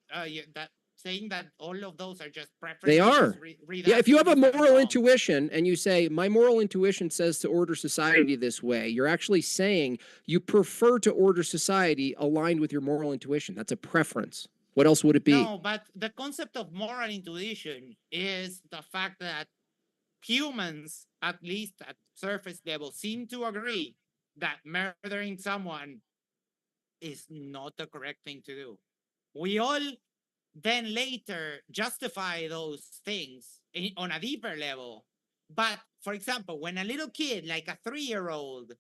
saying that all of those are just preferences. They are. Yeah, if you have a moral intuition and you say, my moral intuition says to order society this way, you're actually saying you prefer to order society aligned with your moral intuition. That's a preference. What else would it be? No, but the concept of moral intuition is the fact that humans, at least at surface level, seem to agree that murdering someone is not the correct thing to do. We all then later justify those things on a deeper level. But for example, when a little kid, like a 3-year-old,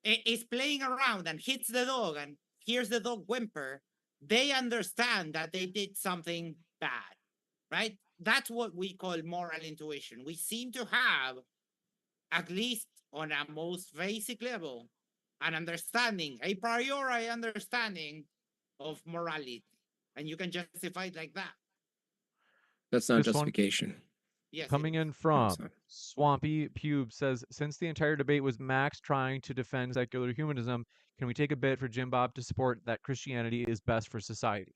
is playing around and hits the dog and hears the dog whimper, they understand that they did something bad, right? That's what we call moral intuition. We seem to have, at least on a most basic level, an understanding, a priori understanding of morality. And you can justify it like that. That's not justification. Yes, coming in from Swampy Pube says, since the entire debate was Max trying to defend secular humanism, can we take a bit for Jim Bob to support that Christianity is best for society?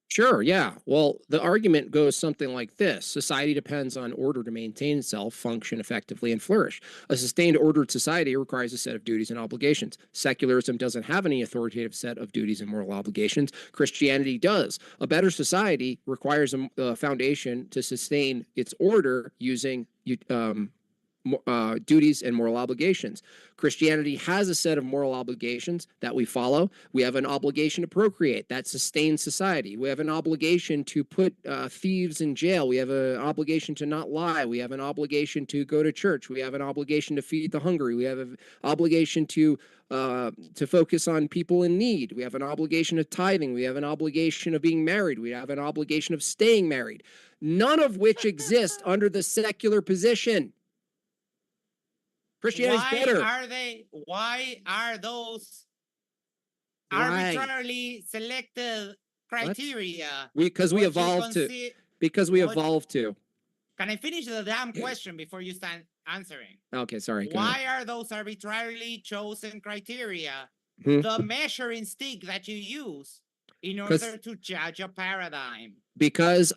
Sure, yeah. Well, the argument goes something like this. Society depends on order to maintain itself, function effectively, and flourish. A sustained ordered society requires a set of duties and obligations. Secularism doesn't have any authoritative set of duties and moral obligations. Christianity does. A better society requires a foundation to sustain its order using duties and moral obligations. Christianity has a set of moral obligations that we follow. We have an obligation to procreate. That sustains society. We have an obligation to put thieves in jail. We have an obligation to not lie. We have an obligation to go to church. We have an obligation to feed the hungry. We have an obligation to focus on people in need. We have an obligation of tithing. We have an obligation of being married. We have an obligation of staying married. None of which exist under the secular position. Christianity's better. Why are those arbitrarily selected criteria? Because we evolved to. Can I finish the damn question before you start answering? Okay, sorry. Why are those arbitrarily chosen criteria the measuring stick that you use in order to judge a paradigm? Because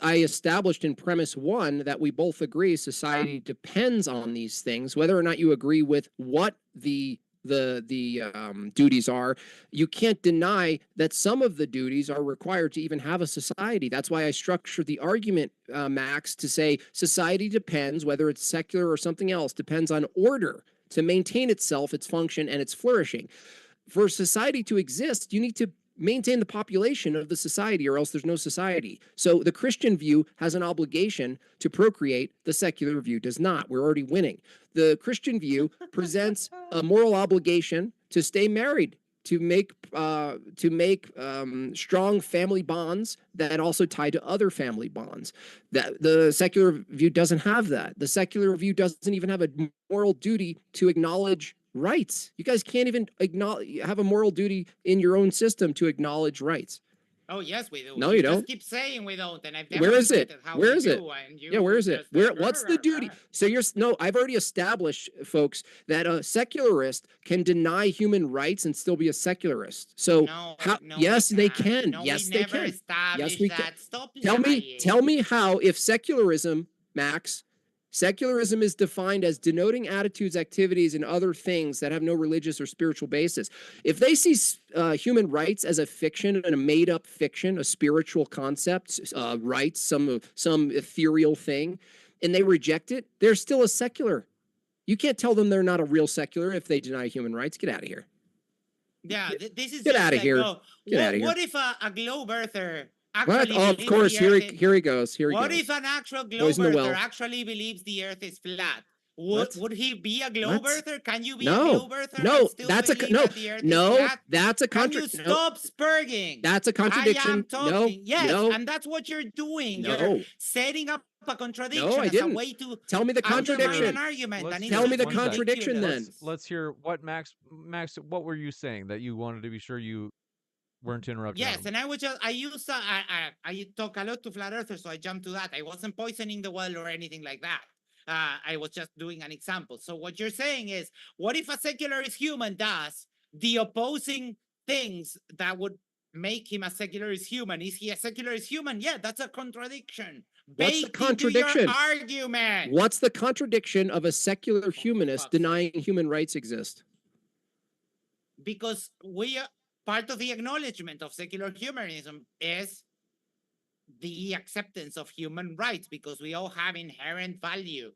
I established in premise 1 that we both agree society depends on these things, whether or not you agree with what the duties are. You can't deny that some of the duties are required to even have a society. That's why I structured the argument, Max, to say society depends, whether it's secular or something else, depends on order to maintain itself, its function, and its flourishing. For society to exist, you need to maintain the population of the society, or else there's no society. So the Christian view has an obligation to procreate. The secular view does not. We're already winning. The Christian view presents a moral obligation to stay married, to make strong family bonds that also tie to other family bonds. That the secular view doesn't have that. The secular view doesn't even have a moral duty to acknowledge rights. You guys can't even have a moral duty in your own system to acknowledge rights. Oh, yes, we do. No, you don't. Just keep saying we don't. And I've where is it? Where is it? Yeah, where is it? What's the duty? So I've already established, folks, that a secularist can deny human rights and still be a secularist. So yes, they can. Yes, they can. Yes, we can. Stop tell me how, if secularism, Max, secularism is defined as denoting attitudes, activities, and other things that have no religious or spiritual basis. If they see human rights as a fiction and a made-up fiction, a spiritual concept, rights, some ethereal thing, and they reject it, they're still a secular. You can't tell them they're not a real secular if they deny human rights. Get out of here. Yeah, this is get out of here. Get out of here. What if a globe earther What? actually Oh, of believes course. the Here Earth he is- here he goes. Here he What goes. if an actual globe Poison the earther well. actually believes the Earth is flat? What? Would he be a globe What? earther? Can you be a No, globe earther no, and still that's a believe no, that the Earth is no. flat? That's a Can you contradiction. stop spurging? That's a contradiction. I am talking. Yes, no, and that's what you're doing. You're no. setting up a contradiction No, I as didn't. a way to Tell me the undermine contradiction. an argument. Let's And it's Tell me just the contradiction ridiculous. then. Let's hear what Max, what were you saying that you wanted to be sure you weren't interrupting Yes, him? and I was just I talk a lot to flat earthers, so I jumped to that. I wasn't poisoning the well or anything like that. I was just doing an example. So what you're saying is, what if a secularist human does the opposing things that would make him a secularist human? Is he a secularist human? Yeah, that's a contradiction. What's the Baked into your contradiction? argument. What's the contradiction of a secular humanist fuck's sake. denying human rights exist? Because we are part of the acknowledgement of secular humanism is the acceptance of human rights, because we all have inherent value.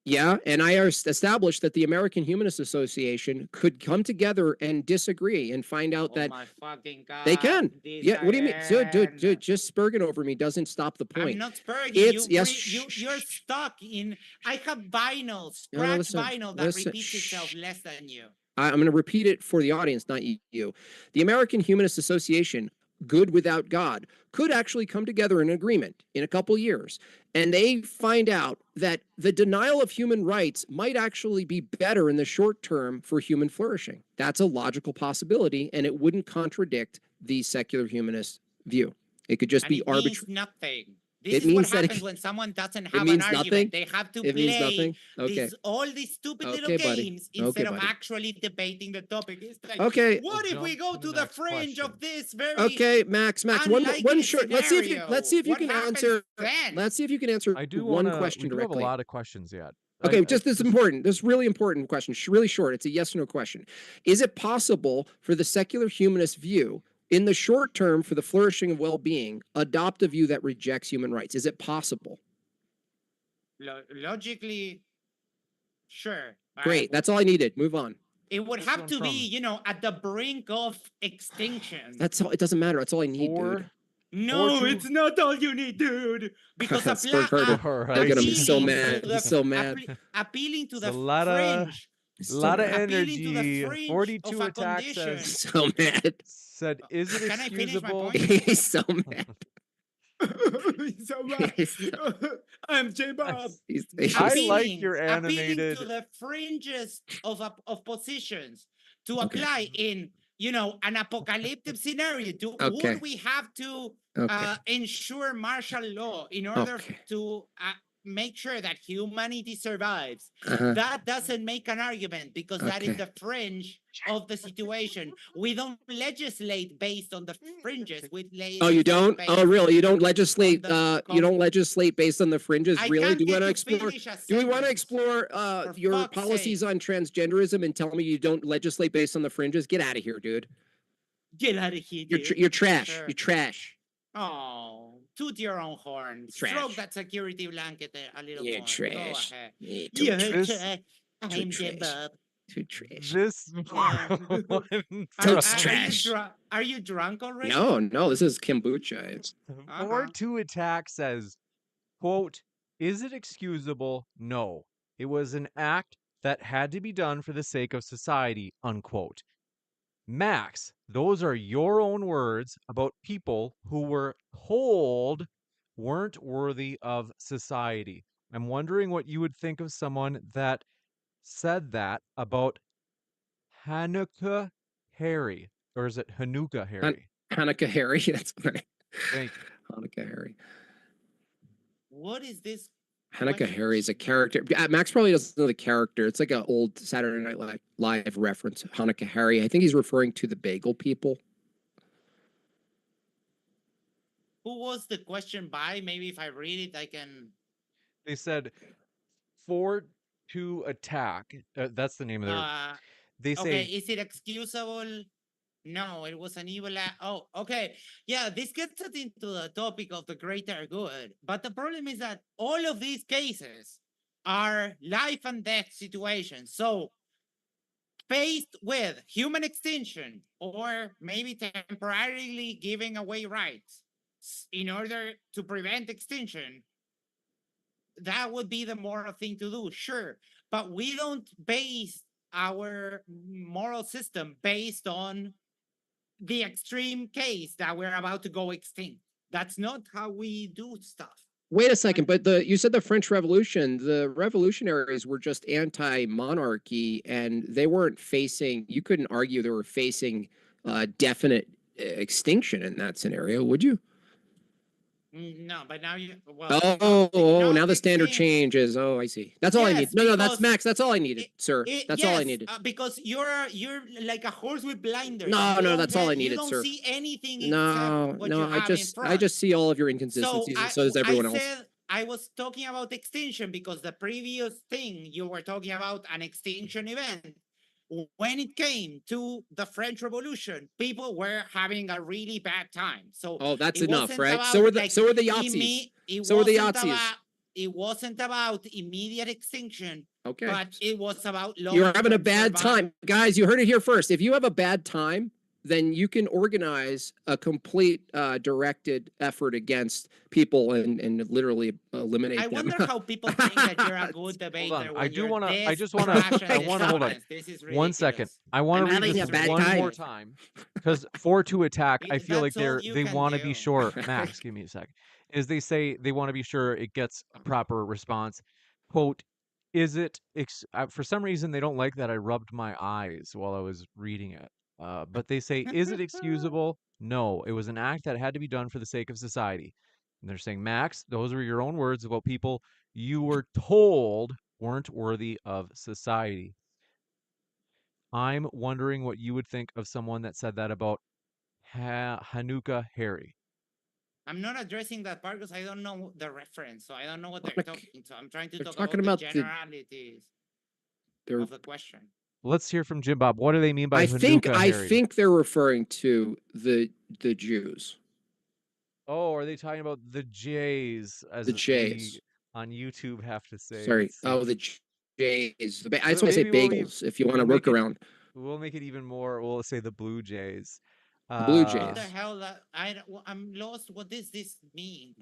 Yeah, and I established that the American Humanist Association could come together and disagree and find out Oh that my fucking God. they can. this Yeah, what do you mean? Dude, again. just spurging over me doesn't stop the I'm point. not spurring It's- you. yes, You're stuck in. I have vinyl, No, scratch listen, vinyl that listen, repeats itself less than you. I'm going to repeat it for the audience, not you. The American Humanist Association, good without God, could actually come together in an agreement in a couple years. And they find out that the denial of human rights might actually be better in the short term for human flourishing. That's a logical possibility, and it wouldn't contradict the secular humanist view. It could just And be it arbitrary. means nothing. It This is means what that it happens c- when someone doesn't it have an means argument. nothing? They have to It means play nothing? Okay. all these stupid little Okay, buddy. games Okay, instead of buddy. actually debating the topic. It's like, Okay. what We'll if we jump go to to the the next fringe question. of this very Okay, Max, one unlikely short. Let's see if you scenario? can What answer. happens then? Let's see if you can answer I do one want to. question We do have a directly. lot of questions yet. Okay, just this is important. This is really important question. Really short. It's a yes or no question. Is it possible for the secular humanist view, in the short term, for the flourishing of well-being, adopt a view that rejects human rights? Is it possible? Logically, sure. Great. That's all I needed. Move on. It would This have one to from- be, at the brink of extinction. That's all. It doesn't matter. That's all I need, dude. Four. No, two- it's not all you need, dude. Because Spurred heard All right. Look at him. He's so appealing mad. to He's the- so mad. appealing to It's the a lot of- fringe. He's A so lot of mad. appealing to the energy. fringe 42 of a attacks condition. says, So mad. said, is it Can I finish my excusable? point? He's so mad. So bad. I'm J Bob. He's I just- like your Appealing animated- to the fringes of positions to Okay. apply in an apocalyptic scenario. Okay. Would we have to Okay. ensure martial law in order Okay. to make sure that humanity survives? Uh-huh. That doesn't make an argument, because that is Okay. the fringe of the situation. We don't legislate based on the fringes. We Oh, you don't? based Oh, really? You don't legislate? the You don't legislate based on the fringes? I Really? can't Do you get want to to explore? finish a Do we want to sentence. explore For your fuck's policies sake. on transgenderism and tell me you don't legislate based on the fringes? Get out of here, dude. Get out of here, You're dude. you're trash. Sure. You're trash. Oh, toot your own horn. Trash. Stroke that security blanket a little You're more. trash. Go ahead. Yeah, You're too, trash. I'm trash. Bob. too trash. This Yeah. one Totes Are you trash. Are you drunk already? No, this is kombucha. It's 4-2 attack says, quote, is it excusable? No. It was an act that had to be done for the sake of society, unquote. Max, those are your own words about people who were told weren't worthy of society. I'm wondering what you would think of someone that said that about Hanukkah Harry. Or is it Hanukkah Harry? Hanukkah Harry. That's funny. Thank Hanukkah Harry. What is this? Hanukkah Harry is a character. Max probably doesn't know the character. It's like an old Saturday Night Live reference. Hanukkah Harry. I think he's referring to the bagel people. Who was the question by? Maybe if I read it, I can. They said 4-2 attack. That's the name of their. They Okay, say is it excusable? No, it was an evil act. Oh, okay. Yeah, this gets us into the topic of the greater good. But the problem is that all of these cases are life and death situations. So faced with human extinction or maybe temporarily giving away rights in order to prevent extinction, that would be the moral thing to do, sure. But we don't base our moral system based on the extreme case that we're about to go extinct. That's not how we do stuff. Wait a second, but you said the French Revolution, the revolutionaries were just anti-monarchy, and they weren't facing, you couldn't argue they were facing definite extinction in that scenario, would you? No, but now you, well, now the standard changes. Oh, I see. That's all I need. Yes, No, that's Max. That's all I needed, sir. That's all I yes, needed. because you're like a horse with blinders. No, that's all I needed, You sir. don't see anything No, except what you have in front. I just see all of your inconsistencies, and so does everyone else. I was talking about extinction because the previous thing you were talking about an extinction event. When it came to the French Revolution, people were having a really bad time. So that's enough, right? So were the Yazis. So were the Yazis. It wasn't about immediate extinction. Okay. But it was about you're having a bad time. Guys, you heard it here first. If you have a bad time, then you can organize a complete directed effort against people and literally eliminate them. I wonder how people think that you're a good debater. Hold on. I just want to hold on. This is 1 second. I want to read this one more time because for to attack, I feel like they want to be sure. Max, give me a second. Is they say they want to be sure it gets a proper response. Quote, is it for some reason they don't like that I rubbed my eyes while I was reading it. But they say, is it excusable? No, it was an act that had to be done for the sake of society. And they're saying, Max, those were your own words about people you were told weren't worthy of society. I'm wondering what you would think of someone that said that about Hanukkah Harry. I'm not addressing that part because I don't know the reference, so I don't know what they're talking. So I'm trying to talk about the generalities of the question. Let's hear from Jim Bob. What do they mean by Hanukkah Harry? I think they're referring to the Jews. Oh, are they talking about the Jays? As the Jays on YouTube have to say. Sorry. Oh, the Jays. I just want to say bagels if you want to work around. We'll make it even more. We'll say the Blue Jays. Blue Jays. What the hell? I'm lost. What does this mean?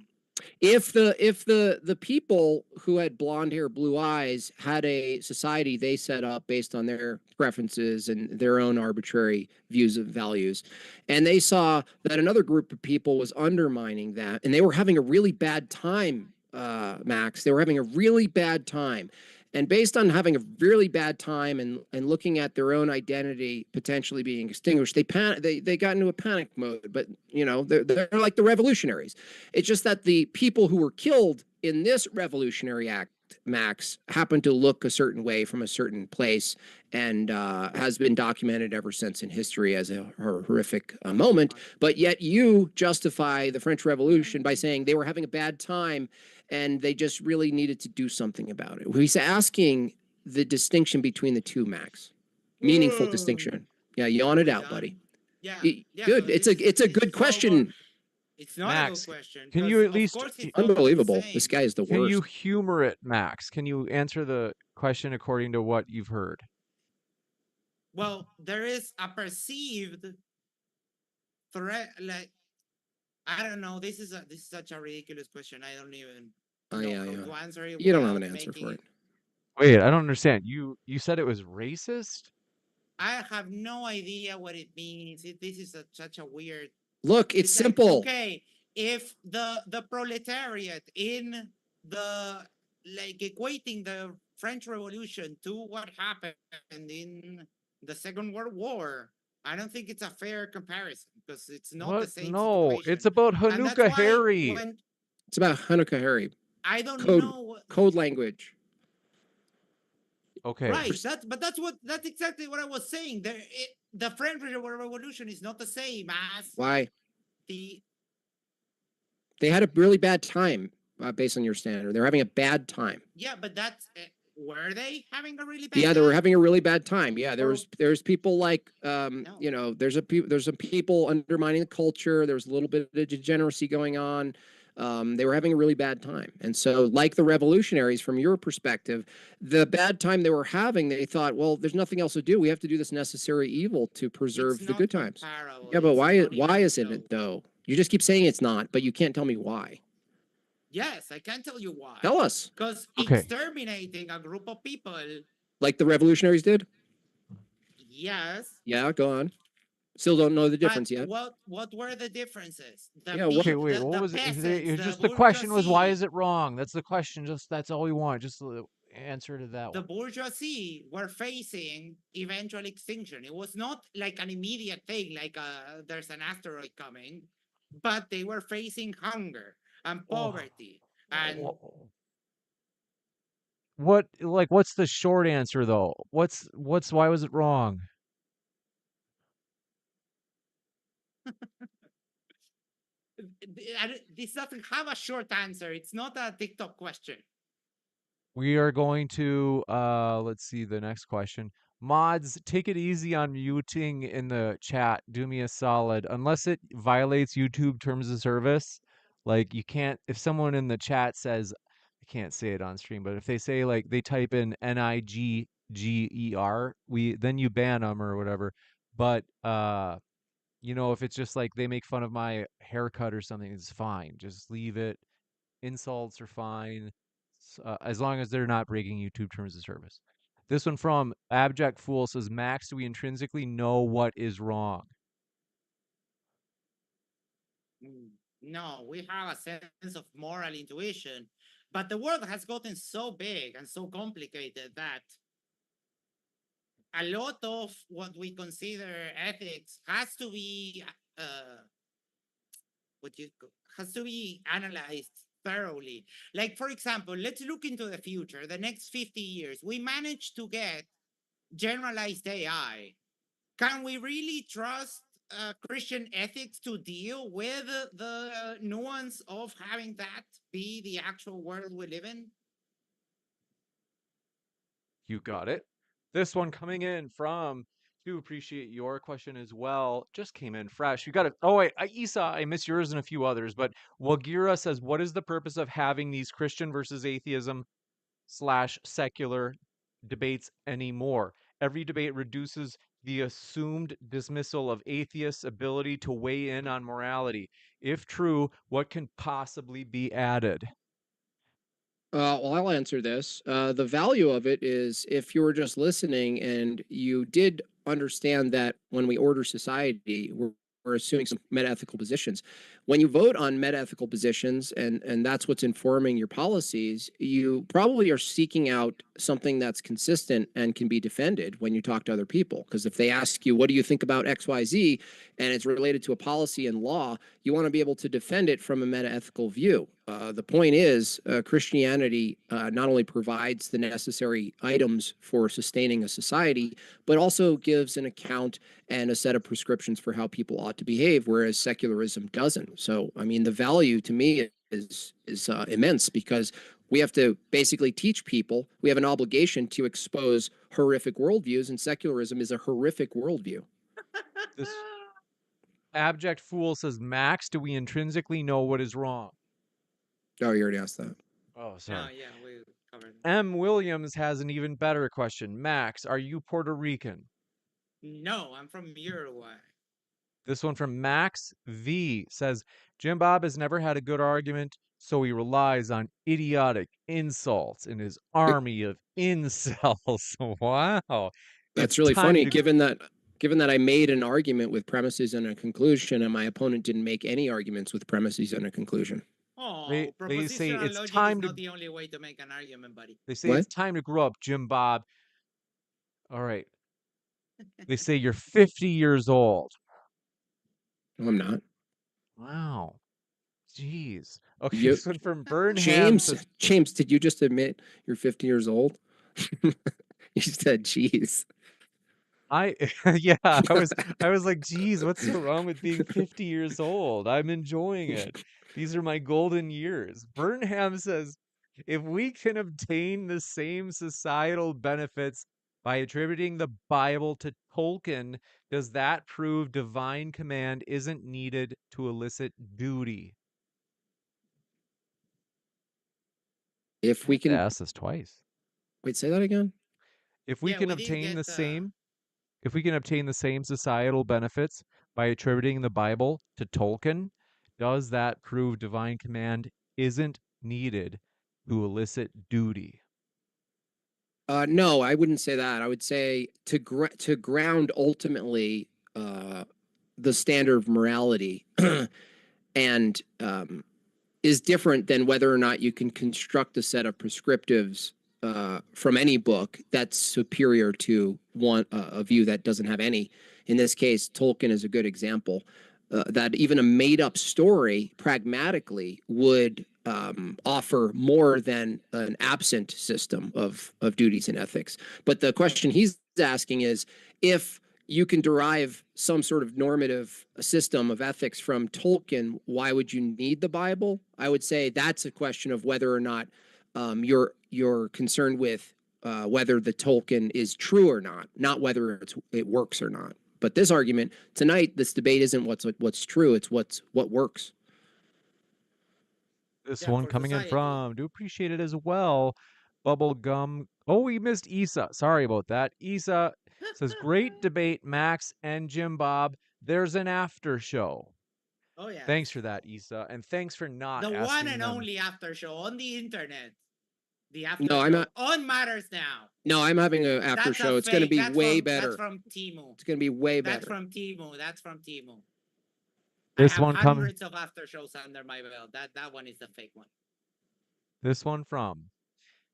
If the people who had blonde hair, blue eyes had a society they set up based on their preferences and their own arbitrary views of values, and they saw that another group of people was undermining that, and they were having a really bad time, Max, they were having a really bad time. And based on having a really bad time and looking at their own identity potentially being extinguished, they got into a panic mode. But you know, they're like the revolutionaries. It's just that the people who were killed in this revolutionary act, Max, happened to look a certain way from a certain place, and has been documented ever since in history as a horrific moment. But yet you justify the French Revolution by saying they were having a bad time and they just really needed to do something about it. He's asking the distinction between the two, Max. Meaningful distinction. Yeah, yawn it out, buddy. Yeah. Good. So it's a good question. It's not Max, a good question. can you at least unbelievable? This guy is the worst. Can you humor it, Max? Can you answer the question according to what you've heard? Well, there is a perceived threat. Like, I don't know. This is such a ridiculous question. I don't even know how to answer it. You don't have an answer for it. Wait, I don't understand. You said it was racist? I have no idea what it means. This is such a weird. Look, it's simple. Okay, if the proletariat in the equating the French Revolution to what happened in the Second World War, I don't think it's a fair comparison because it's not the same. No, situation. It's about Hanukkah Harry. It's about Hanukkah Harry. I don't know code language. Okay. Right. That's exactly what I was saying. The French Revolution is not the same as why they had a really bad time based on your standard. They're having a bad time. Yeah, but that's were they having a really bad? Yeah, they were having a really bad time. Yeah, there's people like you know, there's some people undermining the culture. There's a little bit of degeneracy going on. They were having a really bad time. And so, like the revolutionaries, from your perspective, the bad time they were having, they thought, well, there's nothing else to do. We have to do this necessary evil to preserve It's the not good times. comparable. Yeah, but It's not why even isn't close. it though? You just keep saying it's not, but you can't tell me why. Yes, I can tell you why. Tell us. Because Okay. exterminating a group of people, Like the revolutionaries did? yes. Yeah, go on. Still don't know the But difference yet. what were the differences? Yeah, Okay, wait. What The was it? peasants, the Just the question was, why bourgeoisie, is it wrong? That's the question. Just that's all we want. Just the answer to that the one. bourgeoisie were facing eventual extinction. It was not like an immediate thing, like there's an asteroid coming, but they were facing hunger and Oh. poverty. And What, like, what's the short answer though? Why was it wrong? this doesn't have a short answer. It's not a TikTok question. We are going to let's see the next question. Mods, take it easy on muting in the chat. Do me a solid. Unless it violates YouTube terms of service, like you can't, if someone in the chat says, I can't say it on stream, but if they say like they type in NIGGER, then you ban them or whatever. But you know, if it's just like they make fun of my haircut or something, it's fine. Just leave it. Insults are fine, as long as they're not breaking YouTube terms of service. This one from Abject Fool says, Max, do we intrinsically know what is wrong? No, we have a sense of moral intuition, but the world has gotten so big and so complicated that a lot of what we consider ethics has to be has to be analyzed thoroughly. Like, for example, let's look into the future, the next 50 years. We managed to get generalized AI. Can we really trust Christian ethics to deal with the nuance of having that be the actual world we live in? You got it. This one coming in from, do appreciate your question as well. Just came in fresh. You got it. Oh, wait, Isa, I miss yours and a few others. But Wagira says, what is the purpose of having these Christian versus atheism / secular debates anymore? Every debate reduces the assumed dismissal of atheists' ability to weigh in on morality. If true, what can possibly be added? Well, I'll answer this. The value of it is if you were just listening and you did understand that when we order society, we're assuming some metaethical positions. When you vote on metaethical positions, and that's what's informing your policies, you probably are seeking out something that's consistent and can be defended when you talk to other people. Because if they ask you, what do you think about XYZ, and it's related to a policy and law, you want to be able to defend it from a metaethical view. The point is, Christianity not only provides the necessary items for sustaining a society, but also gives an account and a set of prescriptions for how people ought to behave, whereas secularism doesn't. So, I mean, the value to me is immense because we have to basically teach people. We have an obligation to expose horrific worldviews, and secularism is a horrific worldview. This Abject Fool says, Max, do we intrinsically know what is wrong? Oh, you already asked that. Oh, No, sorry. yeah, we covered. M. Williams has an even better question. Max, are you Puerto Rican? No, I'm from Uruguay. This one from Max V says, Jim Bob has never had a good argument, so he relies on idiotic insults in his army of incels. Wow. That's It's really time funny, to given that I made an argument with premises and a conclusion, and my opponent didn't make any arguments with premises and a conclusion. Oh, they say propositional it's logic is time to not the only way to make an argument, buddy. they say What? it's time to grow up, Jim Bob. All right. They say you're 50 years old. No, I'm not. Wow. Jeez. Okay, You, this one from Burnham says, James, did you just admit you're 50 years old? You said, "Geez." yeah, I was like, geez, what's so wrong with being 50 years old? I'm enjoying it. These are my golden years. Burnham says, if we can obtain the same societal benefits by attributing the Bible to Tolkien, does that prove divine command isn't needed to elicit duty? If I we have to can ask this twice. wait, say that again. If we Yeah, can we didn't obtain get the same, if we can obtain the same societal benefits by attributing the Bible to Tolkien, does that prove divine command isn't needed to elicit duty? No, I wouldn't say that. I would say to ground ultimately the standard of morality and is different than whether or not you can construct a set of prescriptives from any book that's superior to one a view that doesn't have any. In this case, Tolkien is a good example. That even a made-up story, pragmatically, would offer more than an absent system of duties and ethics. But the question he's asking is, if you can derive some sort of normative system of ethics from Tolkien, why would you need the Bible? I would say that's a question of whether or not you're concerned with whether the Tolkien is true or not whether it works or not. But this argument tonight, this debate isn't what's true; it's what works. This yeah, one for coming in society. from, do appreciate it as well. Bubblegum. Oh, we missed Isa. Sorry about that. Isa says, great debate, Max and Jim Bob. There's an after show. Oh yeah. Thanks for that, Isa. And thanks for not The one asking and them. only after show on the internet. The after No, show I'm not. on Matters Now. No, I'm having an after That's show. a It's going to fake. be That's way from, better. That's from Timu. It's going to be way That's better. from Timu. That's from Timu. This I have one coming. hundreds of after shows under my belt. That one is the fake one. This one from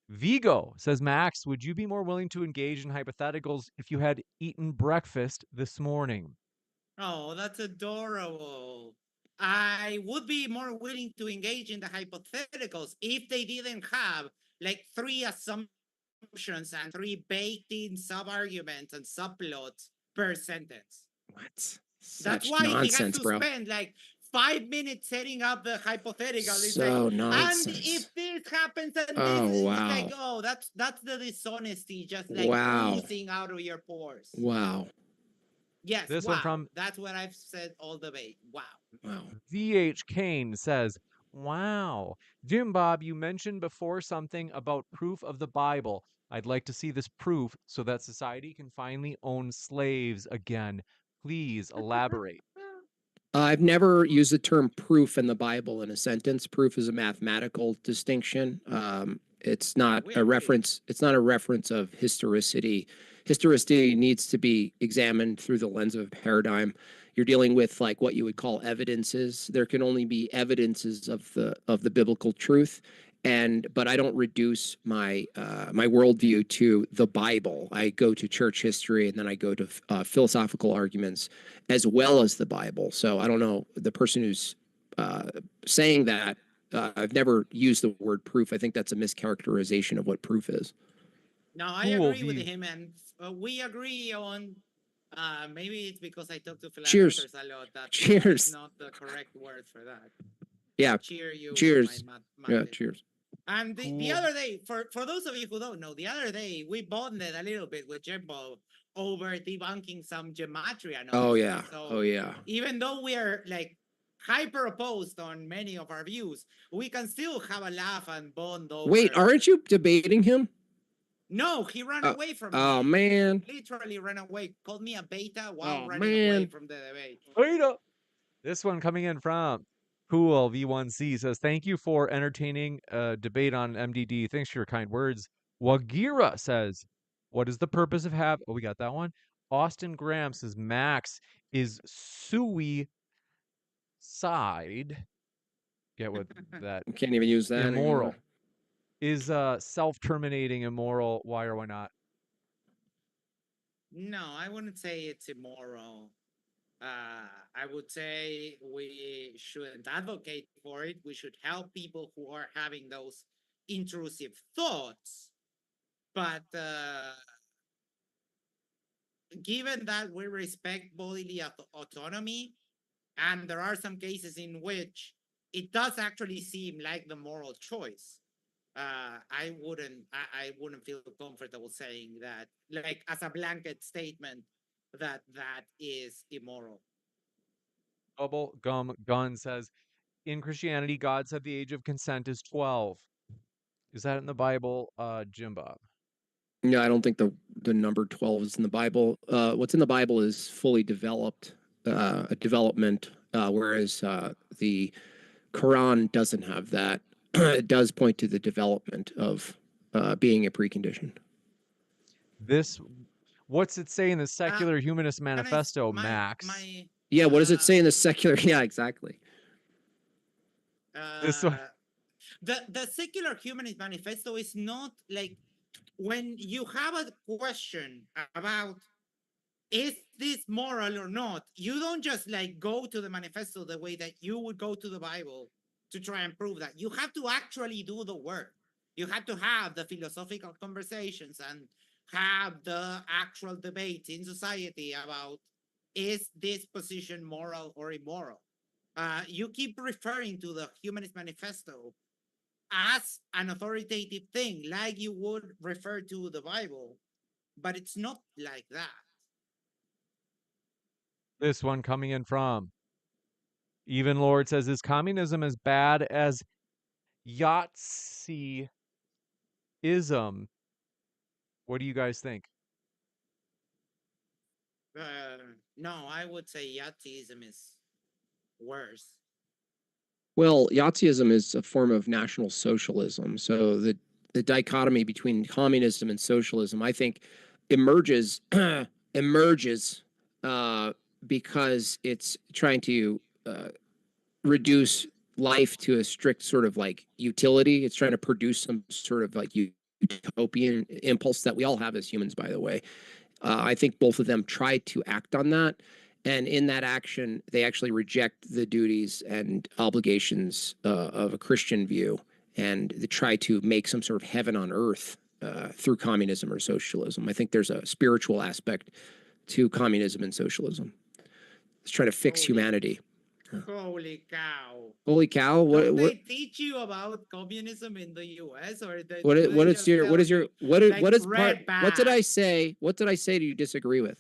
Vigo says, Max, would you be more willing to engage in hypotheticals if you had eaten breakfast this morning? Oh, that's adorable. I would be more willing to engage in the hypotheticals if they didn't have like 3 assumptions and 3 baked in sub arguments and subplots per sentence. What? That's Such why he has nonsense, to bro. spend like 5 minutes setting up the hypothetical. It's So like, nonsense. and if this happens and Oh, this, wow. it's like, oh, that's the dishonesty just like Wow. oozing out of your pores. Wow. Yes, This wow. one from That's what I've said all debate. Wow. Wow. VH Kane says, wow. Jim Bob, you mentioned before something about proof of the Bible. I'd like to see this proof so that society can finally own slaves again. Please elaborate. I've never used the term proof in the Bible in a sentence. Proof is a mathematical distinction. It's not We a agree. reference. It's not a reference of historicity. Historicity needs to be examined through the lens of a paradigm. You're dealing with like what you would call evidences. There can only be evidences of the biblical truth, but I don't reduce my my worldview to the Bible. I go to church history and then I go to philosophical arguments as well as the Bible. So I don't know the person who's saying that. I've never used the word proof. I think that's a mischaracterization of what proof is. No, I Cool agree with view. him, and we agree on. Maybe it's because I talk to Cheers. philosophers a lot. That Cheers. is not the correct word for that. Yeah. Cheer you. Cheers. My Yeah. lip. Cheers. And the Cool. other day, for those of you who don't know, the other day we bonded a little bit with Jimbo over debunking some gematria. Oh yeah. So Oh yeah. even though we are like hyper opposed on many of our views, we can still have a laugh and bond over. Wait, aren't you debating him? No, he ran away from me. Oh man. Literally ran away. Called me a beta while Oh, running away man. from the debate. Beta. This one coming in from Cool V1C says, thank you for entertaining debate on MDD. Thanks for your kind words. Wagira says, what is the purpose of oh, we got that one. Austin Graham says, Max is suicide. Get what that I can't even use that immoral. anymore. Is self-terminating immoral? Why or why not? No, I wouldn't say it's immoral. I would say we shouldn't advocate for it. We should help people who are having those intrusive thoughts. But given that we respect bodily autonomy, and there are some cases in which it does actually seem like the moral choice, I wouldn't feel comfortable saying that, like as a blanket statement, that is immoral. Bubble Gum Gun says, in Christianity, God said the age of consent is 12. Is that in the Bible, Jim Bob? No, I don't think the number 12 is in the Bible. What's in the Bible is fully developed, a development, whereas the Quran doesn't have that. It does point to the development of being a precondition. What's it say in the Secular Humanist Can I s- Manifesto, my- Max? my, Yeah, what does it say in the uh, secular? Yeah, exactly. This one. The Secular Humanist Manifesto is not like when you have a question about is this moral or not, you don't just like go to the manifesto the way that you would go to the Bible to try and prove that. You have to actually do the work. You have to have the philosophical conversations and have the actual debate in society about is this position moral or immoral. You keep referring to the Humanist Manifesto as an authoritative thing, like you would refer to the Bible, but it's not like that. This one coming in from Even Lord says, is communism as bad as Yahtzee-ism? What do you guys think? No, I would say Yahtzeism is worse. Well, Nazism is a form of National Socialism. So the dichotomy between communism and socialism, I think, emerges emerges because it's trying to reduce life to a strict sort of like utility. It's trying to produce some sort of like utopian impulse that we all have as humans, by the way. I think both of them tried to act on that. And in that action, they actually reject the duties and obligations of a Christian view, and they try to make some sort of heaven on earth through communism or socialism. I think there's a spiritual aspect to communism and socialism. It's trying to fix humanity. Holy cow! Holy cow! Don't they teach you about communism in the U.S. or what did I say? What did I say? Do you disagree with?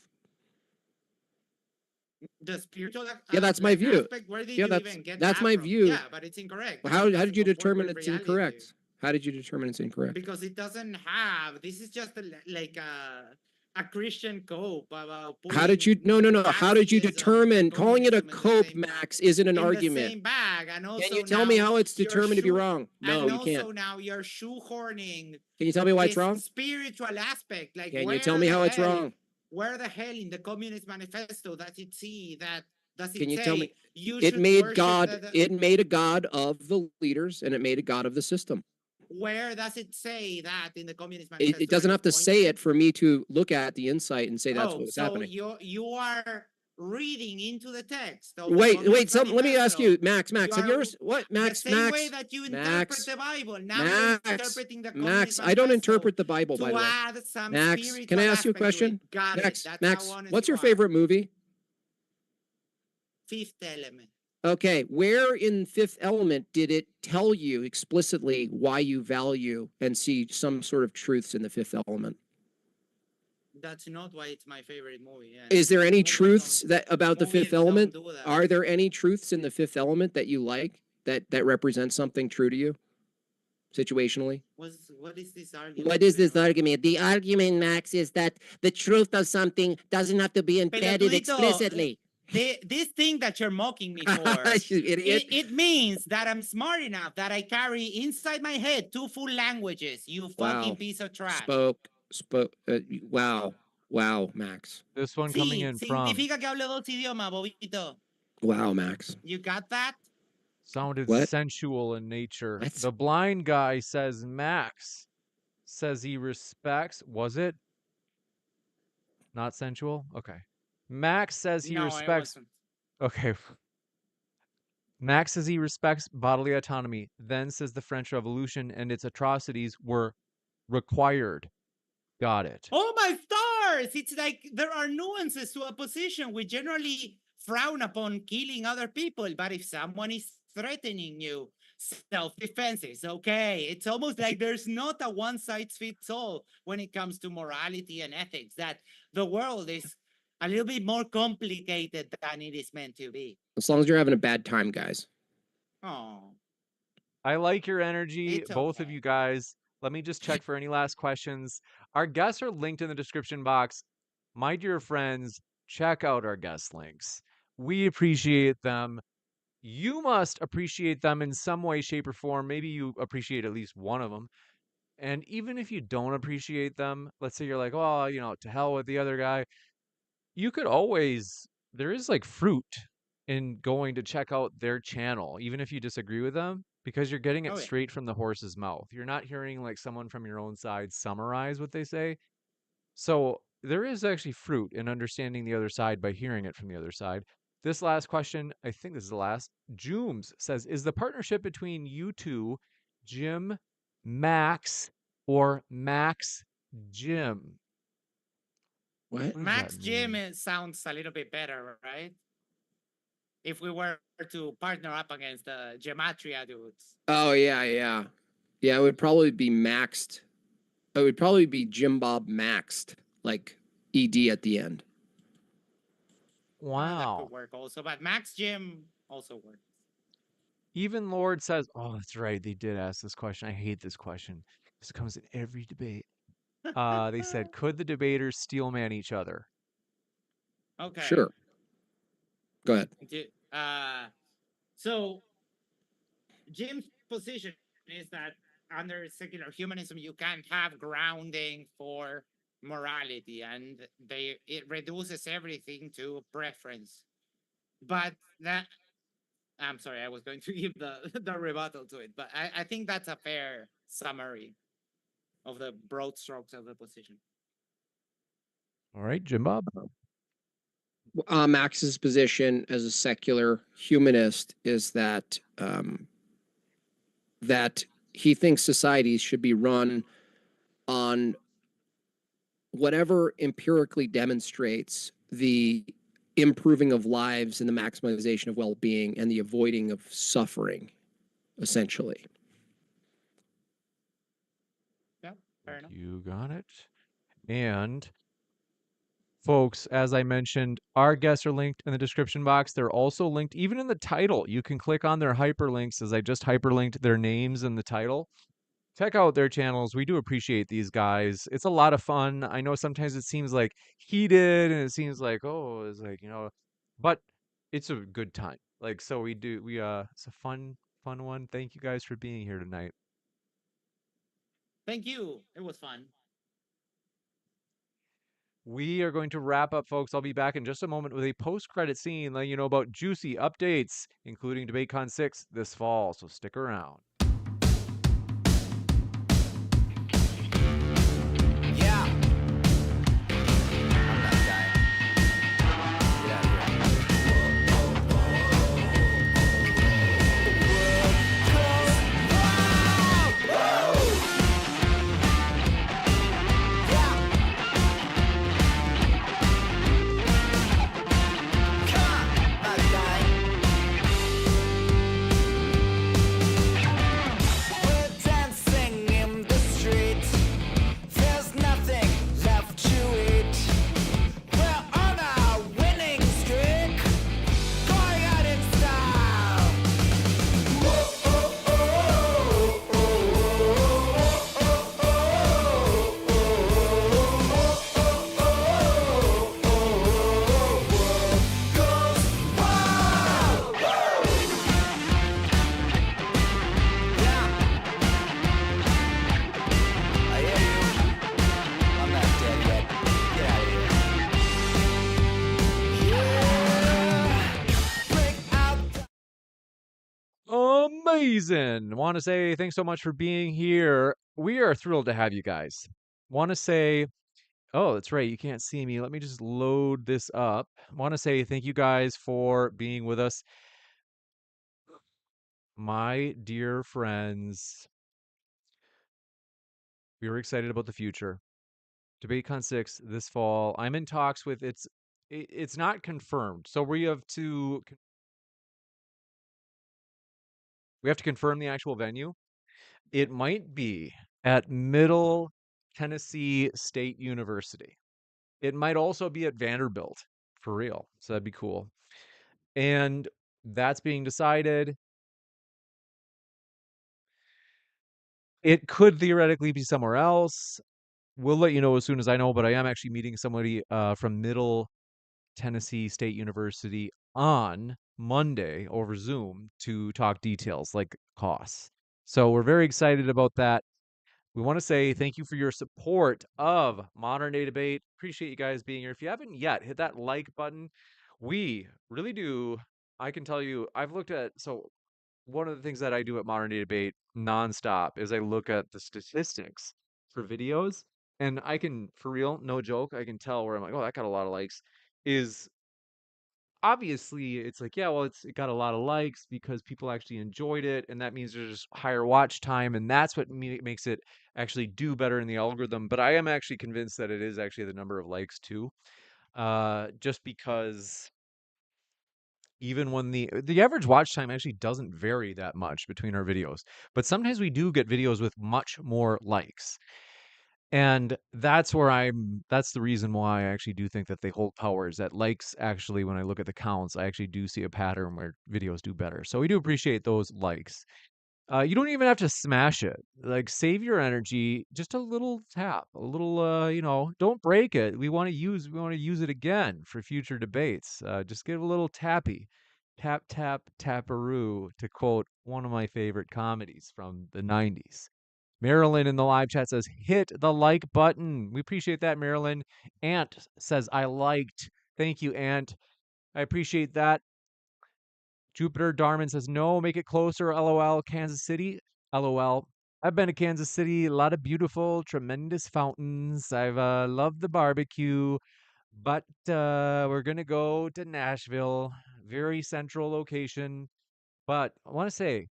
The spiritual Yeah, that's my view. aspect, where did Yeah, you that's even get that's that my from? view. Yeah, but it's incorrect. How It did doesn't you conform determine with it's reality. incorrect? How did you determine it's incorrect? Because it doesn't have. This is just like a Christian cope about. How did you? No. How did you Nazism determine and calling it a communism in the cope, same Max? Isn't an in the argument? same bag, and also Can you tell me now how it's you're determined to be wrong? No, and you also can't. now you're shoehorning Can you tell me why it's this wrong? spiritual aspect. Like, Can where you tell me the how it's hell- wrong? Where the hell in the Communist Manifesto does it see that? Does it Can you say tell me? you It should made worship God. It made a god of the leaders, and it made a god of the system. Where does it say that in the Communist Manifesto? It doesn't have to say it for me to look at the insight and say that's what's so happening. you are reading into the text. Of Wait. the Let me ask you, Max. Have you ever what Max? the same Max. way that you interpret Max. the Bible? Now Max. you're interpreting the Max. Communist I don't Manifesto interpret the Bible, by to the way. add some Max, spiritual can I ask you a aspect to question? it. Got Max, it. That's Max, how honest what's you your are. favorite movie? Fifth Element. Okay, where in Fifth Element did it tell you explicitly why you value and see some sort of truths in the Fifth Element? That's not why it's my favorite movie. Yeah. Is there any Movies truths don't- that about the movies Fifth don't Element? do that. Are there any truths in the Fifth Element that you like that represent something true to you situationally? What is this argument? What is this argument? The argument, Max, is that the truth of something doesn't have to be embedded Pelotudito, explicitly. This thing that you're mocking me for, You idiot. it means that I'm smart enough that I carry inside my head 2 full languages. You fucking Wow. piece of trash. Wow, Max. This one coming in from Significa que hablo 2 idiomas, bobito. Wow, Max. You got that? sounded What? sensual in nature. What? The blind guy says Max says he respects. Was it not sensual? Okay. Max says he No, it respects. wasn't. Okay. Max says he respects bodily autonomy, then says the French Revolution and its atrocities were required. Got it. Oh my stars! It's like there are nuances to a position. We generally frown upon killing other people, but if someone is threatening you, self-defense is okay. It's almost like there's not a one-size-fits-all when it comes to morality and ethics, that the world is a little bit more complicated than it is meant to be. As long as you're having a bad time, guys. Oh. I like your energy, It's both of okay. you guys. Let me just check for any last questions. Our guests are linked in the description box. My dear friends, check out our guest links. We appreciate them. You must appreciate them in some way, shape, or form. Maybe you appreciate at least one of them. And even if you don't appreciate them, let's say you're like, oh, to hell with the other guy. You could always, there is like fruit in going to check out their channel, even if you disagree with them, because you're getting it Oh yeah. straight from the horse's mouth. You're not hearing like someone from your own side summarize what they say. So there is actually fruit in understanding the other side by hearing it from the other side. This last question, I think this is the last. Jooms says, is the partnership between you two, Jim, Max, or Max, Jim? What? What does Max that Jim mean? sounds a little bit better, right? If we were to partner up against the Gematria dudes. Oh yeah, yeah, yeah. It would probably be maxed. It would probably be Jim Bob maxed, like ed at the end. That Wow. could work also, but Max Jim also works. Even Lord says, oh, that's right. They did ask this question. I hate this question because it comes in every debate. They said, could the debaters steelman each other? Okay. Sure. Go ahead. So Jim's position is that under secular humanism, you can't have grounding for morality, and it reduces everything to preference. But that, I'm sorry, I was going to give the rebuttal to it, but I think that's a fair summary of the broad strokes of the position. All right, Jim Bob. Max's position as a secular humanist is that that he thinks societies should be run on whatever empirically demonstrates the improving of lives and the maximization of well-being and the avoiding of suffering, essentially. Yeah, fair enough. You got it. And folks, as I mentioned, our guests are linked in the description box. They're also linked even in the title. You can click on their hyperlinks, as I just hyperlinked their names in the title. Check out their channels. We do appreciate these guys. It's a lot of fun. I know sometimes it seems like heated and it seems like, oh, it's like, but it's a good time. Like, so it's a fun one. Thank you guys for being here tonight. Thank you. It was fun. We are going to wrap up, folks. I'll be back in just a moment with a post-credit scene letting you know about juicy updates, including DebateCon 6 this fall, so stick around. Yeah. I'm that guy. Get out of here. We're dancing in the street. There's nothing left to eat. We're on a winning streak, going out in style. Yeah. I hear you. I'm not dead yet. Get out of here. Yeah. Break out. Amazing. Want to say thanks so much for being here. We are thrilled to have you guys. Want to say, oh, that's right. You can't see me. Let me just load this up. Want to say thank you guys for being with us. My dear friends, we are excited about the future. DebateCon 6 this fall. I'm in talks with it's not confirmed. So we have to confirm the actual venue. It might be at Middle Tennessee State University. It might also be at Vanderbilt, for real. So that'd be cool. And that's being decided. It could theoretically be somewhere else. We'll let you know as soon as I know, but I am actually meeting somebody from Middle Tennessee State University on Monday over Zoom to talk details like costs. So we're very excited about that. We want to say thank you for your support of Modern Day Debate. Appreciate you guys being here. If you haven't yet, hit that like button. We really do. I can tell you, I've looked at, so one of the things that I do at Modern Day Debate nonstop is I look at the statistics for videos, and I can, for real, no joke, I can tell where I'm like, oh, that got a lot of likes. Is obviously it's like, yeah, well, it got a lot of likes because people actually enjoyed it, and that means there's just higher watch time, and that's what makes it actually do better in the algorithm. But I am actually convinced that it is actually the number of likes too, just because even when the average watch time actually doesn't vary that much between our videos, but sometimes we do get videos with much more likes. And that's the reason why I actually do think that they hold power, is that likes actually, when I look at the counts, I actually do see a pattern where videos do better. So we do appreciate those likes. You don't even have to smash it. Like, save your energy, just a little tap, a little, don't break it. We want to use it again for future debates. Just give a little tappy. Tap, tap, taparoo, to quote one of my favorite comedies from the 90s. Marilyn in the live chat says, hit the like button. We appreciate that, Marilyn. Ant says, I liked. Thank you, Ant. I appreciate that. Jupiter Darman says, no, make it closer. LOL. Kansas City. LOL. I've been to Kansas City. A lot of beautiful, tremendous fountains. I've loved the barbecue. But we're going to go to Nashville. Very central location. But I want to say,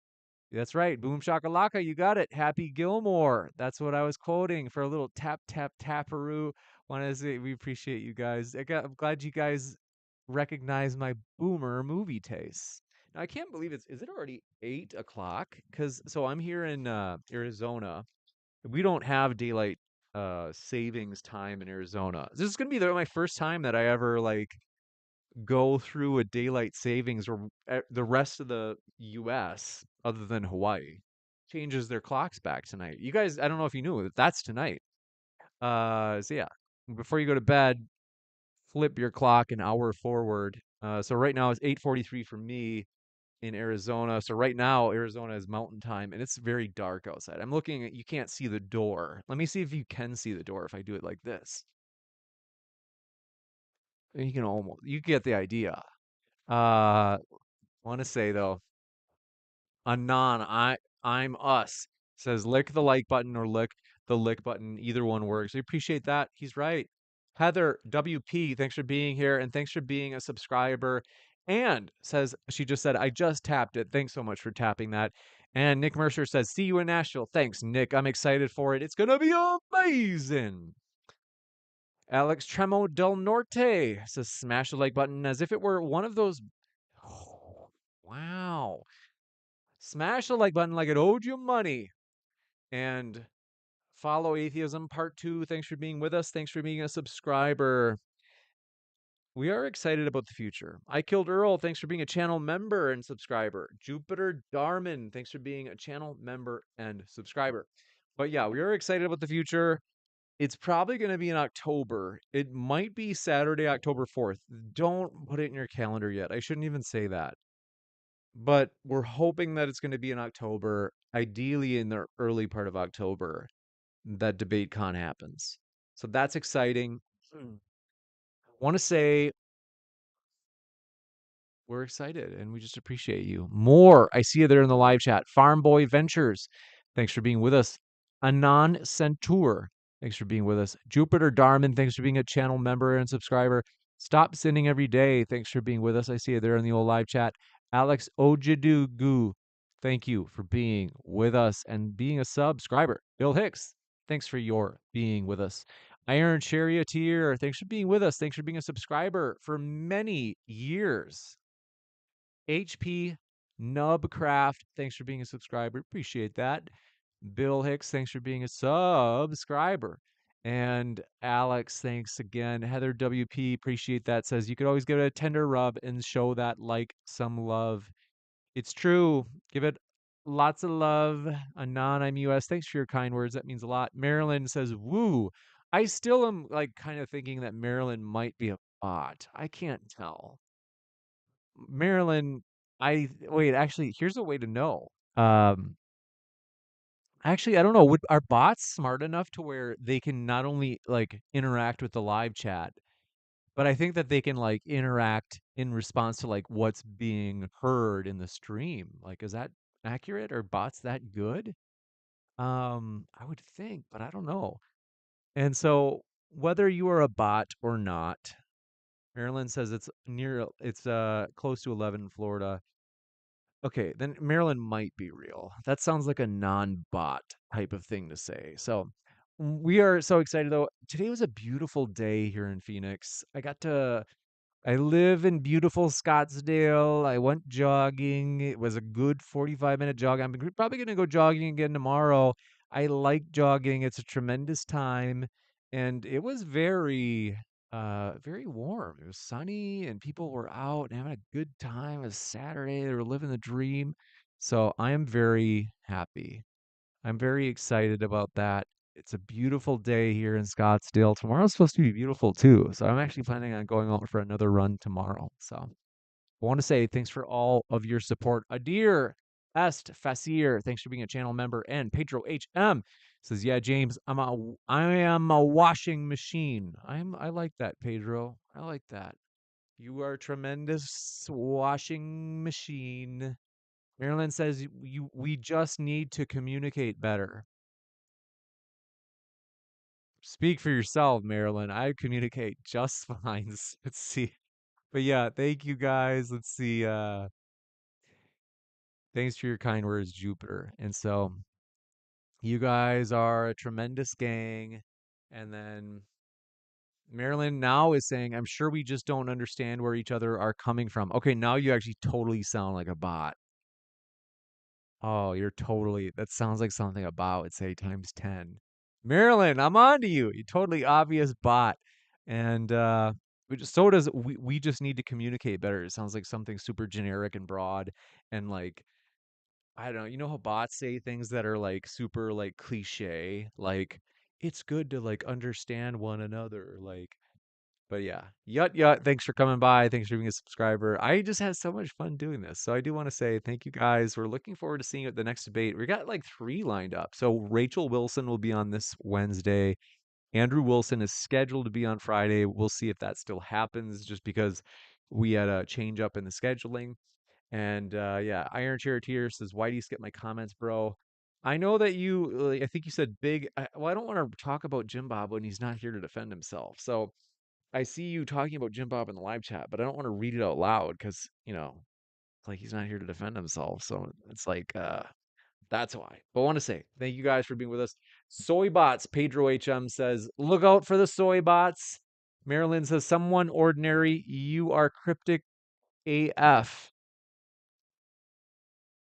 that's right. Boom shakalaka. You got it. Happy Gilmore. That's what I was quoting for a little tap, tap, taparoo. Want to say we appreciate you guys. I'm glad you guys recognize my boomer movie tastes. Now, I can't believe is it already 8 o'clock? So I'm here in Arizona. We don't have daylight savings time in Arizona. This is gonna be my first time that I ever like go through a daylight savings, or the rest of the US other than Hawaii changes their clocks back tonight. You guys, I don't know if you knew that that's tonight. So yeah, before you go to bed, flip your clock an hour forward. So right now it's 8:43 for me in Arizona. So right now Arizona is mountain time, and it's very dark outside. I'm looking at, you can't see the door. Let me see if you can see the door if I do it like this. You get the idea. Want to say though, Anon, I'm us says lick the like button or lick the lick button. Either one works. I appreciate that. He's right. Heather WP, thanks for being here, and thanks for being a subscriber. And says, she just said, I just tapped it. Thanks so much for tapping that. And Nick Mercer says, see you in Nashville. Thanks, Nick. I'm excited for it. It's gonna be amazing. Alex Tremo del Norte says, smash the like button as if it were one of those. Oh, wow. Smash the like button like it owed you money. And follow Atheism Part 2. Thanks for being with us. Thanks for being a subscriber. We are excited about the future. I Killed Earl. Thanks for being a channel member and subscriber. Jupiter Darman. Thanks for being a channel member and subscriber. But yeah, we are excited about the future. It's probably going to be in October. It might be Saturday, October 4th. Don't put it in your calendar yet. I shouldn't even say that. But we're hoping that it's going to be in October, ideally in the early part of October, that DebateCon happens. So that's exciting. Want to say we're excited and we just appreciate you. More, I see you there in the live chat. Farm Boy Ventures, thanks for being with us. Anon Centaur, thanks for being with us. Jupiter Darman, thanks for being a channel member and subscriber. Stop Sinning Every Day, thanks for being with us. I see you there in the old live chat. Alex Ojedugu, thank you for being with us and being a subscriber. Bill Hicks, thanks for your being with us. Iron Charioteer, thanks for being with us. Thanks for being a subscriber for many years. HP Nubcraft, thanks for being a subscriber. Appreciate that. Bill Hicks, thanks for being a subscriber. And Alex, thanks again. Heather WP, appreciate that. Says you could always give it a tender rub and show that like some love. It's true. Give it Lots of love. Anon, I'm US. Thanks for your kind words. That means a lot. Marilyn says, woo. I still am like kind of thinking that Marilyn might be a bot. I can't tell. Marilyn, wait, actually, here's a way to know. Actually, I don't know. Are bots smart enough to where they can not only like interact with the live chat, but I think that they can like interact in response to like what's being heard in the stream. Like, is that accurate? Are bots that good? I would think, but I don't know. And so whether you are a bot or not, Maryland says it's close to 11 in Florida. Okay, then Maryland might be real. That sounds like a non-bot type of thing to say. So we are so excited though. Today was a beautiful day here in Phoenix. I live in beautiful Scottsdale. I went jogging. It was a good 45-minute jog. I'm probably going to go jogging again tomorrow. I like jogging. It's a tremendous time. And it was very warm. It was sunny and people were out and having a good time. It was Saturday. They were living the dream. So I am very happy. I'm very excited about that. It's a beautiful day here in Scottsdale. Tomorrow's supposed to be beautiful too. So I'm actually planning on going out for another run tomorrow. So I want to say thanks for all of your support. Adir Est Fasir, thanks for being a channel member. And Pedro HM says, yeah, James, I am a washing machine. I like that, Pedro. I like that. You are a tremendous washing machine. Marilyn says we just need to communicate better. Speak for yourself, Marilyn. I communicate just fine. Let's see. But yeah, thank you guys. Let's see. Thanks for your kind words, Jupiter. And so you guys are a tremendous gang. And then Marilyn now is saying, I'm sure we just don't understand where each other are coming from. Okay, now you actually totally sound like a bot. Oh, that sounds like something a bot would say times 10. Marilyn, I'm on to you. You totally obvious bot. And so does we just need to communicate better. It sounds like something super generic and broad and like I don't know, you know how bots say things that are like super like cliche, like it's good to like understand one another, like but yeah, yut, thanks for coming by. Thanks for being a subscriber. I just had so much fun doing this. So I do want to say thank you guys. We're looking forward to seeing you at the next debate. We got like 3 lined up. So Rachel Wilson will be on this Wednesday. Andrew Wilson is scheduled to be on Friday. We'll see if that still happens just because we had a change up in the scheduling. And yeah, Iron Charioteer says, why do you skip my comments, bro? I know that I think you said big. Well, I don't want to talk about Jim Bob when he's not here to defend himself. So I see you talking about Jim Bob in the live chat, but I don't want to read it out loud because, it's like he's not here to defend himself. So it's like, that's why. But I want to say thank you guys for being with us. Soy bots, Pedro HM says, look out for the soy bots. Marilyn says, someone ordinary, you are cryptic AF.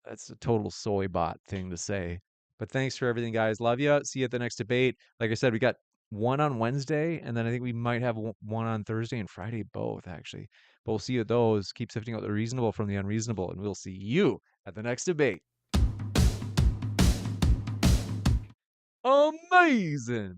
That's a total soy bot thing to say. But thanks for everything, guys. Love you. See you at the next debate. Like I said, we got one on Wednesday, and then I think we might have one on Thursday and Friday, both actually. But we'll see you at those. Keep sifting out the reasonable from the unreasonable, and we'll see you at the next debate. Amazing.